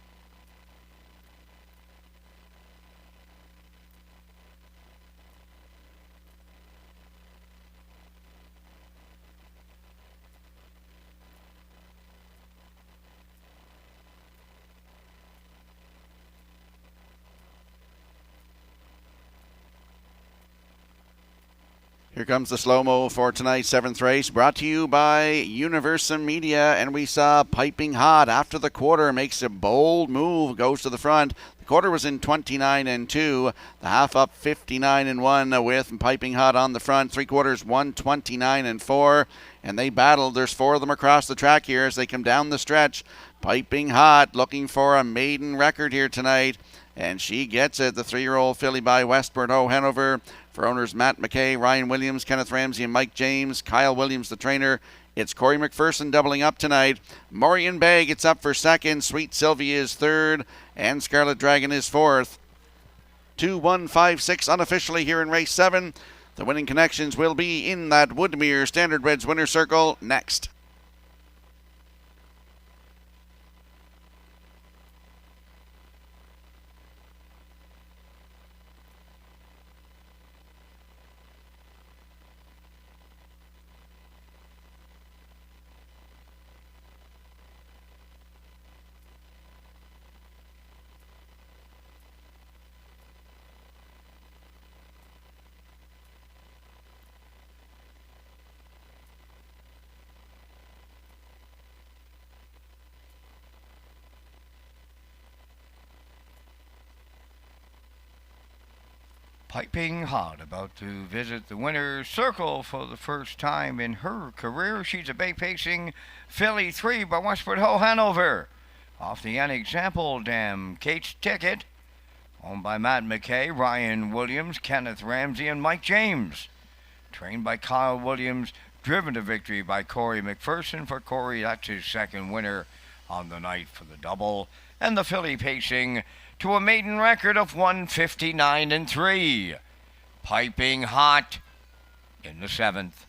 Here comes the slow-mo for tonight's 7th race, brought to you by Universum Media. And we saw Piping Hot after the quarter makes a bold move, goes to the front. The quarter was in 29 and 2. The half up 59 and 1 with Piping Hot on the front. 3/4 129 and 4. And they battled. There's 4 of them across the track here as they come down the stretch. Piping Hot looking for a maiden record here tonight. And she gets it. The 3-year-old filly by Westport Hanover. For owners Matt McKay, Ryan Williams, Kenneth Ramsey, and Mike James. Kyle Williams, the trainer. It's Corey McPherson doubling up tonight. Morian Bay gets up for second. Sweet Sylvia is third. And Scarlet Dragon is fourth. 2-1-5-6 unofficially here in race 7. The winning connections will be in that Woodmere Standardbreds winner circle next. Piping hot, about to visit the winner's circle for the first time in her career. She's a bay pacing filly 3 by Westford Ho Hanover. Off the unexample dam, Kate's Ticket. Owned by Matt McKay, Ryan Williams, Kenneth Ramsey, and Mike James. Trained by Kyle Williams, driven to victory by Corey McPherson. For Corey, that's his second winner on the night for the double. And the filly pacing to a maiden record of 159-3. Piping hot in the 7th.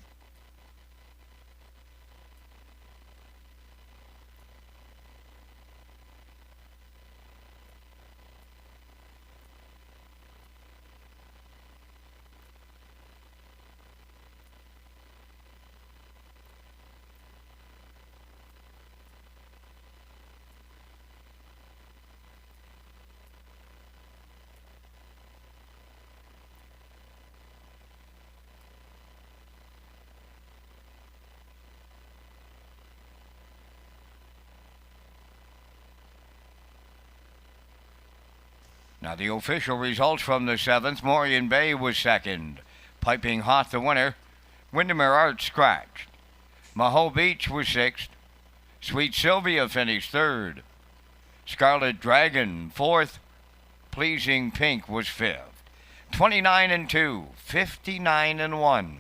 Now the official results from the 7th. Morian Bay was second. Piping hot the winner. Windermere Arts scratched. Maho Beach was 6th. Sweet Sylvia finished 3rd. Scarlet Dragon 4th. Pleasing Pink was 5th. 29-2, 59-1,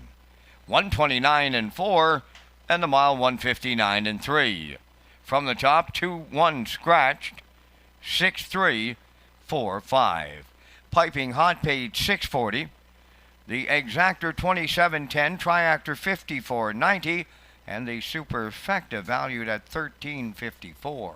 129-4, and the mile 159-3. From the top, 2-1 scratched, 6-3, 4-5. Piping hot paid $6.40. The exactor $27.10, triactor $54.90, and the superfecta valued at $13.54.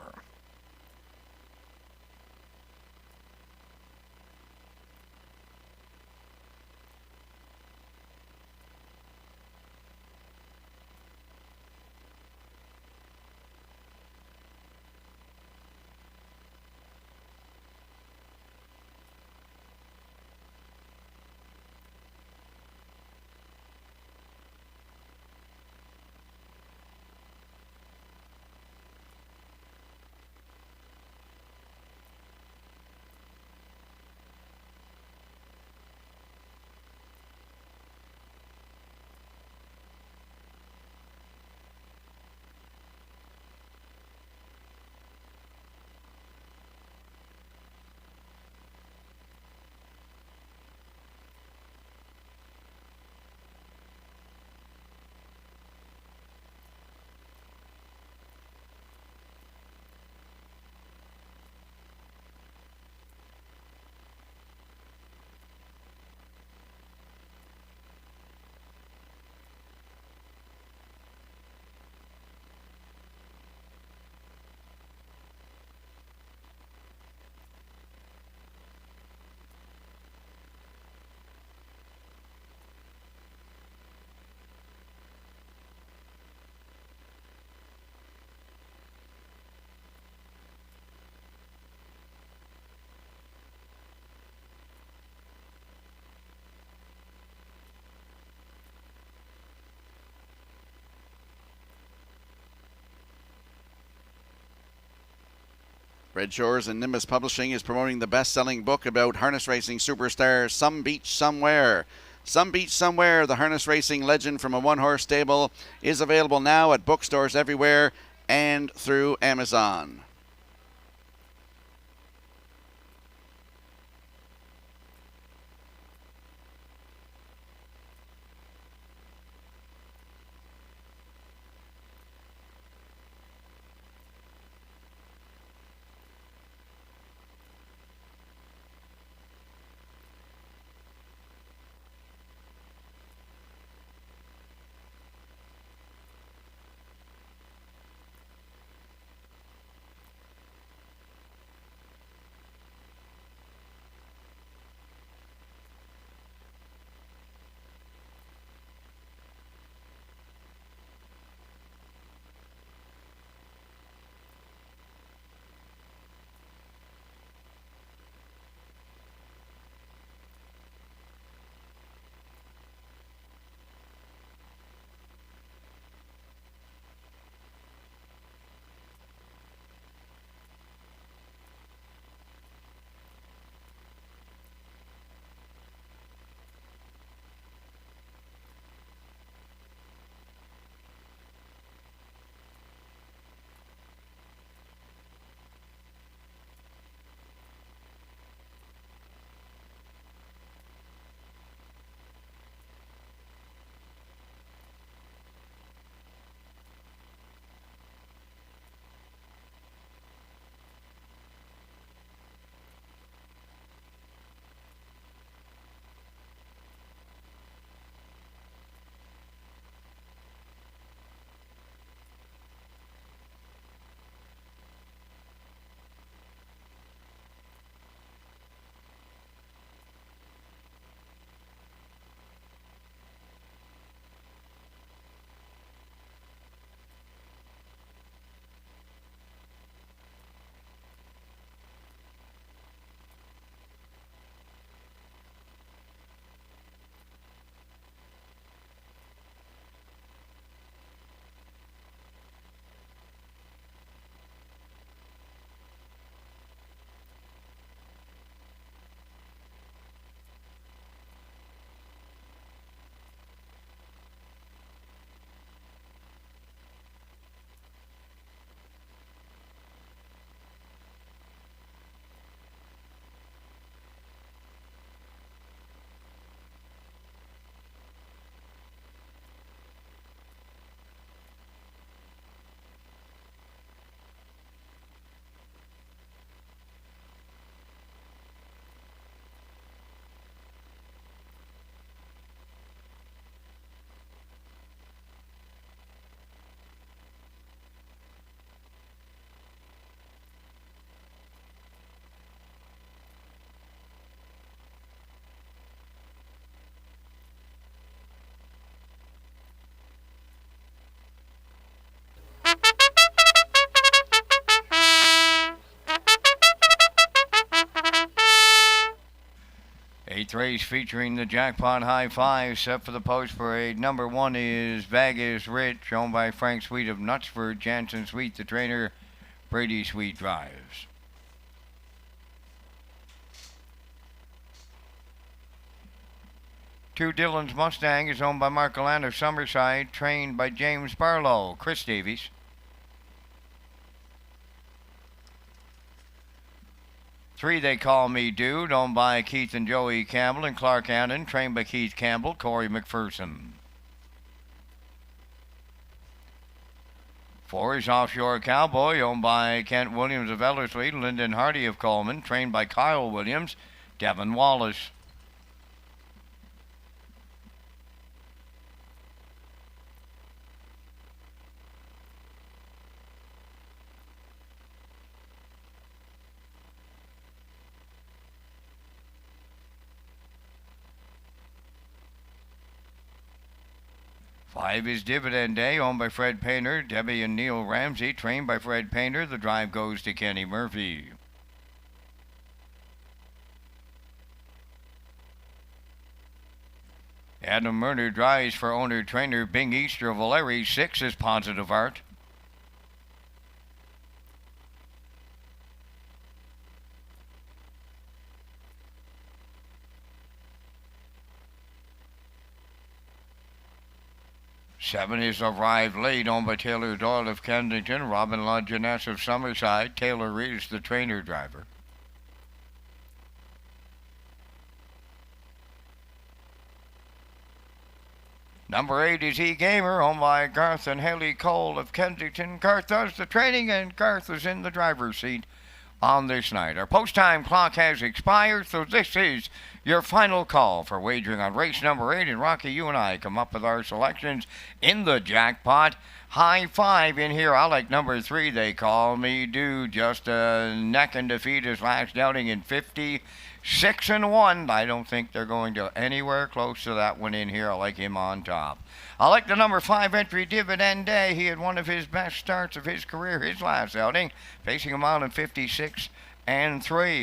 Red Shores and Nimbus Publishing is promoting the best-selling book about harness racing superstar Some Beach Somewhere. Some Beach Somewhere, the harness racing legend from a one-horse stable, is available now at bookstores everywhere and through Amazon. 8th race featuring the Jackpot High Five set for the post parade. Number 1 is Vegas Rich, owned by Frank Sweet of Knutsford. Jansen Sweet, the trainer. Brady Sweet drives. Two Dillon's Mustang is owned by Mark Allen of Summerside, trained by James Barlow. Chris Davies. 3 They Call Me Dude, owned by Keith and Joey Campbell and Clark Annan, trained by Keith Campbell, Corey McPherson. 4 is Offshore Cowboy, owned by Kent Williams of Ellerslie, Lyndon Hardy of Coleman, trained by Kyle Williams, Devin Wallace. 5 is Dividend Day, owned by Fred Painter, Debbie and Neil Ramsey, trained by Fred Painter. The drive goes to Kenny Murphy. Adam Murner drives for owner-trainer Bing Easter of O'Leary. 6 is Positive Art. 7 is Arrived Late, owned by Taylor Doyle of Kensington, Robin Lajeunesse of Summerside. Taylor is the trainer driver. Number 8 is E-Gamer, owned by Garth and Haley Cole of Kensington. Garth does the training, and Garth is in the driver's seat on this night. Our post-time clock has expired, so this is your final call for wagering on race number 8. And Rocky, you and I come up with our selections in the jackpot. High Five in here. I like number 3, They Call Me Dude. Just a neck and defeat his last outing in 56-1. I don't think they're going to anywhere close to that one in here. I like him on top. I like the number 5 entry, Dividend Day. He had one of his best starts of his career, his last outing, facing him out in 56-3.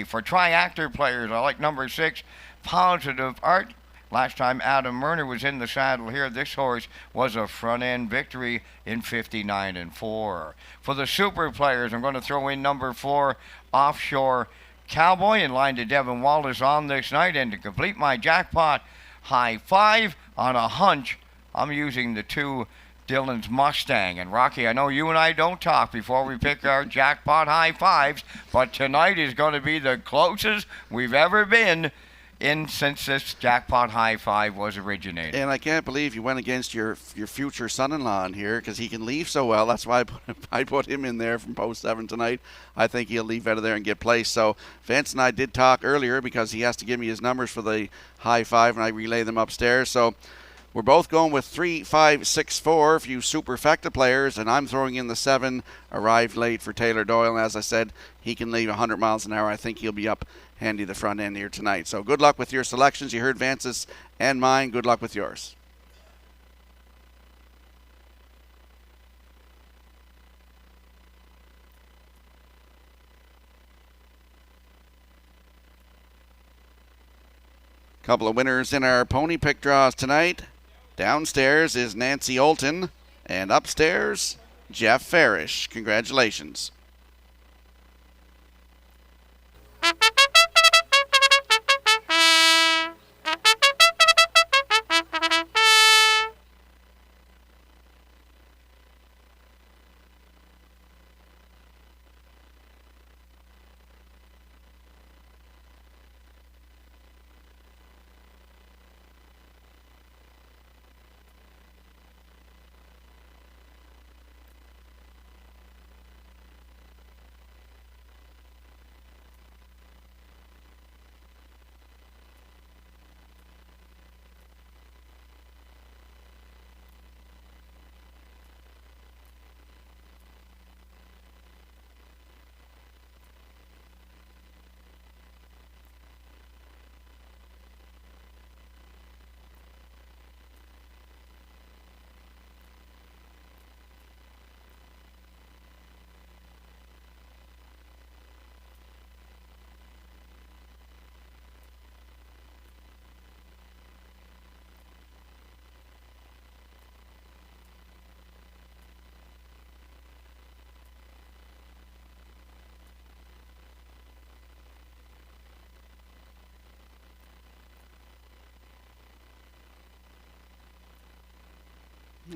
For triactor players, I like number 6, Positive Art. Last time Adam Murner was in the saddle here, this horse was a front-end victory in 59-4. For the super players, I'm going to throw in number 4, Offshore Cowboy, in line to Devin Wallace on this night. And to complete my jackpot High Five, on a hunch, I'm using the 2 Dillon's Mustang. And Rocky, I know you and I don't talk before we pick our jackpot High Fives, but tonight is going to be the closest we've ever been since this jackpot High Five was originated. And I can't believe you went against your future son-in-law in here, because he can leave so well. That's why I put him in there from post 7 tonight. I think he'll leave out of there and get placed. So Vince and I did talk earlier, because he has to give me his numbers for the High Five, and I relay them upstairs. So we're both going with 3, 5, 6, 4 for you superfecta players, and I'm throwing in the 7, Arrived Late, for Taylor Doyle. And as I said, he can leave 100 miles an hour. I think he'll be up handy the front end here tonight. So good luck with your selections. You heard Vance's and mine. Good luck with yours. Couple of winners in our pony pick draws tonight. Downstairs is Nancy Olton, and upstairs, Jeff Farish. Congratulations.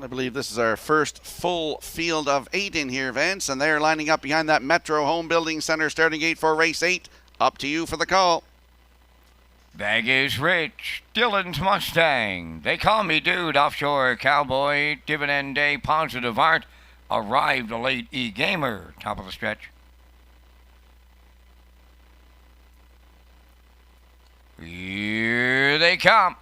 I believe this is our first full field of 8 in here, Vince, and they're lining up behind that Metro Home Building Center starting gate for race 8. Up to you for the call. Vegas Rich, Dylan's Mustang. They call me Dude, Offshore Cowboy, Dividend Day, Positive Art. Arrived late E-Gamer, top of the stretch. Here they come.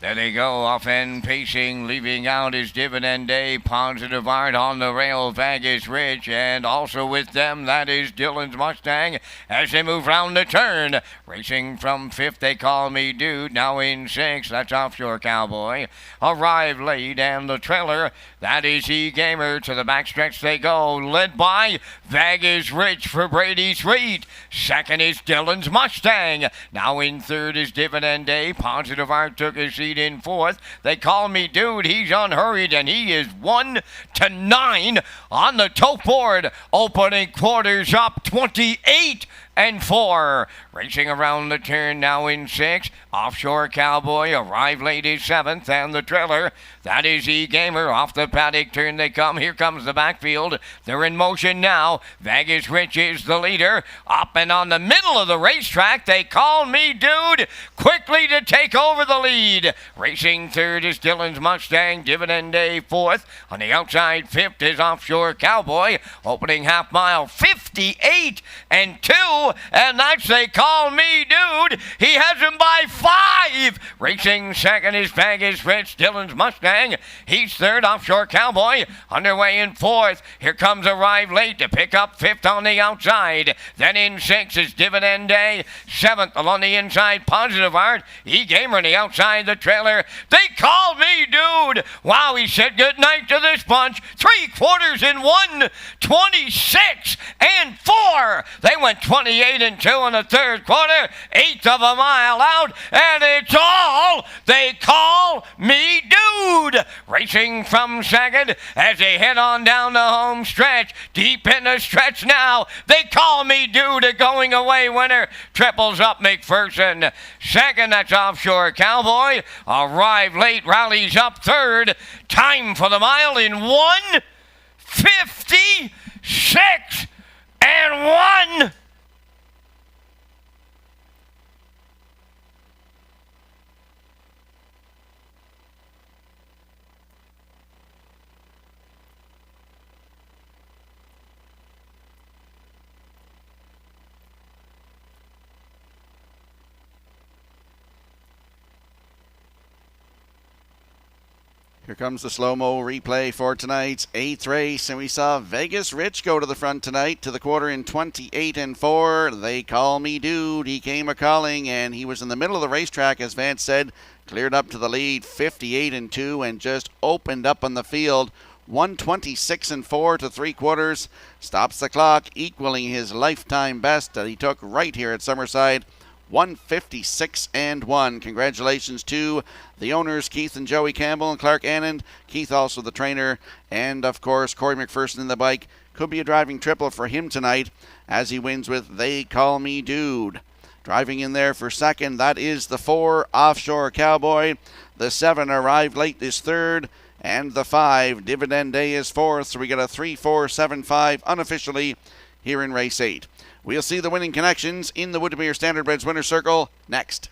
There they go, off and pacing, leaving out his Dividend Day, Positive Art on the rail, Vegas Rich, and also with them, that is Dylan's Mustang, as they move round the turn. Racing from 5th, they call me Dude, now in 6th, that's Offshore Cowboy. Arrived late, and the trailer, that is E-Gamer, to the backstretch they go, led by Vegas Rich for Brady's Reed. 2nd is Dylan's Mustang, now in 3rd is Dividend Day, Positive Art took his seat in 4th. They call me Dude. He's unhurried, and he is 1-9 on the tote board. Opening quarters up 28-4. Racing around the turn now in 6th. Offshore Cowboy arrived late is 7th, and the trailer, that is E-Gamer. Off the paddock turn they come. Here comes the backfield. They're in motion now. Vegas Rich is the leader. Up and on the middle of the racetrack, they call me Dude. Quickly to take over the lead. Racing 3rd is Dylan's Mustang. Dividend Day 4th. On the outside 5th is Offshore Cowboy. Opening half mile 58-2. And that's they call me Dude. He has him by 5. Racing 2nd is Vegas Rich, Dylan's Mustang. He's 3rd, Offshore Cowboy. Underway in 4th. Here comes Arrive Late to pick up 5th on the outside. Then in 6th is Dividend Day. 7th along the inside, Positive Art. E-Gamer on the outside, the trailer. They call me Dude. Wow, he said goodnight to this bunch. 3 quarters in 1. 26-4. They went 28-2 in the 3rd quarter. 1/8 of a mile out, and it's all they call me Dude. Racing from 2nd as they head on down the home stretch. Deep in the stretch now. They call me Dude, a going away winner. Triples up McPherson. 2nd, that's Offshore Cowboy. Arrived late, rallies up 3rd. Time for the mile in 1:56-1. Here comes the slow-mo replay for tonight's 8th race, and we saw Vegas Rich go to the front tonight to the quarter in 28-4. They call me Dude. He came a-calling, and he was in the middle of the racetrack, as Vance said, cleared up to the lead 58-2 and just opened up on the field. 126-4 to 3/4. Stops the clock, equaling his lifetime best that he took right here at Summerside. 156-1. Congratulations to the owners, Keith and Joey Campbell and Clark Annand. Keith also the trainer, and of course Corey McPherson in the bike. Could be a driving triple for him tonight as he wins with They Call Me Dude. Driving in there for 2nd, that is the 4, Offshore Cowboy. The 7, Arrived Late, is 3rd. And the 5, Dividend Day, is 4th. So we get a 3-4-7-5 unofficially here in race 8. We'll see the winning connections in the Woodmere Standardbreds Winner's Circle next.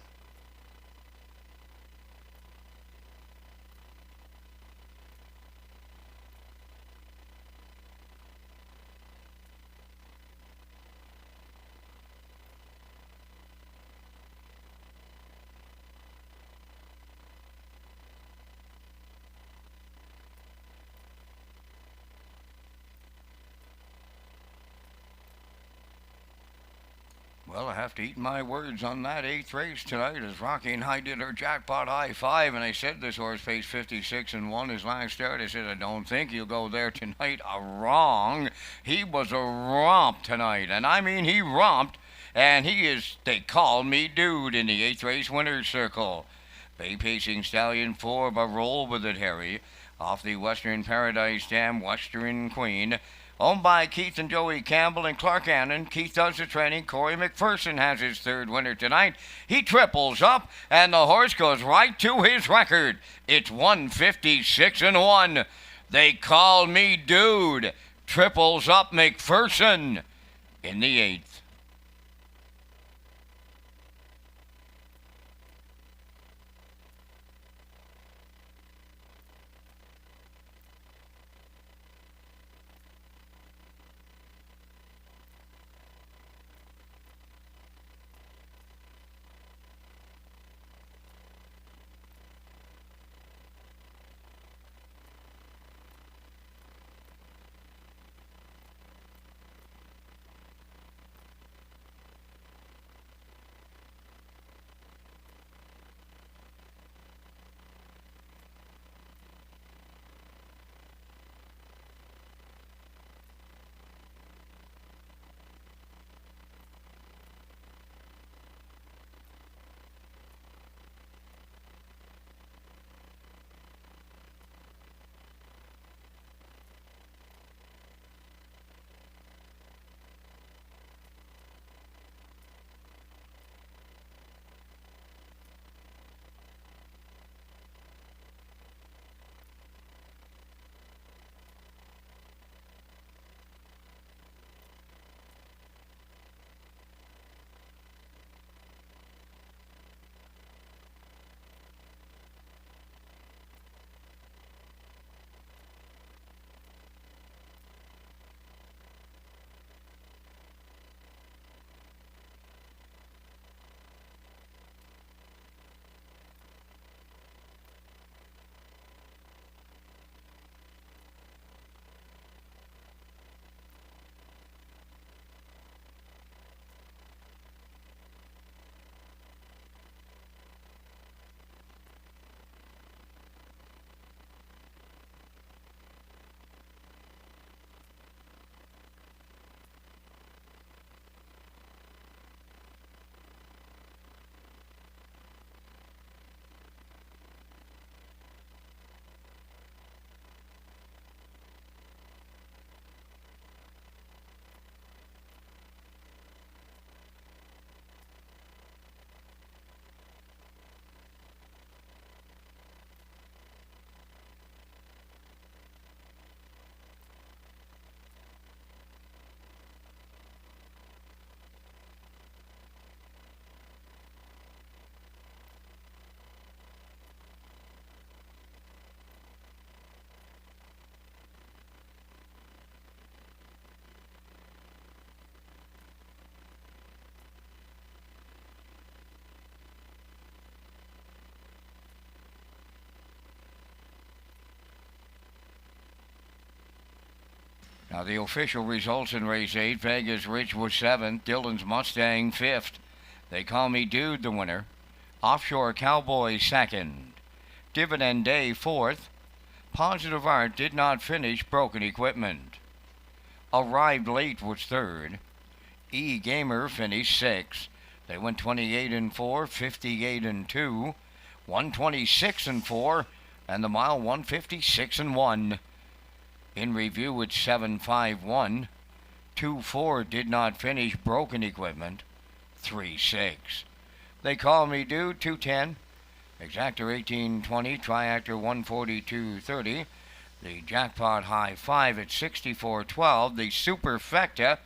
Well, I have to eat my words on that 8th race tonight as Rocky and I did her jackpot high five, and I said this horse faced 56-1 his last start. I said, I don't think he'll go there tonight. Wrong. He was a romp tonight, and I mean he romped, and he is, they call me Dude in the 8th race winner's circle. Bay Pacing Stallion 4, but roll with it, Harry. Off the Western Paradise Dam, Western Queen. Owned by Keith and Joey Campbell and Clark Annan. Keith does the training. Corey McPherson has his third winner tonight. He triples up, and the horse goes right to his record. It's 156-1. They call me Dude. Triples up McPherson in the 8th. Now the official results in race 8, Vegas Rich was 7th, Dillon's Mustang 5th. They Call Me Dude the winner. Offshore Cowboy 2nd. Dividend Day 4th. Positive Art did not finish, broken equipment. Arrived Late was 3rd. E Gamer finished 6th. They went 28-4, 58-2, 126-4, and the mile 156-1. In review, it's 7-5-1. 2-4 did not finish, broken equipment. 3-6. They Call Me Dude 210. Exactor 1820, Triactor 142.30. The Jackpot High 5 at 64.12. The Superfecta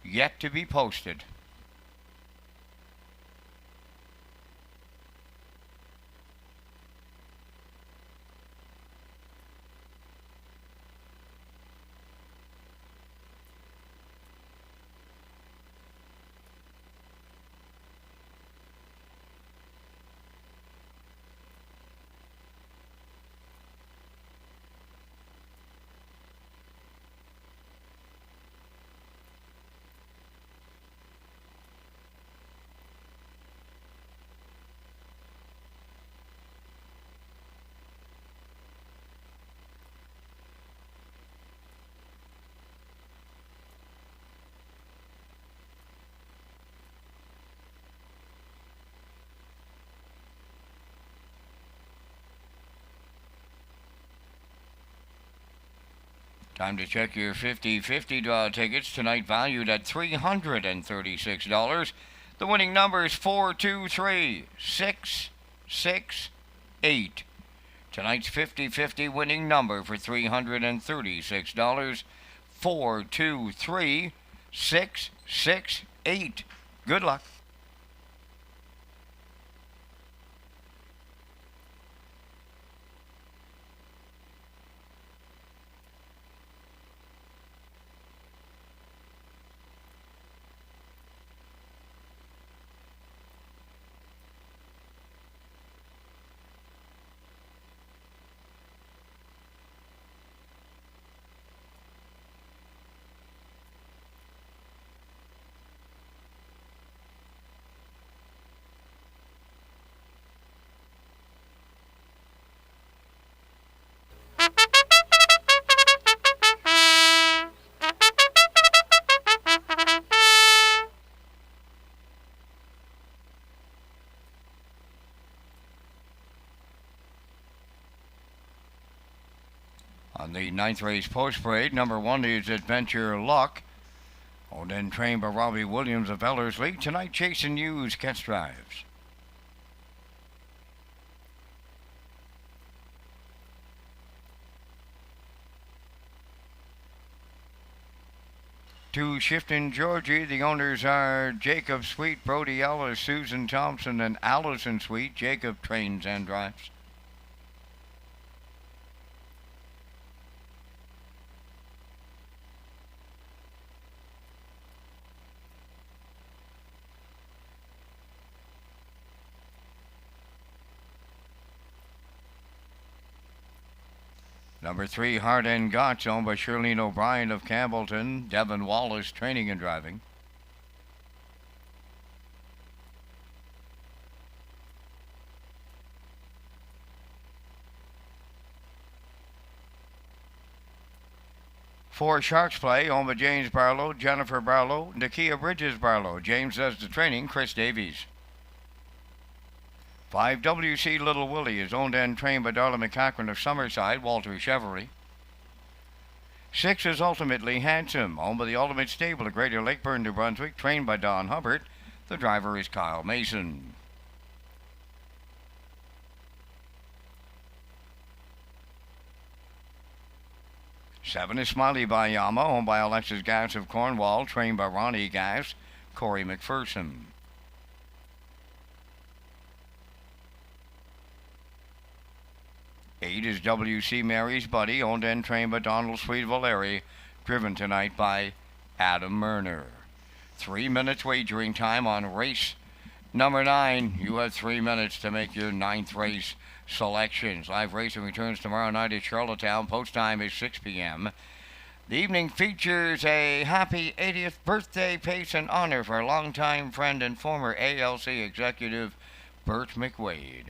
yet to be posted. Time to check your 50-50 draw tickets, tonight valued at $336. The winning number is 423668. Tonight's 50-50 winning number for $336, 423668. Good luck. On the ninth race post parade, number 1 is Adventure Luck. Owned and trained by Robbie Williams of Ellerslie. Tonight, Jason Hughes catch drives. To Shifting Georgie, the owners are Jacob Sweet, Brody Ellis, Susan Thompson, and Allison Sweet. Jacob trains and drives. Number 3, Hard and Gotch, owned by Shirlene O'Brien of Campbellton. Devin Wallace training and driving. For Sharks Play, owned by James Barlow, Jennifer Barlow, Nakia Bridges Barlow. James does the training, Chris Davies. 5, WC Little Willie is owned and trained by Darla McCachran of Summerside, Walter Cheverly. 6 is Ultimately Handsome, owned by the Ultimate Stable of Greater Lakeburn, New Brunswick, trained by Don Hubbard. The driver is Kyle Mason. 7 is Smiley by Yama, owned by Alexis Gass of Cornwall, trained by Ronnie Gass, Corey McPherson. 8 is WC Mary's Buddy, owned and trained by Donald Sweet Valeri, driven tonight by Adam Murner. 3 minutes wagering time on race number 9. You have 3 minutes to make your 9th race selections. Live racing returns tomorrow night at Charlottetown. Post time is 6 p.m. The evening features a happy 80th birthday pace and honor for longtime friend and former ALC executive Bert McWade.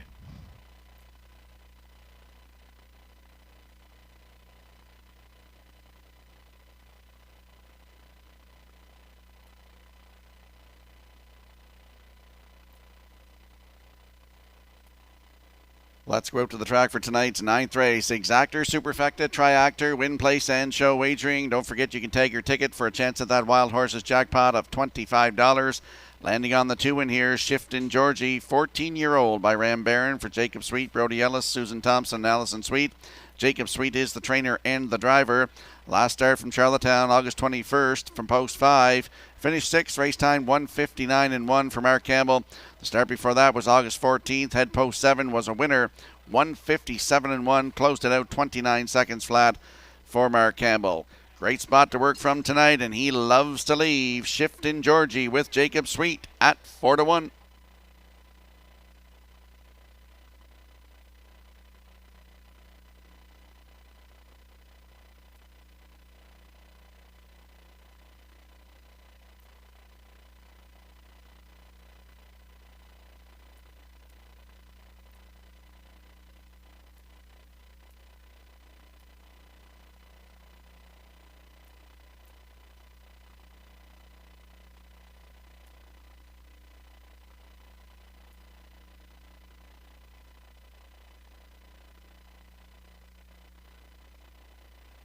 Let's go out to the track for tonight's 9th race. Exactor, Superfecta, Triactor, Win Place, and Show Wagering. Don't forget you can tag your ticket for a chance at that Wild Horses jackpot of $25. Landing on the 2 in here, Shifting Georgie, 14-year-old by Ram Barron for Jacob Sweet, Brody Ellis, Susan Thompson, and Allison Sweet. Jacob Sweet is the trainer and the driver. Last start from Charlottetown, August 21st from post 5. Finished 6th, race time 1:59.1 for Mark Campbell. The start before that was August 14th. Head post 7 was a winner, 1:57.1. Closed it out 29 seconds flat for Mark Campbell. Great spot to work from tonight, and he loves to leave. Shifting Georgie with Jacob Sweet at 4-1.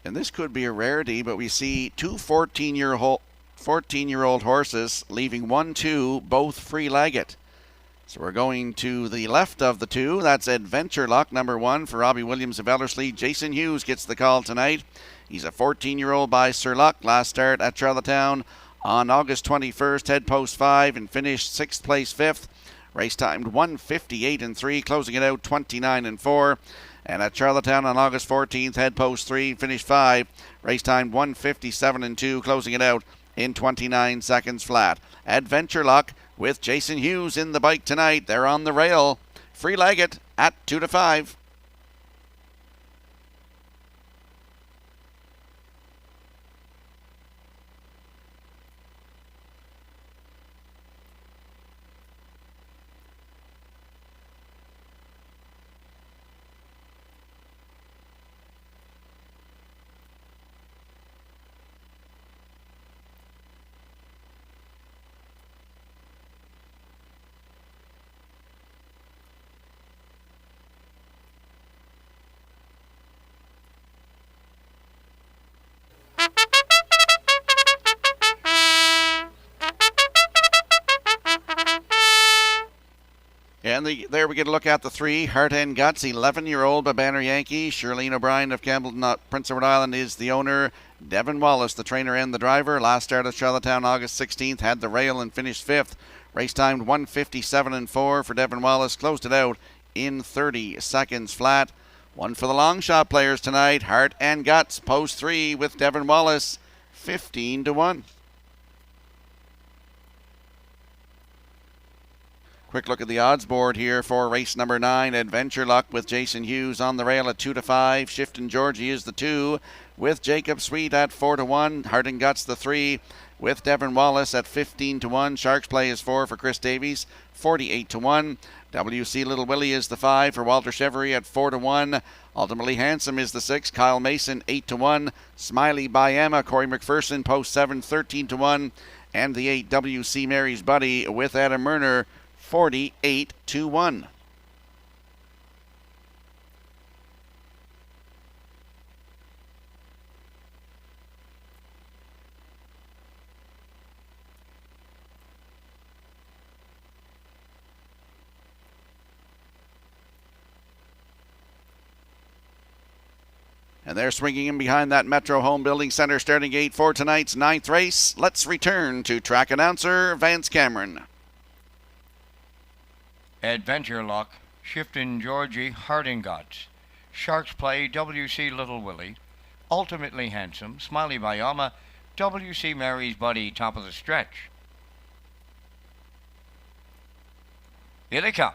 and this could be a rarity, but we see two 14-year-old horses leaving 1-2, both free-legged. So we're going to the left of the two. That's Adventure Luck, number 1 for Robbie Williams of Ellerslie. Jason Hughes gets the call tonight. He's a 14-year-old by Sir Luck. Last start at Charlottetown on August 21st. Head post 5 and finished 6th place 5th. Race timed 1:58.3, closing it out 29.4. And at Charlottetown on August 14th, head post 3, finished 5. Race timed 1:57.2, closing it out in 29 seconds flat. Adventure Luck with Jason Hughes in the bike tonight. They're on the rail, free-legged at 2-5. And there we get a look at the 3. Heart and Guts, 11-year-old by Banner Yankee. Shirlene O'Brien of Campbellton, Prince Edward Island is the owner. Devin Wallace, the trainer and the driver. Last start at Charlottetown, August 16th, had the rail and finished 5th. Race timed 1:57.4 for Devin Wallace. Closed it out in 30 seconds flat. One for the long shot players tonight. Heart and Guts, post 3 with Devin Wallace, 15-1. Quick look at the odds board here for race number 9. Adventure Luck with Jason Hughes on the rail at 2-5. Shiftin' Georgie is the 2 with Jacob Sweet at 4-1. Heart and Guts the 3 with Devin Wallace at 15-1. Sharks Play is 4 for Chris Davies, 48-1. WC Little Willie is the 5 for Walter Chevery at 4-1. Ultimately Handsome is the 6. Kyle Mason 8-1. Smiley by Emma, Corey McPherson post 7, 13-1. And the 8 WC Mary's Buddy with Adam Murner, 48-1. And they're swinging in behind that Metro Home Building Center starting gate for tonight's 9th race. Let's return to track announcer Vance Cameron. Adventure Luck, Shiftin' Georgie, Heart and Guts. Sharks Play, WC Little Willie. Ultimately Handsome, Smiley Bayama, WC Mary's Buddy, top of the stretch. Here they come.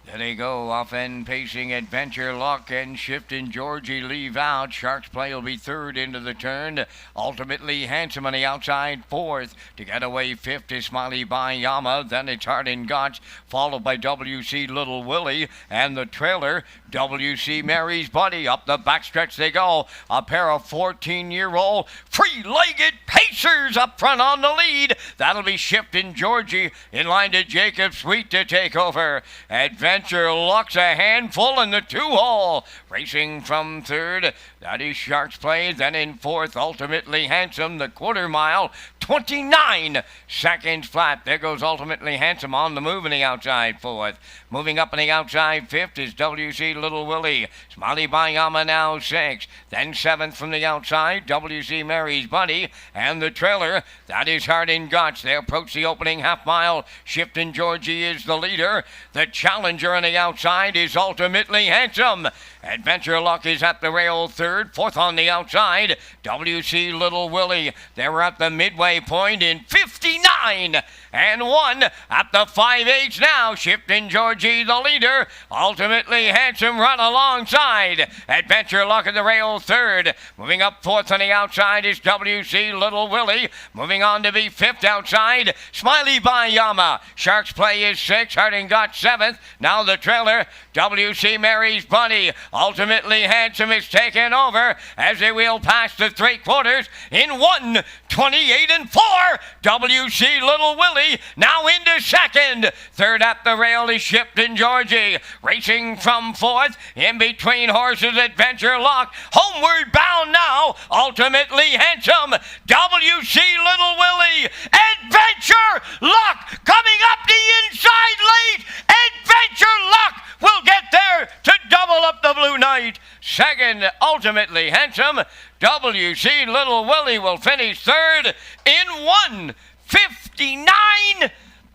There they go, off end pacing. Adventure Luck and Shiftin' Georgie leave out. Sharks Play will be 3rd into the turn. Ultimately Handsome on the outside 4th. To get away 5th is Smiley Bayama. Then it's Heart and Guts, followed by WC Little Willie. And the trailer, WC Mary's Buddy. Up the backstretch they go. A pair of 14-year-old free-legged pacers up front on the lead. That'll be Shiftin' Georgie in line to Jacob Sweet to take over. Adventure Luck's a handful in the 2-hole. Racing from 3rd, that is Sharks Play. Then in 4th, Ultimately Handsome, the quarter mile, 29 seconds flat. There goes Ultimately Handsome on the move in the outside 4th. Moving up on the outside 5th is WC Little Willie. Smiley Bayama now 6th. Then 7th from the outside, WC Mary's Buddy. And the trailer, that is Heart and Guts. They approach the opening half mile. Shiftin' Georgie is the leader. The challenger on the outside is Ultimately Handsome. Adventure Luck is at the rail 3rd. 4th on the outside, WC Little Willie. They're at the midway point in 59 and 1 at the 5/8 now. Shiftin' Georgie the leader. Ultimately Handsome run alongside. Adventure Luck at the rail 3rd. Moving up 4th on the outside is WC Little Willie. Moving on to be 5th outside, Smiley Bayama. Sharks Play is 6th. Heart and Guts 7th. Now Now the trailer, WC Mary's Bunny. Ultimately Handsome is taken over as they wheel past the 3/4 in 1:28 and 4. WC Little Willie now into second. Third up the rail is Shipton Georgie. Racing from fourth in between horses Adventure Lock. Homeward bound now. Ultimately Handsome. WC Little Willie. Adventure Lock coming up the inside late. Adventure Lock will get there to double up the Blue Knight. Second, Ultimately Handsome. WC Little Willie will finish third in 1:59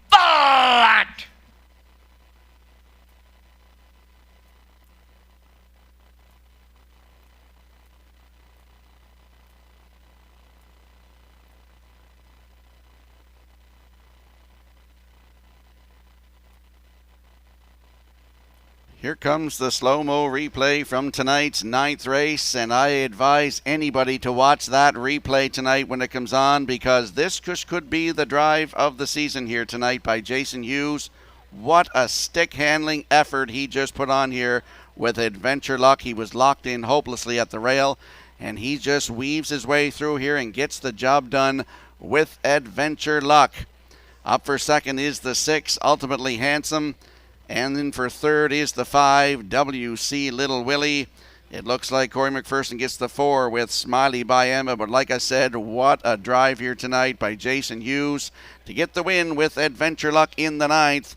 flat. Here comes the slow-mo replay from tonight's 9th race, and I advise anybody to watch that replay tonight when it comes on, because this could be the drive of the season here tonight by Jason Hughes. What a stick-handling effort he just put on here with Adventure Luck. He was locked in hopelessly at the rail, and he just weaves his way through here and gets the job done with Adventure Luck. Up for second is the 6, Ultimately Handsome. And then for third is the 5, WC Little Willie. It looks like Corey McPherson gets the 4 with Smiley by Emma. But like I said, what a drive here tonight by Jason Hughes to get the win with Adventure Luck in the 9th.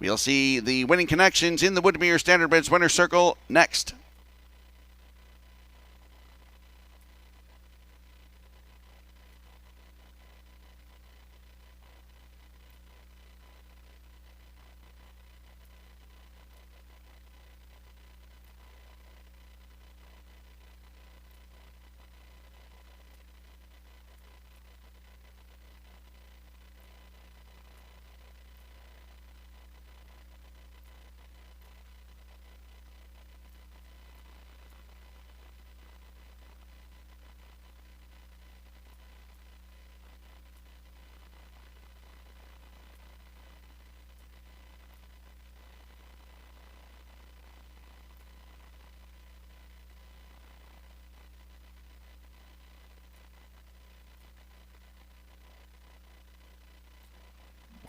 We'll see the winning connections in the Woodmere Standardbridge Winner's Circle next.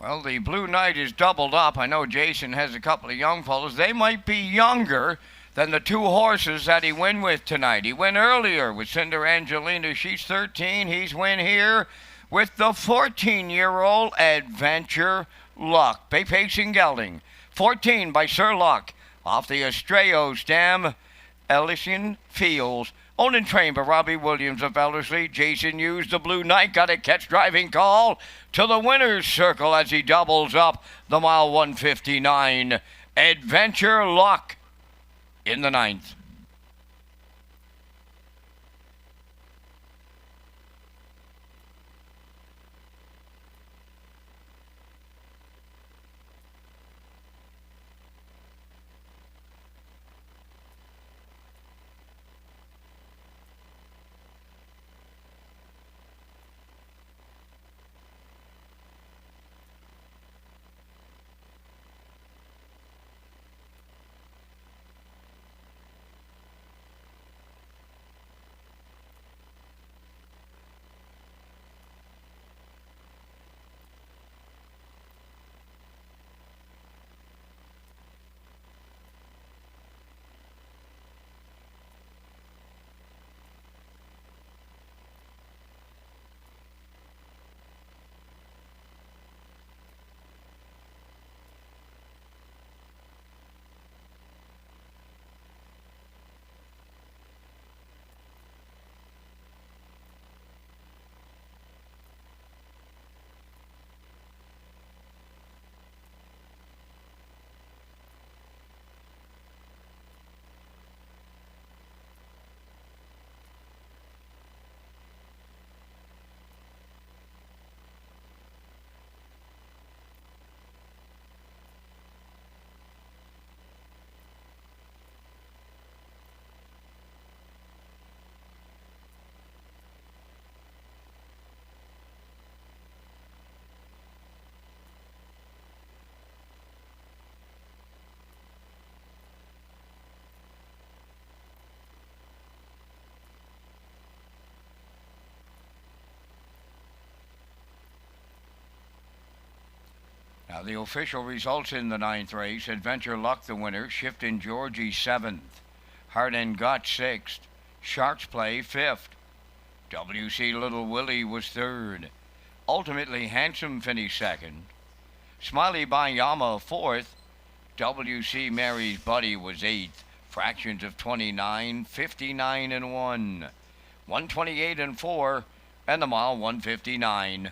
Well, the Blue Knight is doubled up. I know Jason has a couple of young fellows. They might be younger than the 2 horses that he went with tonight. He went earlier with Cinder Angelina. She's 13. He's went here with the 14-year-old Adventure Luck. Bay Pacing Gelding. 14 by Sir Luck. Off the Estrello stem, Elysian Fields. Owned and trained by Robbie Williams of Ellerslie. Jason Hughes, the Blue Knight, got a catch driving call to the winner's circle as he doubles up the mile 159. Adventure Luck in the 9th. The official results in the 9th race: Adventure Luck, the winner; Shiftin' Georgie, 7th; Heart and Gut, 6th; Sharks Play, 5th; WC Little Willie was 3rd; Ultimately Handsome finished 2nd; Smiley Bayama, 4th; WC Mary's Buddy was 8th; Fractions of 29, 59 and 1, 128 and 4, and the mile 159.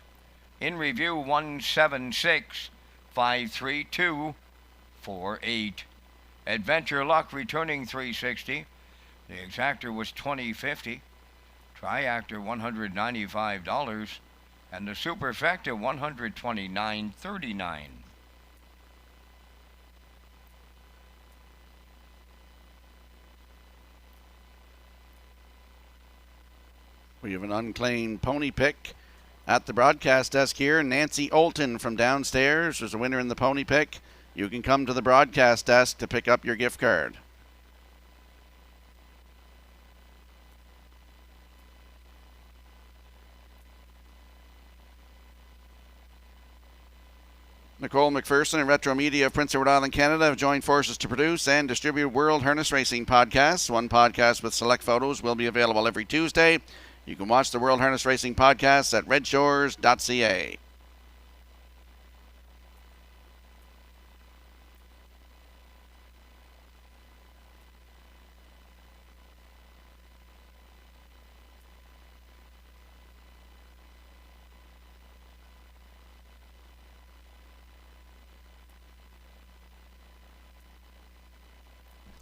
In review, 176, 532, 48. Adventure Luck returning 360. The exactor was $20.50. Triactor $195, and the superfecta $129.39. We have an unclaimed pony pick at the broadcast desk here. Nancy Olton from downstairs was a winner in the pony pick. You can come to the broadcast desk to pick up your gift card. Nicole McPherson and Retro Media of Prince Edward Island, Canada have joined forces to produce and distribute World Harness Racing podcasts. One podcast with select photos will be available every Tuesday. You can watch the World Harness Racing podcasts at Redshores.ca.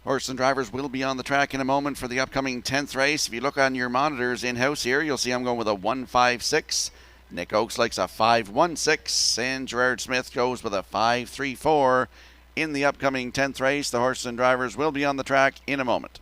Horse and drivers will be on the track in a moment for the upcoming 10th race. If you look on your monitors in-house here, you'll see I'm going with a 156. Nick Oakes likes a 516, and Gerard Smith goes with a 534 in the upcoming 10th race. The horses and drivers will be on the track in a moment.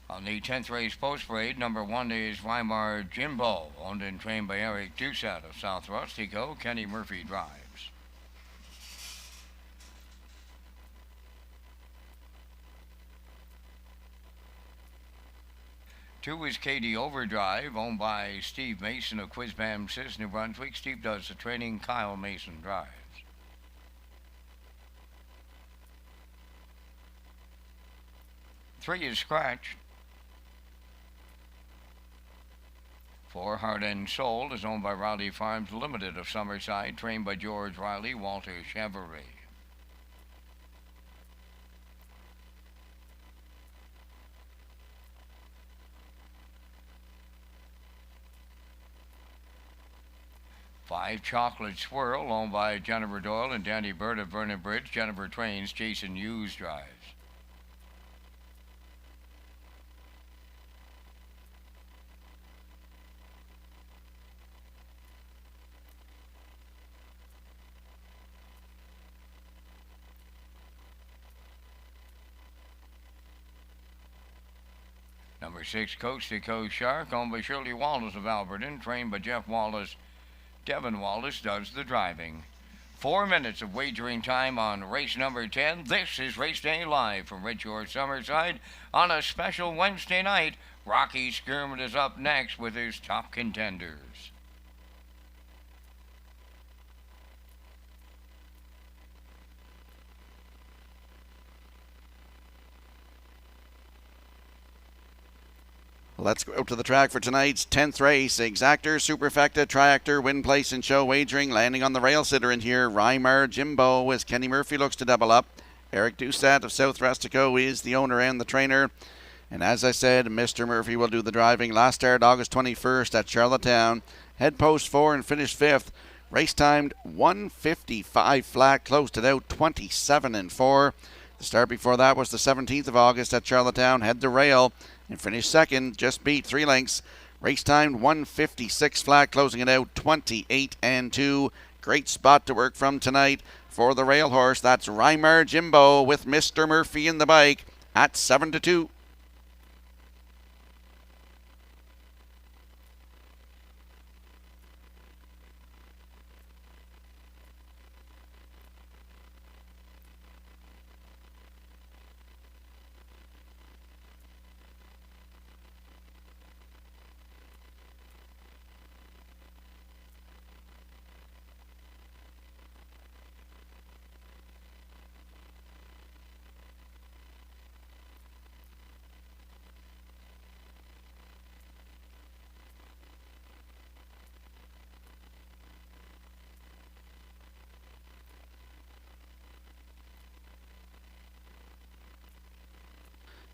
On the 10th race post parade, number 1 is Weimar Jimbo, owned and trained by Eric Dusat of South Rustico. Kenny Murphy drives. Two is Katie Overdrive, owned by Steve Mason of Quizbam Sis, New Brunswick. Steve does the training. Kyle Mason drives. 3 is Scratch. 4, Heart and Soul, is owned by Rowley Farms Limited of Summerside, trained by George Riley, Walter Chevrolet. 5, Chocolate Swirl, owned by Jennifer Doyle and Danny Bird of Vernon Bridge. Jennifer trains. Jason Hughes drives. 6, Coast to Coast Shark, owned by Shirley Wallace of Alberton, trained by Jeff Wallace. Devin Wallace does the driving. 4 minutes of wagering time on race number 10. This is Race Day Live from Redshores, Summerside on a special Wednesday night. Rocky Skirmit is up next with his top contenders. Let's go out to the track for tonight's 10th race. Exactor, Superfecta, Triactor, Win Place and Show Wagering. Landing on the rail sitter in here, Rymar Jimbo, as Kenny Murphy looks to double up. Eric Doucette of South Restico is the owner and the trainer. And as I said, Mr. Murphy will do the driving. Last start August 21st at Charlottetown. Head post 4 and finished 5th. Race timed 1:55 flat, closed it out 27-4. The start before that was the 17th of August at Charlottetown. Head the rail and finished second, just beat 3 lengths. Race timed 1:56 flat, closing it out 28-2. Great spot to work from tonight for the rail horse. That's Rymar Jimbo with Mr. Murphy in the bike at 7-2.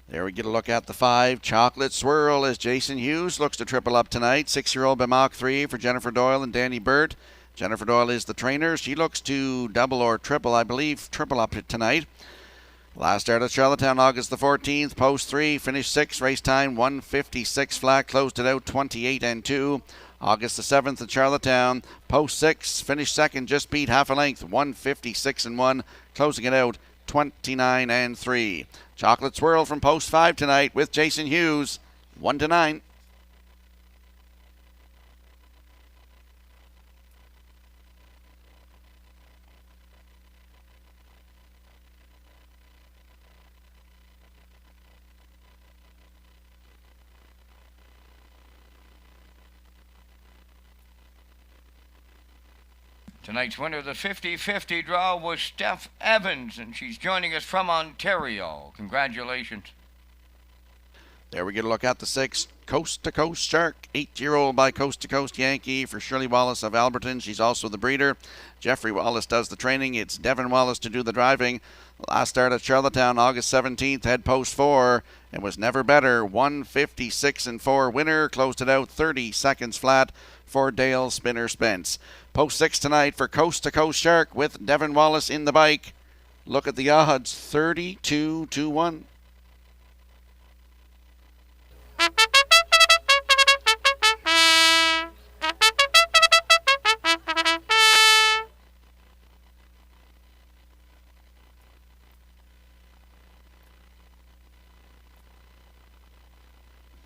There we get a look at the 5. Chocolate Swirl as Jason Hughes looks to triple up tonight. 6-year-old by Mach 3 for Jennifer Doyle and Danny Burt. Jennifer Doyle is the trainer. She looks to double or triple, I believe, triple up tonight. Last start at Charlottetown, August the 14th. Post 3, finished 6. Race time 1:56 flat, closed it out 28-2. August the 7th at Charlottetown. Post 6, finished second, just beat half a length, 1:56-1, closing it out 29-3. Chocolate Swirl from post 5 tonight with Jason Hughes, 1-9. Tonight's winner of the 50-50 draw was Steph Evans, and she's joining us from Ontario. Congratulations. There we get a look at the 6. Coast to Coast Shark, 8-year-old by Coast to Coast Yankee for Shirley Wallace of Alberton. She's also the breeder. Jeffrey Wallace does the training. It's Devin Wallace to do the driving. Last start at Charlottetown, August 17th, head post 4. It was never better, 1:56-4 winner. Closed it out 30 seconds flat for Dale Spinner Spence. Post 6 tonight for Coast to Coast Shark with Devin Wallace in the bike. Look at the odds, 32-1.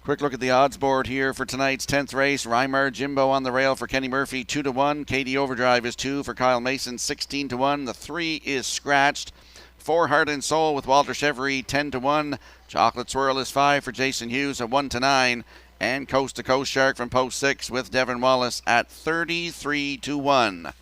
Quick look at the odds board here for tonight's 10th race. Rymar Jimbo on the rail for Kenny Murphy, 2-1. Katie Overdrive is 2 for Kyle Mason, 16-1. The 3 is scratched. 4 Heart and Soul with Walter Chevry, 10-1. Chocolate Swirl is 5 for Jason Hughes at 1-9. And Coast to Coast Shark from post 6 with Devin Wallace at 33-1.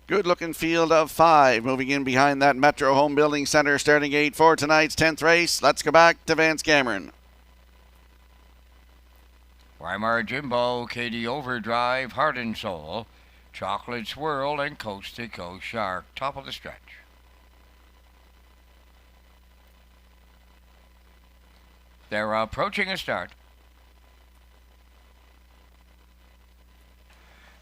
Good looking field of 5 moving in behind that Metro Home Building Center starting gate for tonight's 10th race. Let's go back to Vance Cameron. Rymar Jimbo, Katie Overdrive, Heart and Soul, Chocolate Swirl, and Coast to Coast Shark. Top of the stretch. They're approaching a start.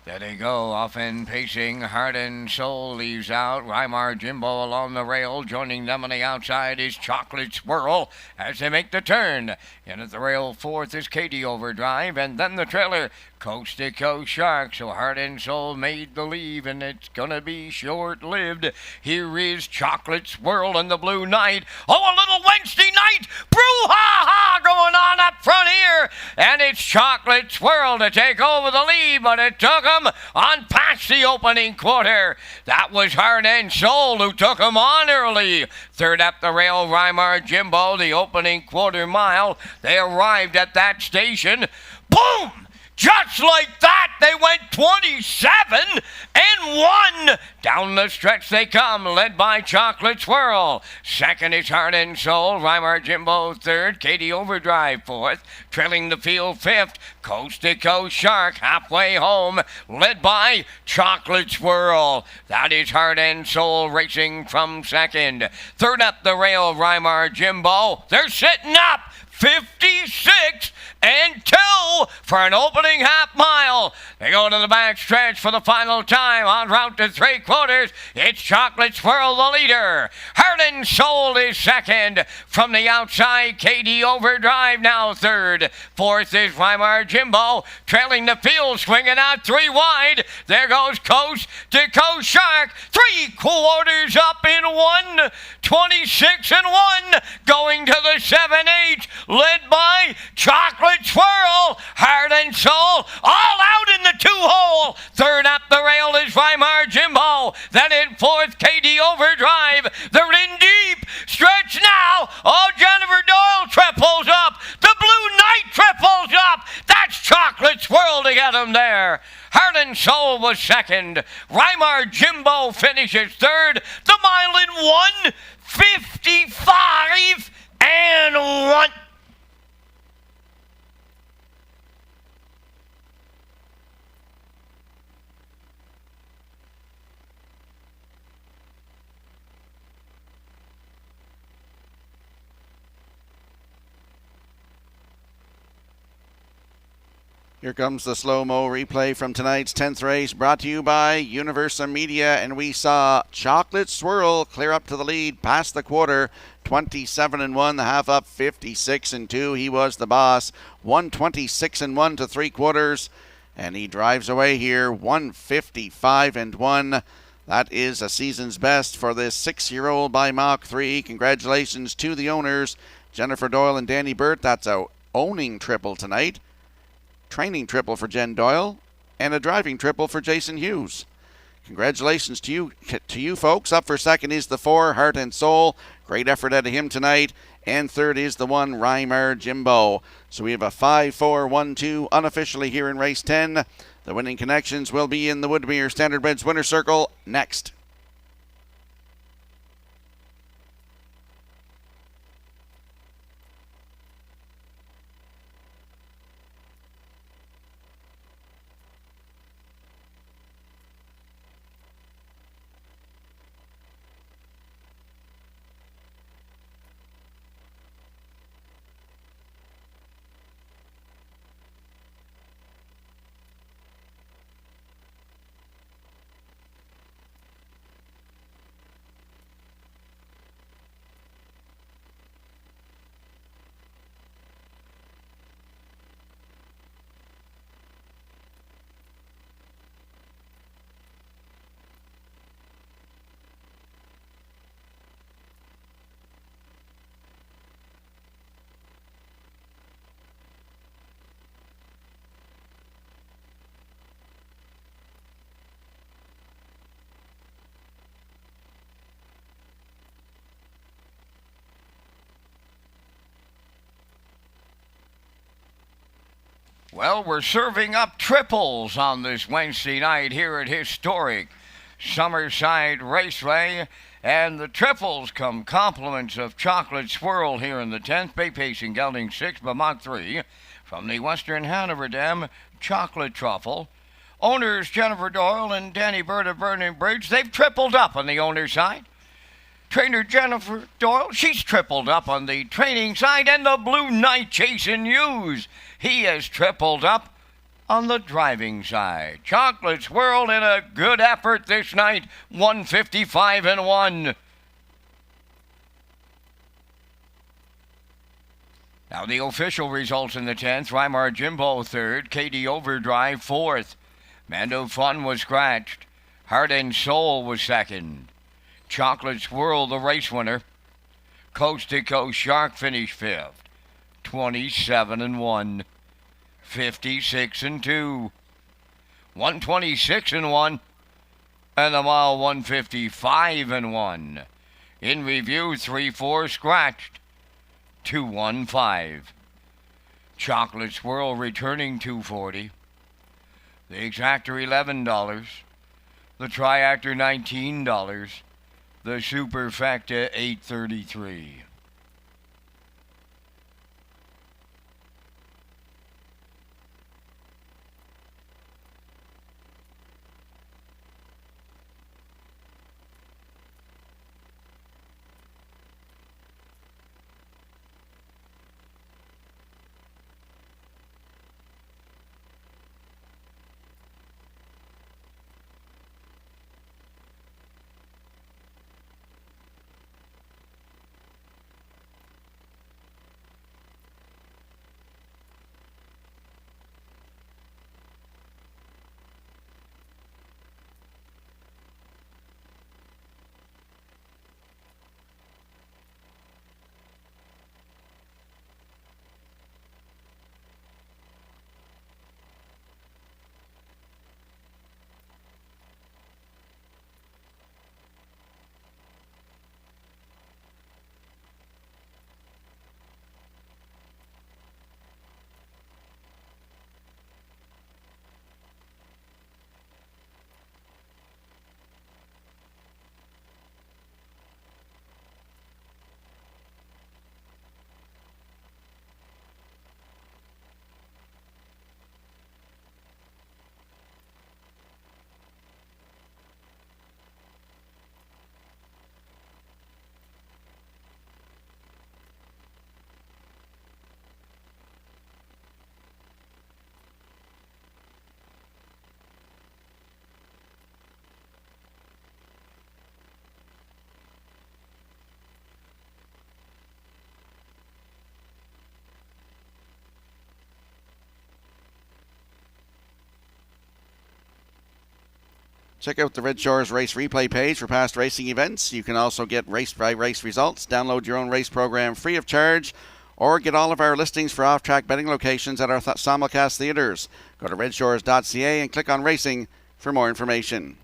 There they go, off and pacing. Heart and Soul leaves out. Rymar Jimbo along the rail. Joining them on the outside is Chocolate Swirl as they make the turn. In at the rail fourth is Katie Overdrive, and then the trailer, Coast to Coast Shark. So Heart and Soul made the leave, and it's gonna be short-lived. Here is Chocolate Swirl in the Blue Knight. Oh, a little Wednesday night brouhaha going on up front here, and it's Chocolate Swirl to take over the lead, but it took him on past the opening quarter. That was Heart and Soul who took him on early. Third up the rail, Rymar Jimbo, the opening quarter mile. They arrived at that station. Boom! Just like that, they went 27 and 1. Down the stretch they come, led by Chocolate Swirl. Second is Heart and Soul. Rymar Jimbo third. Katie Overdrive fourth. Trailing the field fifth. Coast to Coast Shark halfway home, led by Chocolate Swirl. That is Heart and Soul racing from second. Third up the rail, Rymar Jimbo. They're sitting up 56 and 2 for an opening half mile. They go to the back stretch for the final time. En route to 3/4. It's Chocolate Swirl, the leader. Heart and Soul is second. From the outside, Katie Overdrive now third. Fourth is Rymar Jimbo. Trailing the field, swinging out 3 wide. There goes Coast to Coast Shark. 3/4 up in 1. 26 and 1. Going to the 7/8. Led by Chocolate Swirl. Heart and Soul all out in the 2-hole. Third up the rail is Rymar Jimbo. Then in fourth, Katie Overdrive. They're in deep. Stretch now. Oh, Jennifer Doyle triples up. The Blue Knight triples up. That's Chocolate Swirl to get him there. Heart and Soul was second. Rymar Jimbo finishes third. The mile in 1:55 and 1. Here comes the slow-mo replay from tonight's 10th race, brought to you by Universal Media, and we saw Chocolate Swirl clear up to the lead past the quarter, 27 and 1, the half up 56 and 2. He was the boss, 126 and 1 to 3/4, and he drives away here 155 and 1. That is a season's best for this 6-year-old by Mach 3. Congratulations to the owners, Jennifer Doyle and Danny Burt. That's a owning triple tonight. Training triple for Jen Doyle, and a driving triple for Jason Hughes. Congratulations to you folks. Up for second is the 4, Heart and Soul. Great effort out of him tonight. And third is the 1, Rymar Jimbo. So we have a 5-4-1-2 unofficially here in race 10. The winning connections will be in the Woodmere Standardbreds winner circle next. Well, we're serving up triples on this Wednesday night here at historic Summerside Raceway. And the triples come compliments of Chocolate Swirl here in the 10th, Bay Pacing Gelding 6 by Mach 3. From the Western Hanover Dam, Chocolate Truffle. Owners Jennifer Doyle and Danny Bird of Vernon Bridge, they've tripled up on the owner's side. Trainer Jennifer Doyle, she's tripled up on the training side, and the Blue Knight Jason Hughes, he has tripled up on the driving side. Chocolate Swirl in a good effort this night, 155-1. Now the official results in the 10th. Weimar Jimbo 3rd, Katie Overdrive 4th. Mando Fun was scratched. Heart and Soul was 2nd. Chocolate Swirl, the race winner. Coast to Coast Shark finished 5th, 27-1. 56-2. 126-1. And the mile 155-1. In review, 3-4 scratched. 215. Chocolate Swirl returning $240. The Exactor $11. The Triactor $19. The Superfecta $833. Check out the Red Shores Race Replay page for past racing events. You can also get race-by-race results, download your own race program free of charge, or get all of our listings for off-track betting locations at our simulcast theaters. Go to Redshores.ca and click on Racing for more information.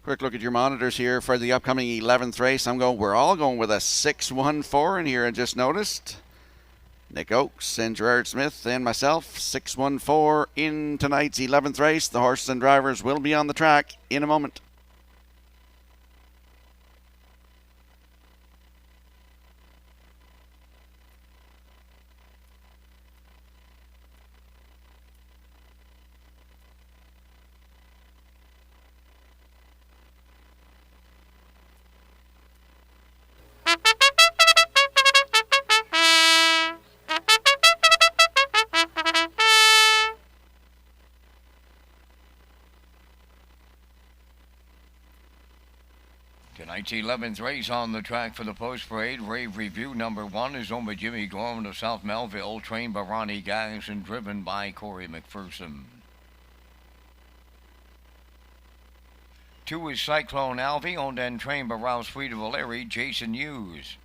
Quick look at your monitors here for the upcoming 11th race. We're all going with a 614 in here, I just noticed. Nick Oakes and Gerard Smith and myself, 614 in tonight's 11th race. The horses and drivers will be on the track in a moment. Tonight's 11th race on the track for the post-parade. Rave Review number 1 is owned by Jimmy Gorman of South Melville, trained by Ronnie Gass and driven by Corey McPherson. 2 is Cyclone Alvey, owned and trained by Ralph Sweet of Valeri, Jason Hughes.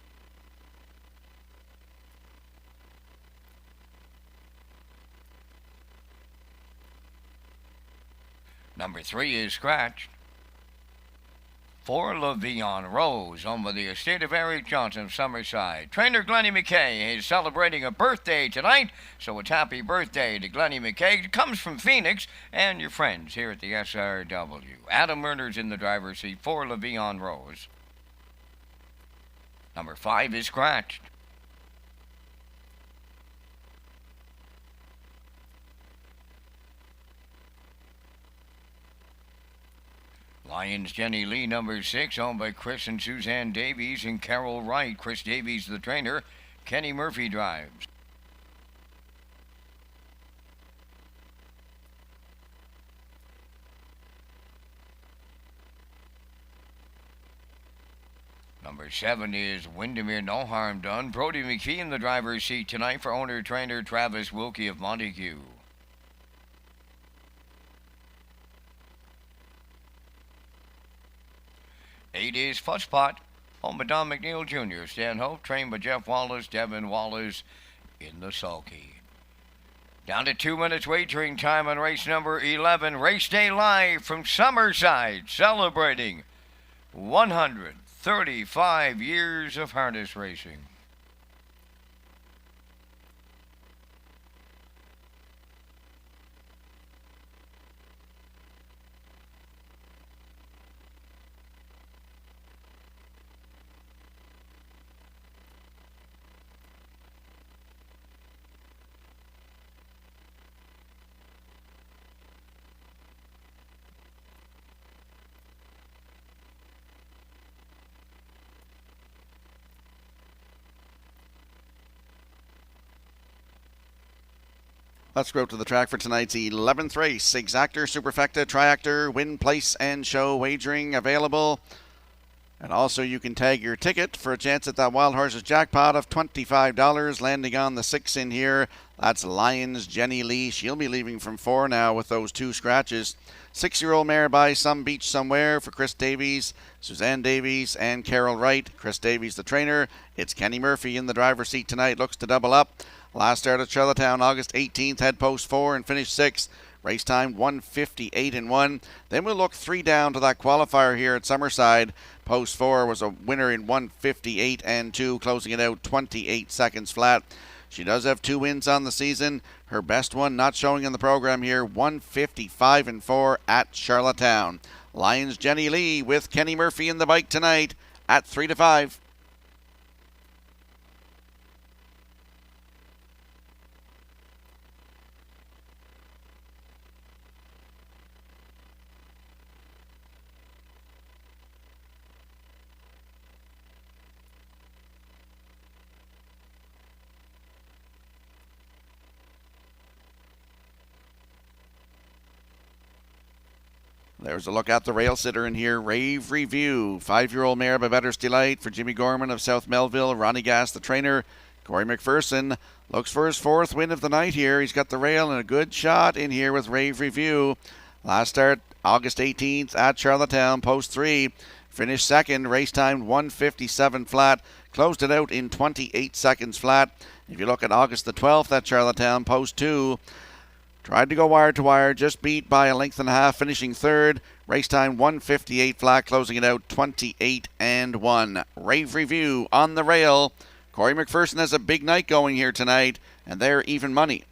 Number 3 is Scratched. 4, LaVion Rose, owned by the estate of Eric Johnson of Summerside. Trainer Glennie McKay is celebrating a birthday tonight, so it's happy birthday to Glennie McKay. It comes from Phoenix and your friends here at the SRW. Adam Lerner's in the driver's seat for LaVion Rose. Number 5 is Scratched. Lions Jenny Lee, number 6, owned by Chris and Suzanne Davies and Carol Wright. Chris Davies, the trainer. Kenny Murphy drives. Number 7 is Windermere No Harm Done. Brody McPhee in the driver's seat tonight for owner-trainer Travis Wilkie of Montague. 8 is Fuzzpot, owned by Don McNeil Jr. Stan Hope, trained by Jeff Wallace, Devin Wallace in the sulky. Down to 2 minutes wagering time on race number 11. Race day live from Summerside, celebrating 135 years of harness racing. Let's go to the track for tonight's 11th race. Exactor, Superfecta, Triactor, Win, Place, and Show wagering available. And also you can tag your ticket for a chance at that Wild Horses jackpot of $25 landing on the 6 in here. That's Lions Jenny Lee. She'll be leaving from 4 now with those 2 scratches. 6-year-old mare by Some Beach Somewhere for Chris Davies, Suzanne Davies, and Carol Wright. Chris Davies, the trainer. It's Kenny Murphy in the driver's seat tonight. Looks to double up. Last start at Charlottetown, August 18th, had post 4 and finished 6th. Race time 1:58.1. Then we'll look 3 down to that qualifier here at Summerside. Post 4 was a winner in 1:58.2, closing it out 28 seconds flat. She does have 2 wins on the season. Her best one not showing in the program here, 1:55.4 at Charlottetown. Lions Jenny Lee with Kenny Murphy in the bike tonight at 3-5. There's a look at the rail sitter in here. Rave Review. 5-year-old mare by Better's Delight for Jimmy Gorman of South Melville. Ronnie Gass, the trainer. Corey McPherson looks for his 4th win of the night here. He's got the rail and a good shot in here with Rave Review. Last start August 18th at Charlottetown, post 3. Finished 2nd, race time 1:57 flat. Closed it out in 28 seconds flat. If you look at August the 12th at Charlottetown, post 2. Tried to go wire to wire, just beat by a length and a half, finishing 3rd. Race time 1:58 flat, closing it out 28-1. Rave Review on the rail. Corey McPherson has a big night going here tonight, and they're even money.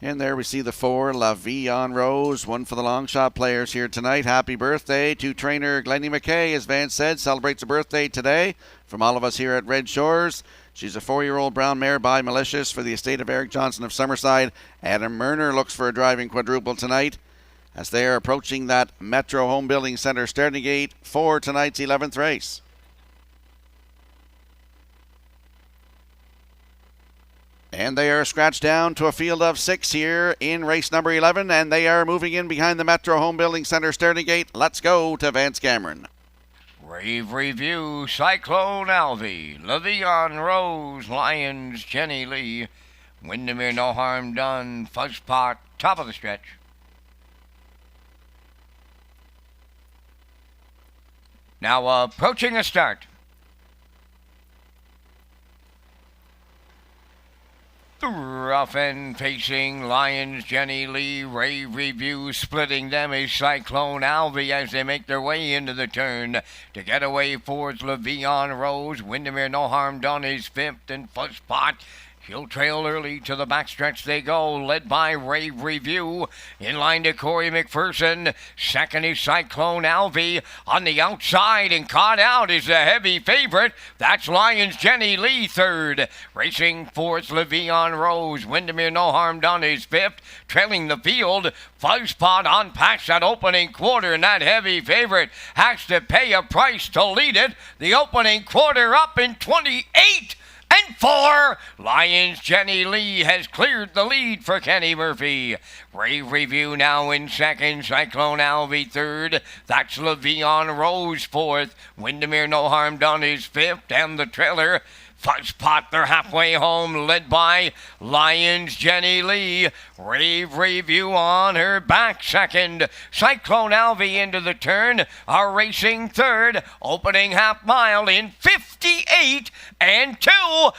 And there we see the 4, La Vie en Rose, one for the long shot players here tonight. Happy birthday to trainer Glennie McKay, as Vance said, celebrates a birthday today from all of us here at Red Shores. She's a 4-year-old brown mare by Malicious for the estate of Eric Johnson of Summerside. Adam Murner looks for a driving quadruple tonight as they are approaching that Metro Home Building Center starting gate for tonight's 11th race. And they are scratched down to a field of 6 here in race number 11, and they are moving in behind the Metro Home Building Center starting gate. Let's go to Vance Cameron. Rave Review, Cyclone Alvey, Levion Rose, Lions, Jenny Lee, Windermere No Harm Done, Fuzzpot, top of the stretch. Now approaching a start. Rough and facing Lions, Jenny Lee, Rave Review, splitting them is Cyclone Alvey as they make their way into the turn. To get away fourth, Levion Rose, Windermere No Harm Done is fifth, and Fuzzpot. She'll trail early. To the backstretch they go, led by Rave Review. In line to Corey McPherson. Second is Cyclone Alvey. On the outside and caught out is the heavy favorite. That's Lions Jenny Lee third. Racing fourth, Levion Rose. Windermere No Harm Done is fifth. Trailing the field, Fuzzpot on past that opening quarter, and that heavy favorite has to pay a price to lead it. The opening quarter up in 28. And 4, Lions Jenny Lee has cleared the lead for Kenny Murphy. Rave Review now in second, Cyclone Alvey third. That's Levion Rose fourth. Windermere No Harm Done is fifth, and the trailer, Fuzzpot, they're halfway home, led by Lions Jenny Lee. Rave Review on her back second. Cyclone Alvey into the turn, are racing third. Opening half mile in 58 and 2.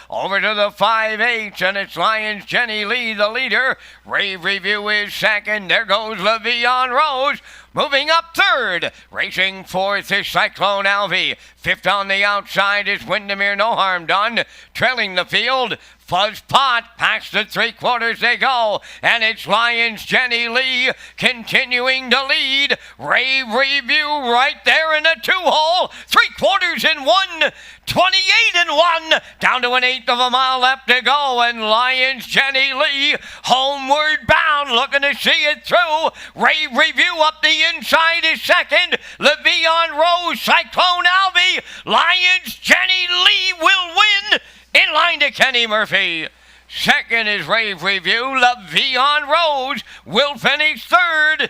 Over to the 5/8, and it's Lions Jenny Lee, the leader. Rave Review is second. There goes Levion Rose. Moving up third, racing fourth is Cyclone Alvey. Fifth on the outside is Windermere No Harm Done. Trailing the field, Fuzzpot, past the 3/4 they go, and it's Lions Jenny Lee continuing to lead. Rave Review right there in the 2-hole, 3/4 in 1, 28 and 1, down to an 1/8 of a mile left to go, and Lions Jenny Lee homeward bound, looking to see it through. Rave Review up the inside is second. Levion Rose, Cyclone Alvey, Lions Jenny Lee will win. In line to Kenny Murphy. Second is Rave Review. Levion Rose will finish third.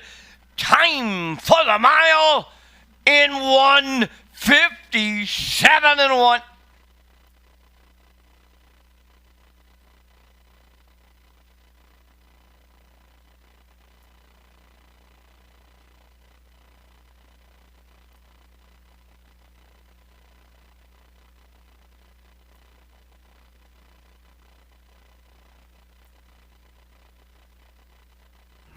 Time for the mile in 1:57 and 1.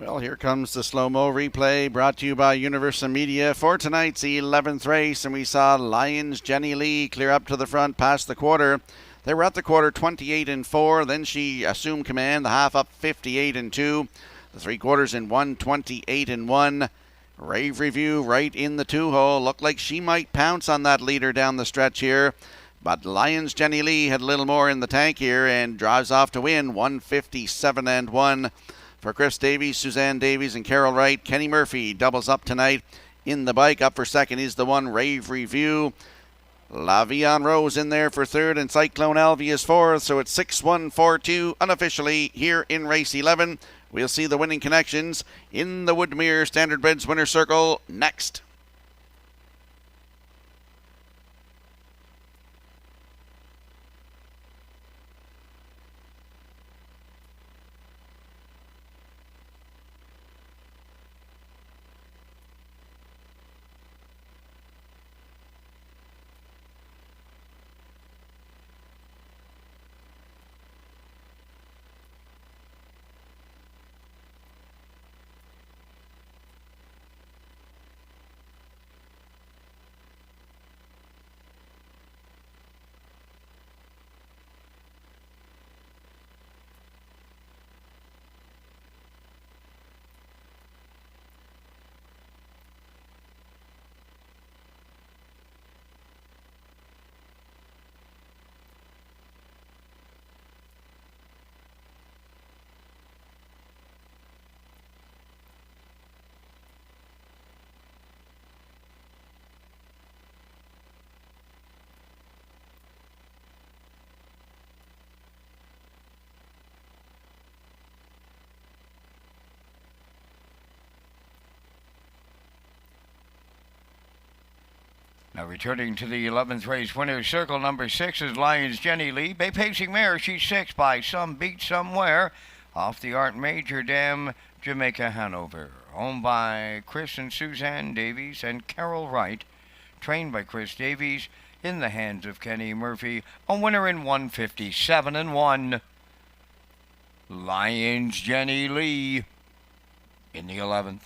Well, here comes the slow-mo replay brought to you by Universal Media for tonight's 11th race, and we saw Lions Jenny Lee clear up to the front past the quarter. They were at the quarter 28 and 4. Then she assumed command, the half up 58 and 2. The 3/4 in 1, 28 and 1. Rave Review right in the 2-hole. Looked like she might pounce on that leader down the stretch here. But Lions Jenny Lee had a little more in the tank here and drives off to win 1:57 and 1. For Chris Davies, Suzanne Davies, and Carol Wright, Kenny Murphy doubles up tonight in the bike. Up for second is the one, Rave Review. Levion Rose in there for third, and Cyclone Alvey is fourth. So it's 6-1-4-2 unofficially here in race 11. We'll see the winning connections in the Woodmere Standard Breds Winner Circle next. Now returning to the 11th race winner's circle, number 6 is Lions Jenny Lee. Bay Pacing Mare, she's 6 by Some Beat Somewhere off the Art Major Dam, Jamaica, Hanover. Owned by Chris and Suzanne Davies and Carol Wright. Trained by Chris Davies, in the hands of Kenny Murphy. A winner in 157-1. Lions Jenny Lee in the 11th.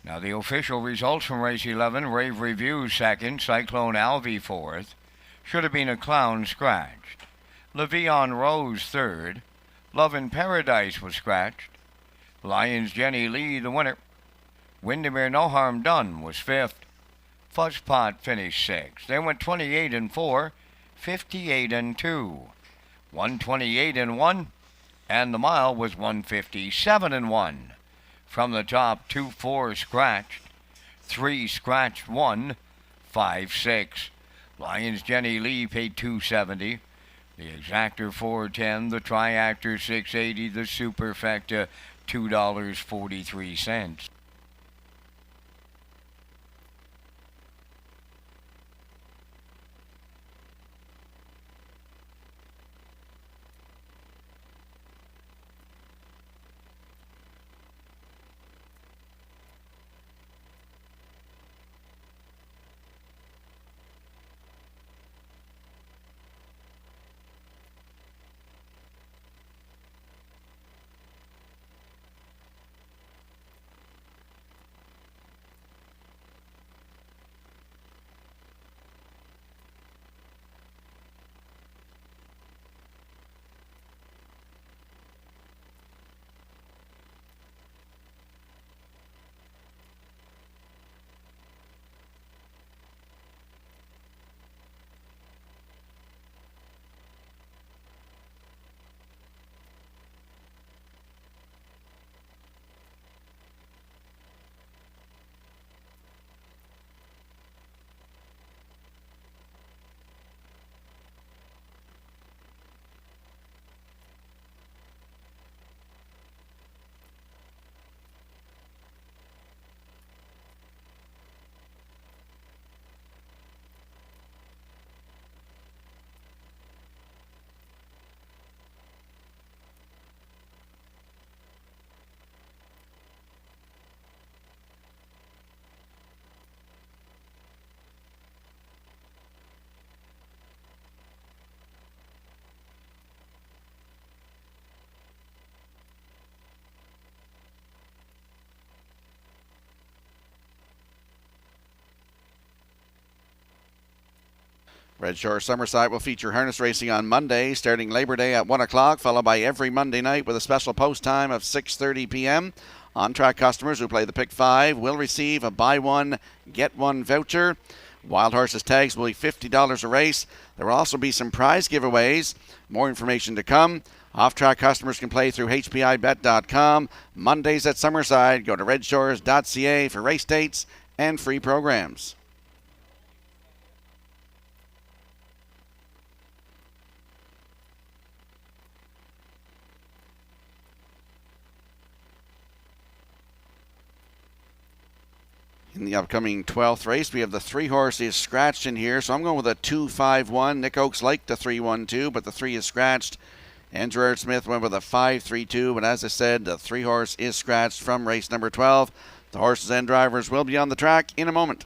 Now the official results from race 11. Rave Review second, Cyclone Alvey fourth. Should have been a clown scratched. Le'Veon Rose third. Love in Paradise was scratched. Lions Jenny Lee the winner. Windermere No Harm Done was fifth. Fuzzpot finished sixth. They went 28-4, 58-2, 128-1, and the mile was 157-1. From the top, 2-4 scratched, 3 scratched 1, 5-6. Lions Jenny Lee paid $270. The Exactor $410, the Triactor $680, the Superfecta $2.43. Red Shores Summerside will feature harness racing on Monday, starting Labor Day at 1 o'clock, followed by every Monday night with a special post time of 6:30 p.m. On-track customers who play the Pick 5 will receive a buy one, get one voucher. Wild Horses tags will be $50 a race. There will also be some prize giveaways. More information to come. Off-track customers can play through hpibet.com. Mondays at Summerside. Go to Redshores.ca for race dates and free programs. In the upcoming 12th race, we have the 3 horses scratched in here. So I'm going with a 2-5-1. Nick Oakes liked the 3-1-2, but the 3 is scratched. And Gerard Smith went with a 5-3-2. But as I said, the 3 horse is scratched from race number 12. The horses and drivers will be on the track in a moment.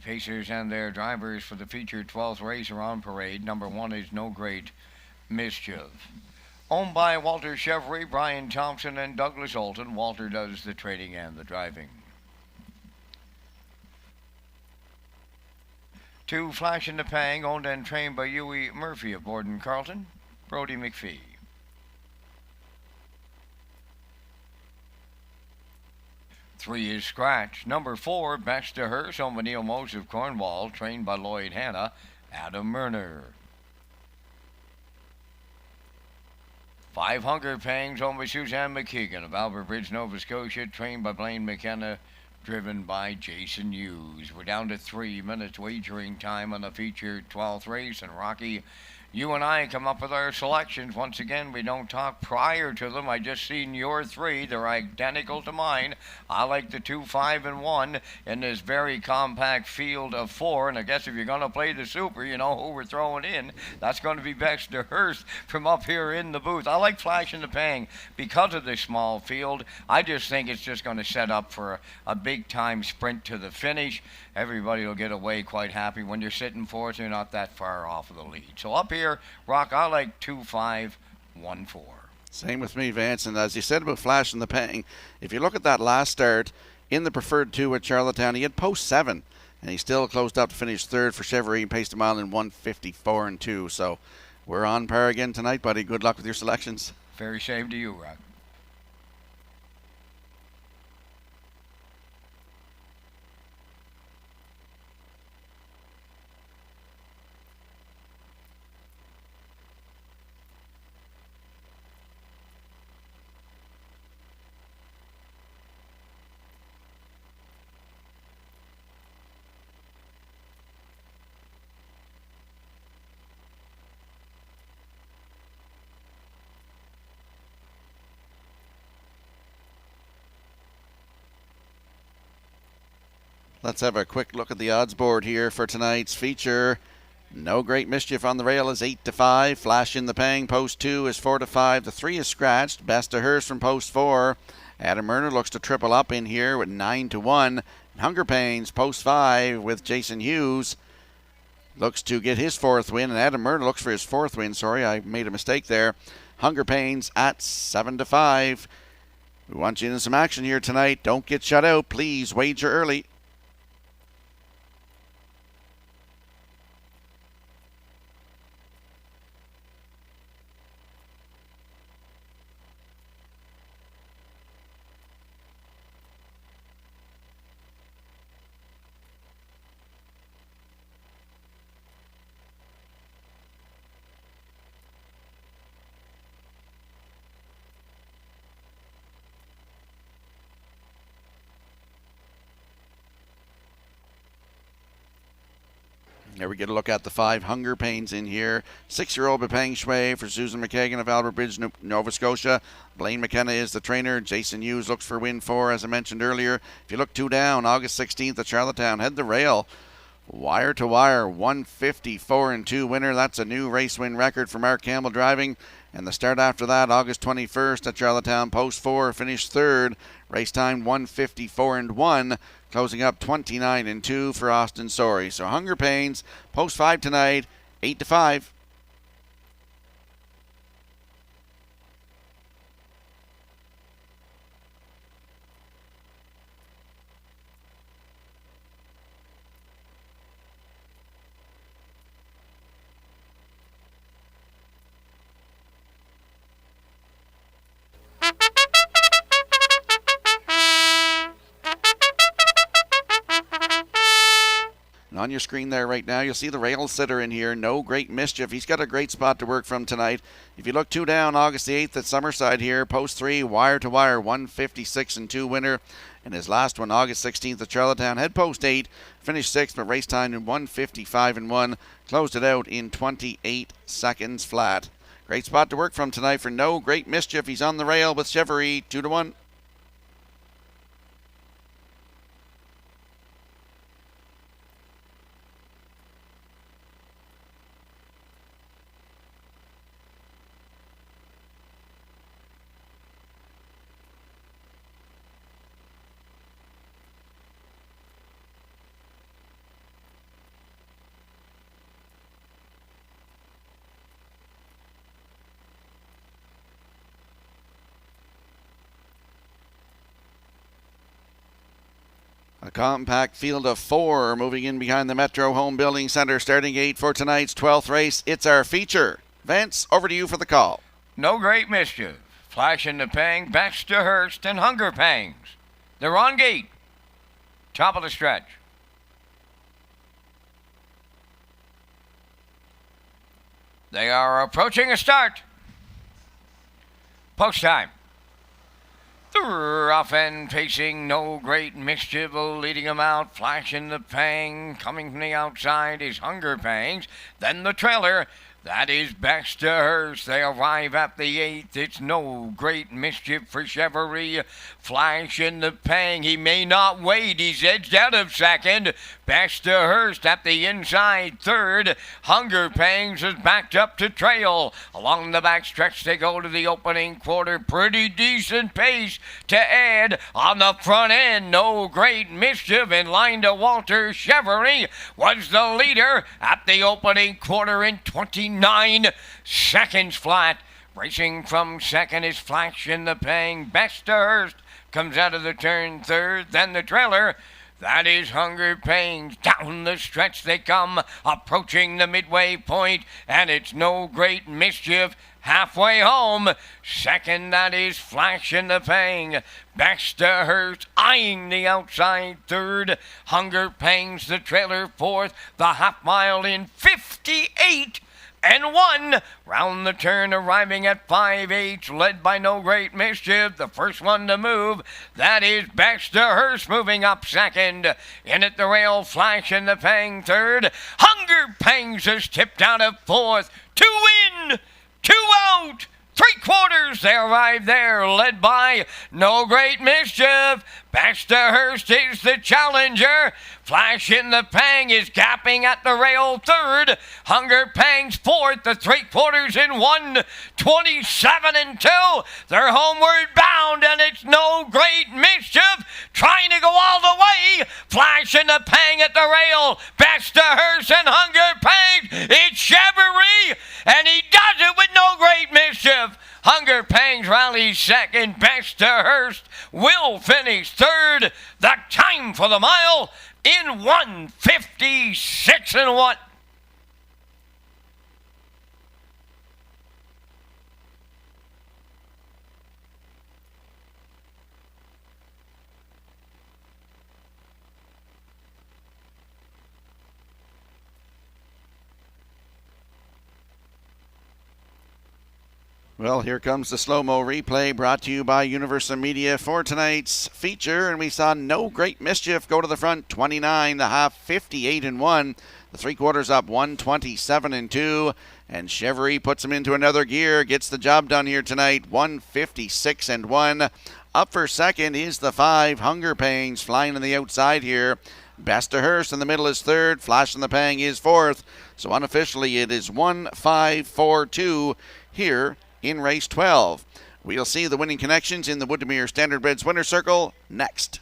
pacers and their drivers for the featured 12th race are on parade. Number 1 is No Great Mischief. Owned by Walter Chevry, Brian Thompson, and Douglas Olton. Walter does the trading and the driving. 2 Flash in the Pang, owned and trained by Huey Murphy of Borden Carlton, Brody McPhee. 3 is Scratch. Number 4, Best to Her, owned by Neil Mose of Cornwall, trained by Lloyd Hanna, Adam Murner. 5 Hunger Pangs, owned by Suzanne McKeegan of Albert Bridge, Nova Scotia, trained by Blaine McKenna, driven by Jason Hughes. We're down to 3 minutes wagering time on the featured 12th race, and Rocky, you and I come up with our selections. Once again, we don't talk prior to them. I just seen your 3. They're identical to mine. I like the 2, 5, and 1 in this very compact field of 4. And I guess if you're going to play the Super, you know who we're throwing in. That's going to be Baxter Hurst from up here in the booth. I like Flash in the Pang because of this small field. I just think it's just going to set up for a big-time sprint to the finish. Everybody will get away quite happy. When you're sitting 4th, you're not that far off of the lead. So up here, Rock, I like 2, 5, 1, 4. Same with me, Vance. And as you said about Flash and the Pang, if you look at that last start in the preferred 2 at Charlottetown, he had post 7, and he still closed up to finish 3rd for Chevrolet and paced a mile in 1:54 and 2. So we're on par again tonight, buddy. Good luck with your selections. Very same to you, Rock. Let's have a quick look at the odds board here for tonight's feature. No Great Mischief on the rail is 8-5. Flash in the Pang, post 2 is 4-5. The 3 is scratched. Best to Hers from post 4. Adam Murner looks to triple up in here with 9-1. Hunger Pains, post 5 with Jason Hughes. Looks to get his 4th win, and Adam Murner looks for his 4th win. Sorry, I made a mistake there. Hunger Pains at 7-5. We want you in some action here tonight. Don't get shut out. Please wager early. Here we get a look at the 5 Hunger Pains in here. 6-year-old Bepang Shui for Susan McKagan of Albert Bridge, Nova Scotia. Blaine McKenna is the trainer. Jason Hughes looks for win 4, as I mentioned earlier. If you look 2 down, August 16th at Charlottetown, head the rail. Wire to wire, 154 and 2 winner. That's a new race win record for Mark Campbell driving. And the start after that, August 21st at Charlottetown, post 4, finished 3rd. Race time 154 and 1. Closing up 29 and 2 for Austin Sorey. So Hunger Pains, post 5 tonight, 8-5. And on your screen there right now, you'll see the rail sitter in here. No Great Mischief. He's got a great spot to work from tonight. If you look 2 down, August the 8th at Summerside here, post 3, wire to wire, 156 and 2 winner. And his last one, August 16th at Charlottetown, head post 8, finished 6th, but race time in 155 and 1. Closed it out in 28 seconds flat. Great spot to work from tonight for No Great Mischief. He's on the rail with Chevrolet, 2-1. compact field of 4 moving in behind the Metro Home Building Center starting gate for tonight's 12th race. It's our feature. Vance, over to you for the call. No Great Mischief, Flash in the Pang, Best to Hurst, and Hunger Pangs. They're on gate. Top of the stretch. They are approaching a start. Post time. They're off and pacing, No Great Mischief leading them out. Flash in the Pang, coming from the outside is Hunger Pangs. Then the trailer, that is Best to Hurst. They arrive at the 8th. It's No Great Mischief for Chevrolet. Flash in the Pang, he may not wait. He's edged out of second. Best to Hurst at the inside third. Hunger Pangs is backed up to trail. Along the back stretch they go to the opening quarter. Pretty decent pace to add on the front end. No Great Mischief in line to Walter Chevrolet was the leader at the opening quarter in 29 seconds flat. Racing from second is Flash in the Pang. Best to Hurst comes out of the turn third. Then the trailer, that is Hunger Pangs. Down the stretch they come, approaching the midway point, and it's No Great Mischief halfway home. Second, that is Flash in the Pang. Best to Hurst eyeing the outside third. Hunger Pangs the trailer fourth. The half mile in 58 and 1. Round the turn, arriving at 5/8, led by No Great Mischief. The first one to move, that is Best to Hurst moving up second. In at the rail, Flash in the Pang third. Hunger Pangs is tipped out of fourth. 2 in, 2 out. 3/4, they arrive there, led by No Great Mischief. Best to Hurst is the challenger. Flash in the Pang is gapping at the rail third. Hunger Pangs fourth, the 3/4 in 1, 27 and 2. They're homeward bound, and it's No Great Mischief trying to go all the way. Flash in the Pang at the rail. Best to Hurst and Hunger Pangs. It's Chevrolet, and he does it with No Great Mischief. Hunger Pangs rallies second. Best to Hurst will finish third. The time for the mile in 1:56 and 1. Well, here comes the slow-mo replay brought to you by Universal Media for tonight's feature. And we saw No Great Mischief go to the front, 29, the half, 58 and 1. The 3/4 up, 127 and 2. And Chevrolet puts him into another gear, gets the job done here tonight, 156 and 1. Up for second is the 5, Hunger Pangs, flying on the outside here. Best to Hurst in the middle is third. Flash in the Pang is fourth. So unofficially it is 1-5-4-2 here in race 12. We'll see the winning connections in the Woodmere Standardbreds Winner Circle next.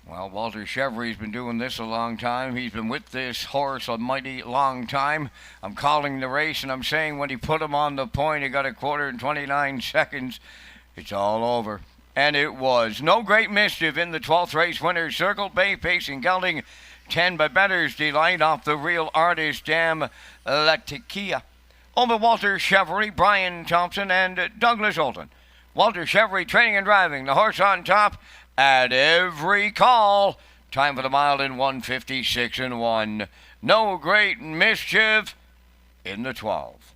Well, Walter Chevrolet's been doing this a long time. He's been with this horse a mighty long time. I'm calling the race, and I'm saying when he put him on the point, he got 1/4 in 29 seconds. It's all over. And it was. No Great Mischief in the 12th race winner's circle. Bay pacing gelding 10 by Better's Delight off the Real Artist Dam Latikia. Over Walter Chevrolet, Brian Thompson, and Douglas Olton. Walter Chevrolet training and driving. The horse on top at every call. Time for the mile in 156 and 1. No Great Mischief in the 12.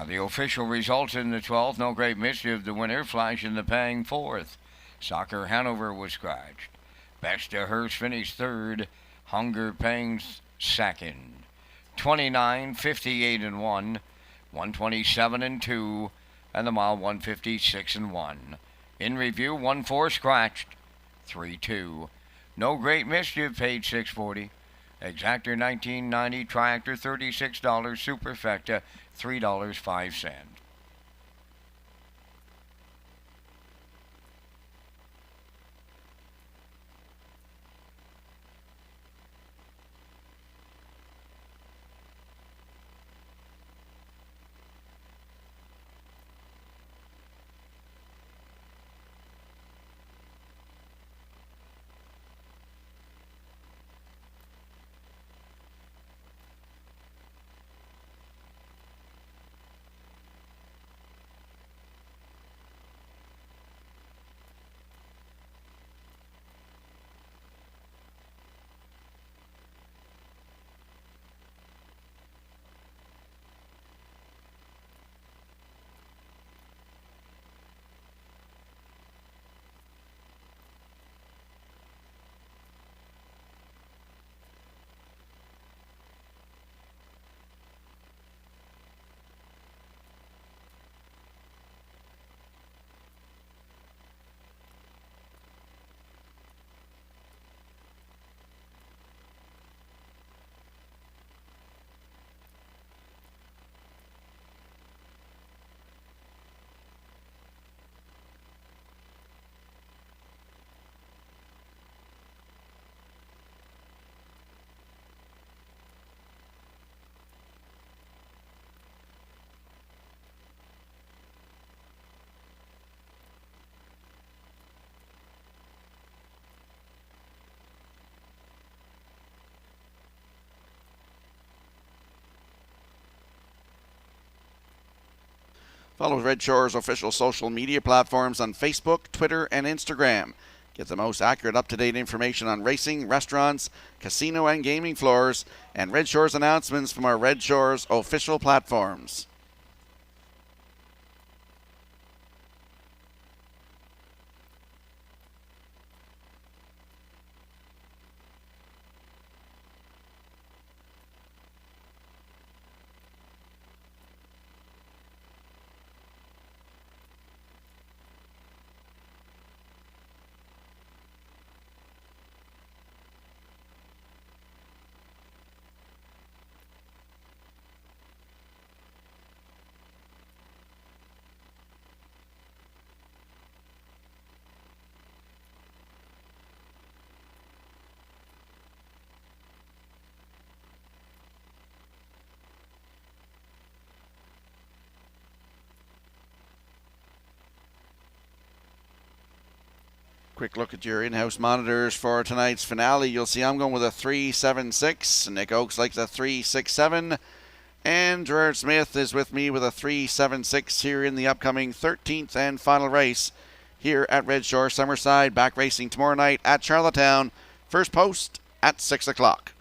Now the official results in the 12th, No Great Mischief, the winner, Flash in the Pang, 4th. Soccer Hanover was scratched. Best of Hearst finished 3rd. Hunger Pangs 2nd. 29, 58 and 1, 127 and 2, and the mile 156 and 1. In review, 1-4 scratched, 3-2. No Great Mischief paid $6.40. Exactor $19.90, Triactor $36, Superfecta $3.05. Follow Red Shores official social media platforms on Facebook, Twitter, and Instagram. Get the most accurate, up-to-date information on racing, restaurants, casino and gaming floors, and Red Shores announcements from our Red Shores official platforms. Quick look at your in-house monitors for tonight's finale. You'll see I'm going with a 3.76. Nick Oakes likes a 3.67. And Gerard Smith is with me with a 3.76 here in the upcoming 13th and final race here at Red Shore Summerside. Back racing tomorrow night at Charlottetown. First post at 6 o'clock.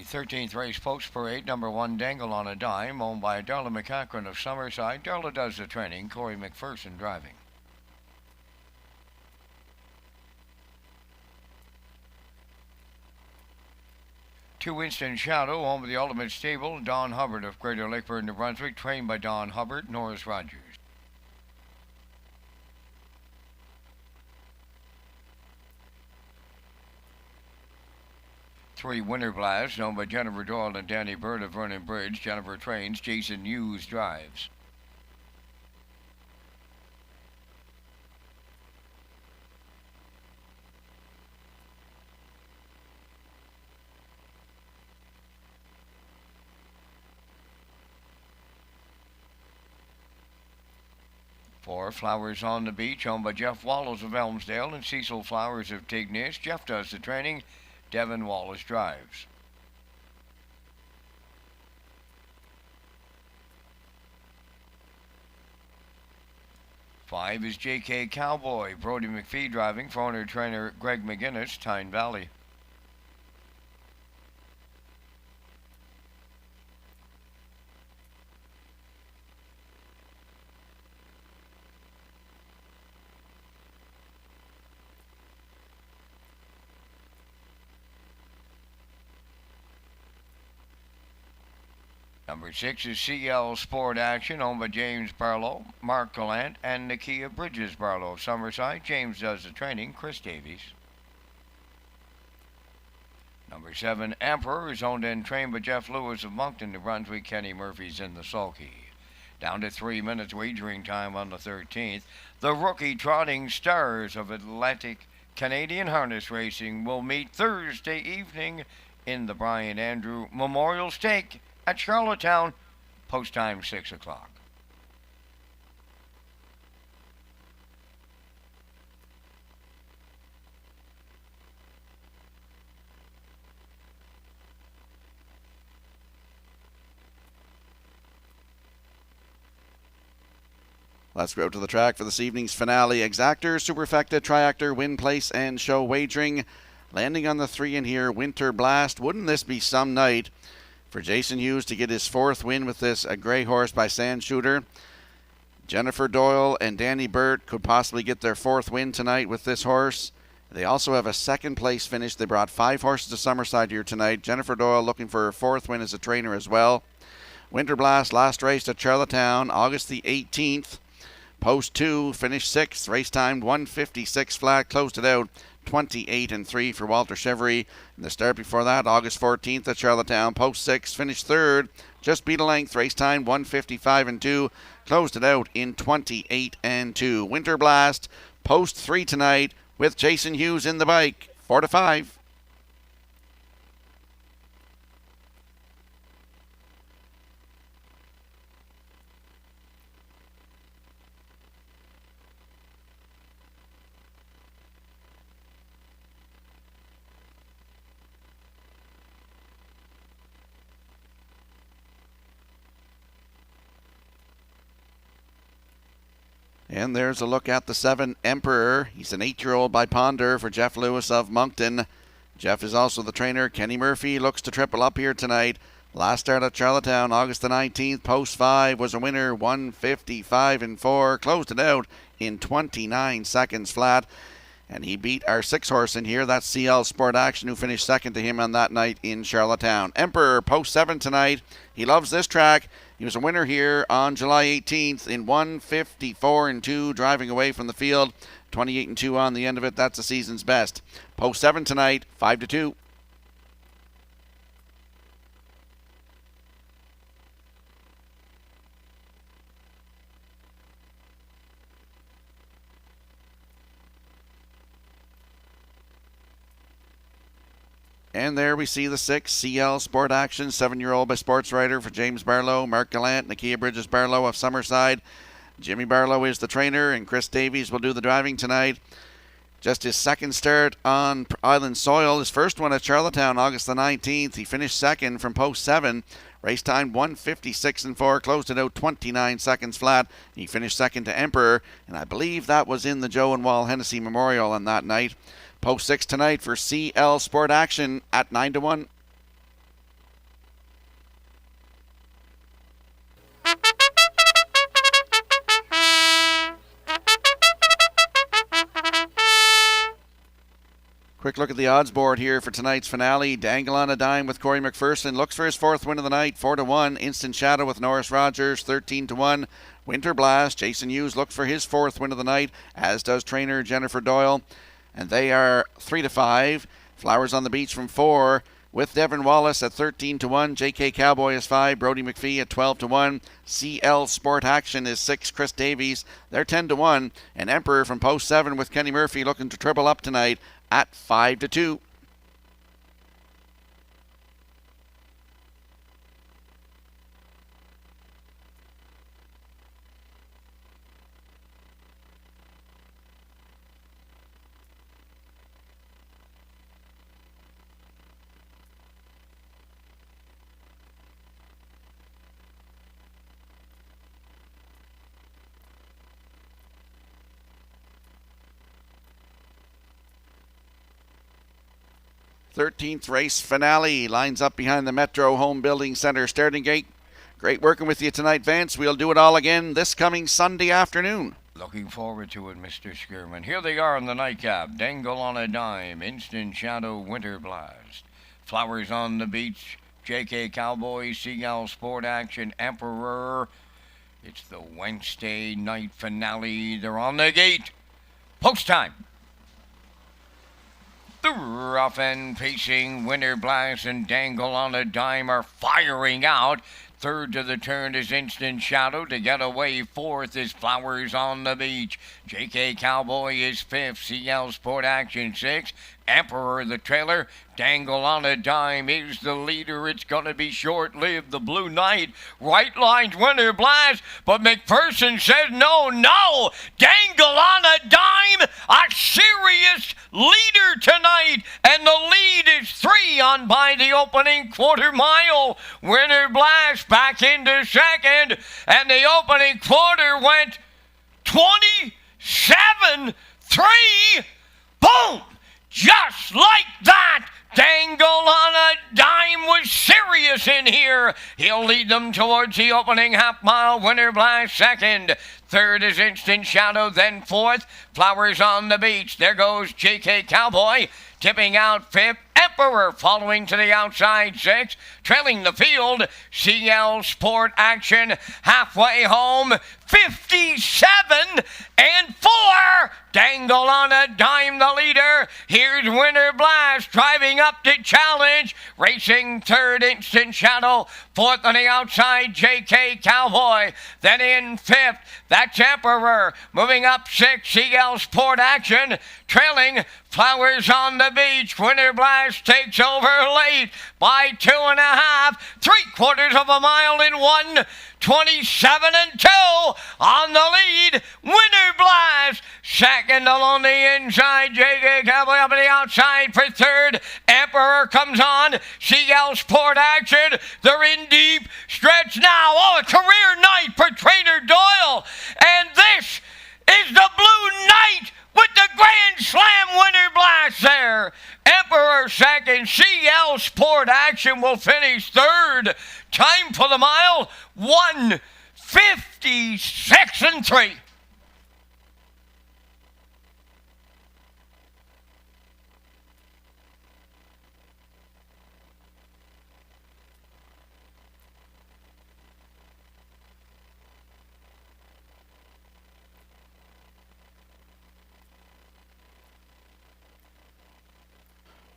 13th race post parade, number 1 Dangle on a Dime, owned by Darla McCachran of Summerside. Darla does the training, Corey McPherson driving. Two Winston Shadow, owned by the Ultimate Stable, Don Hubbard of Greater Lakeburn, New Brunswick, trained by Don Hubbard, Norris Rogers. Three Winter Blast, owned by Jennifer Doyle and Danny Bird of Vernon Bridge. Jennifer trains, Jason Hughes drives. Four Flowers on the Beach, owned by Jeff Wallace of Elmsdale and Cecil Flowers of Tignish. Jeff does the training, Devin Wallace drives. Five is JK Cowboy, Brody McPhee driving for owner trainer Greg McGinnis, Tyne Valley. Number 6 is CL Sport Action, owned by James Barlow, Mark Gallant, and Nakia Bridges Barlow of Summerside. James does the training, Chris Davies. Number 7, Emperor, is owned and trained by Jeff Lewis of Moncton, New Brunswick. Kenny Murphy's in the sulky. Down to 3 minutes wagering time on the 13th. The rookie trotting stars of Atlantic Canadian Harness Racing will meet Thursday evening in the Brian Andrew Memorial Stake at Charlottetown, post time 6 o'clock. Let's go to the track for this evening's finale. Exactor, Superfecta, Triactor, Win Place, and Show Wagering. Landing on the 3 in here, Winter Blast. Wouldn't this be some night for Jason Hughes to get his 4th win with this grey horse by Sand Shooter? Jennifer Doyle and Danny Burt could possibly get their 4th win tonight with this horse. They also have a 2nd place finish. They brought 5 horses to Summerside here tonight. Jennifer Doyle looking for her 4th win as a trainer as well. Winter Blast, last race at Charlottetown, August the 18th. Post 2, finished 6th. Race timed 1:56 flat. Closed it out 28-3 for Walter Chevry. And the start before that, August 14th at Charlottetown. Post 6, finished 3rd. Just beat a length. Race time 1:55-2. Closed it out in 28-2. Winter Blast, post 3 tonight with Jason Hughes in the bike. 4-5. And there's a look at the 7, Emperor. He's an 8-year-old by Ponder for Jeff Lewis of Moncton. Jeff is also the trainer. Kenny Murphy looks to triple up here tonight. Last start at Charlottetown, August the 19th. Post 5 was a winner, 1:55-4. Closed it out in 29 seconds flat. And he beat our 6 horse in here. That's CL Sport Action, who finished 2nd to him on that night in Charlottetown. Emperor, post 7 tonight. He loves this track. He was a winner here on July 18th in 1:54-2, driving away from the field. 28-2 on the end of it. That's the season's best. Post 7 tonight, 5-2. And there we see the 6, CL Sport Action, 7-year-old by Sports Writer for James Barlow, Mark Gallant, Nakia Bridges Barlow of Summerside. Jimmy Barlow is the trainer, and Chris Davies will do the driving tonight. Just his 2nd start on island soil. His 1st one at Charlottetown, August the 19th. He finished 2nd from post 7. Race time 1:56-4. Closed it out 29 seconds flat. He finished 2nd to Emperor, and I believe that was in the Joe and Wall Hennessy Memorial on that night. Post 6 tonight for CL Sport Action at 9-1. Quick look at the odds board here for tonight's finale. Dangle on a Dime with Corey McPherson looks for his 4th win of the night, 4-1. Instant Shadow with Norris Rogers, 13-1. Winter Blast, Jason Hughes looks for his 4th win of the night, as does trainer Jennifer Doyle, and they are 3-5. Flowers on the Beach from 4 with Devin Wallace at 13-1. JK Cowboy is 5. Brody McPhee at 12-1. CL Sport Action is 6. Chris Davies, they're 10-1. And Emperor from post 7 with Kenny Murphy looking to triple up tonight at 5-2. 13th race finale lines up behind the Metro Home Building Center starting gate. Great working with you tonight, Vance. We'll do it all again this coming Sunday afternoon. Looking forward to it, Mr. Skierman. Here they are in the nightcap. Dangle on a Dime, Instant Shadow, Winter Blast. Flowers on the Beach, JK Cowboy, Seagull Sport Action, Emperor. It's the Wednesday night finale. They're on the gate. Post time. The rough and pacing Winter Blast and Dangle on a Dime are firing out. 3rd to the turn is Instant Shadow. To get away, 4th is Flowers on the Beach. JK Cowboy is 5th. CL Sport Action 6th. Emperor the trailer. Dangle on a Dime is the leader. It's going to be short-lived. The Blue Knight right lines Winter Blast, but McPherson says no. Dangle on a Dime, a serious leader tonight, and the lead is 3 on by the opening quarter mile. Winter Blast back into 2nd, and the opening quarter went 27-3. Boom! Just like that, Dangle on a Dime was serious in here. He'll lead them towards the opening half mile. Winter Blast 2nd. 3rd is Instant Shadow, then 4th. Flowers on the Beach. There goes JK Cowboy. Tipping out 5th. Emperor following to the outside 6th. Trailing the field, CL Sport Action halfway home. 57-4. Dangle on a Dime, the leader. Here's Winter Blast driving up to challenge. Racing 3rd, Instant Shadow. 4th on the outside, JK Cowboy. Then in 5th, that's Emperor. Moving up 6th, CL Sport Action. Trailing Flowers on the Beach. Winter Blast takes over late by 2.5. 3/4 of a mile in 1:27-2 on the lead. Winter Blast 2nd along the inside. JK Cowboy up on the outside for 3rd. Emperor comes on. CL Sport Action. They're in deep stretch now. Oh, a career night for Trainer Doyle. And this is the Blue Knight with the Grand Slam Winter Blast there. Emperor 2nd. CL Sport Action will finish 3rd. Time for the mile, 1:56-3.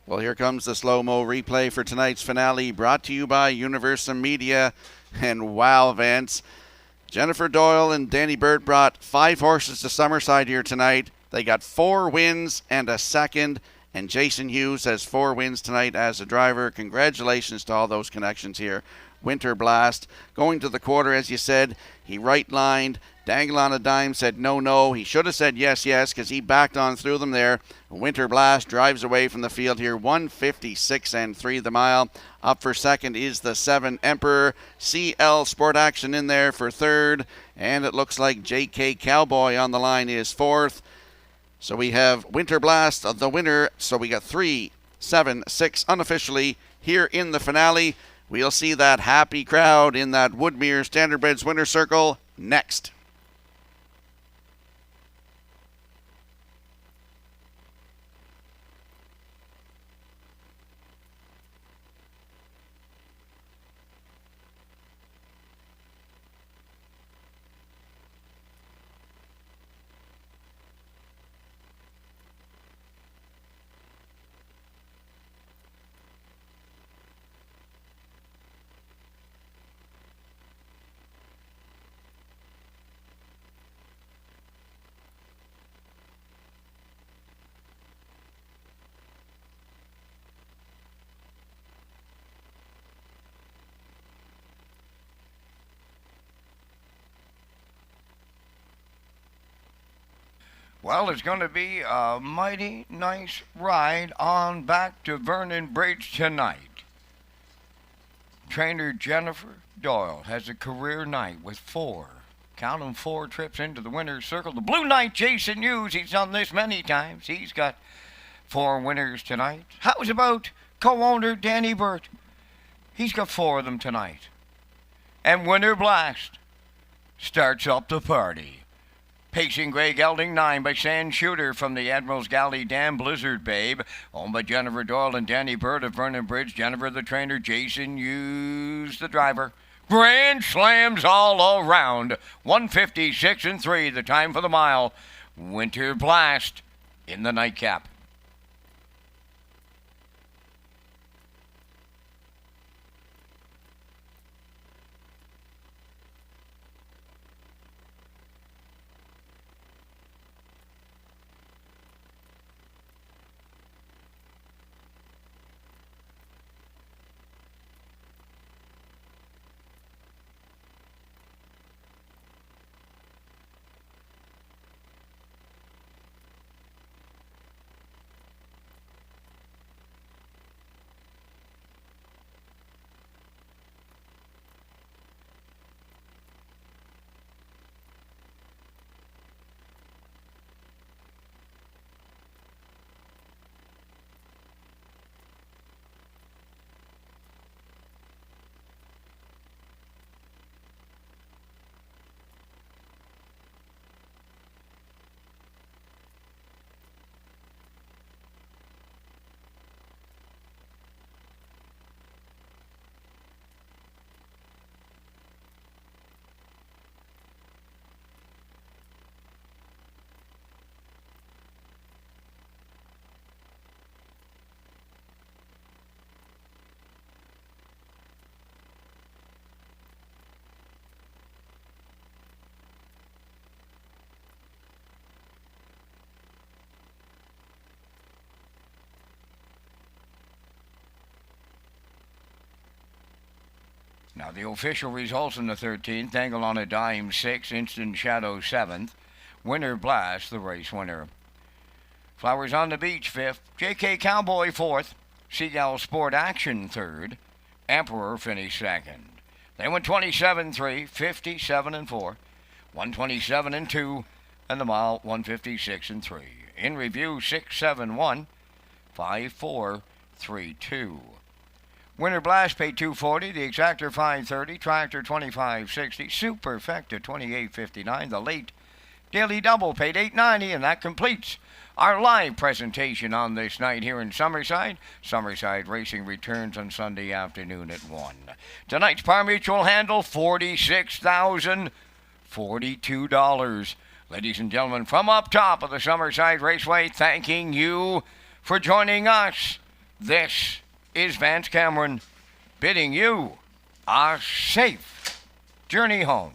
Well, here comes the slow-mo replay for tonight's finale, brought to you by Universum Media. And wow, Vance, Jennifer Doyle and Danny Burt brought 5 horses to Summerside here tonight. They got 4 wins and a 2nd, and Jason Hughes has 4 wins tonight as a driver. Congratulations to all those connections here. Winter Blast going to the quarter, as you said, he right-lined. Dangle on a Dime said no. He should have said yes, because he backed on through them there. Winter Blast drives away from the field here, 1:56-3 the mile. Up for 2nd is the 7 Emperor. CL Sport Action in there for 3rd. And it looks like JK Cowboy on the line is 4th. So we have Winter Blast, the winner. So we got 3, 7, 6 unofficially here in the finale. We'll see that happy crowd in that Woodmere Standardbreds winner circle next. Well, it's going to be a mighty nice ride on back to Vernon Bridge tonight. Trainer Jennifer Doyle has a career night with 4 trips into the winner's circle. The Blue Knight, Jason Hughes, he's done this many times. He's got 4 winners tonight. How's about co-owner Danny Burt? He's got 4 of them tonight. And Winter Blast starts up the party. Pacing Grey Gelding 9 by Sand Shooter from the Admiral's Galley Dam Blizzard Babe. Owned by Jennifer Doyle and Danny Burt of Vernon Bridge. Jennifer the trainer, Jason Hughes the driver. Grand slams all around. 156 and 3, the time for the mile. Winter Blast in the nightcap. Now the official results in the 13th, Angle on a Dime 6th, Instant Shadow 7th, Winter Blast the race winner. Flowers on the Beach 5th, JK Cowboy 4th, Seagull Sport Action 3rd, Emperor finished 2nd. They went 27-3, 57-4, 127-2, and the mile 156-3. In review 6-7-1, 5-4-3-2. Winter Blast paid $240, the Exactor $530, Tractor $2560, Superfecta $2859. The late Daily Double paid $890, and that completes our live presentation on this night here in Summerside. Summerside Racing returns on Sunday afternoon at 1. Tonight's par mutual handle $46,042. Ladies and gentlemen, from up top of the Summerside Raceway, thanking you for joining us. This is Vance Cameron bidding you a safe journey home.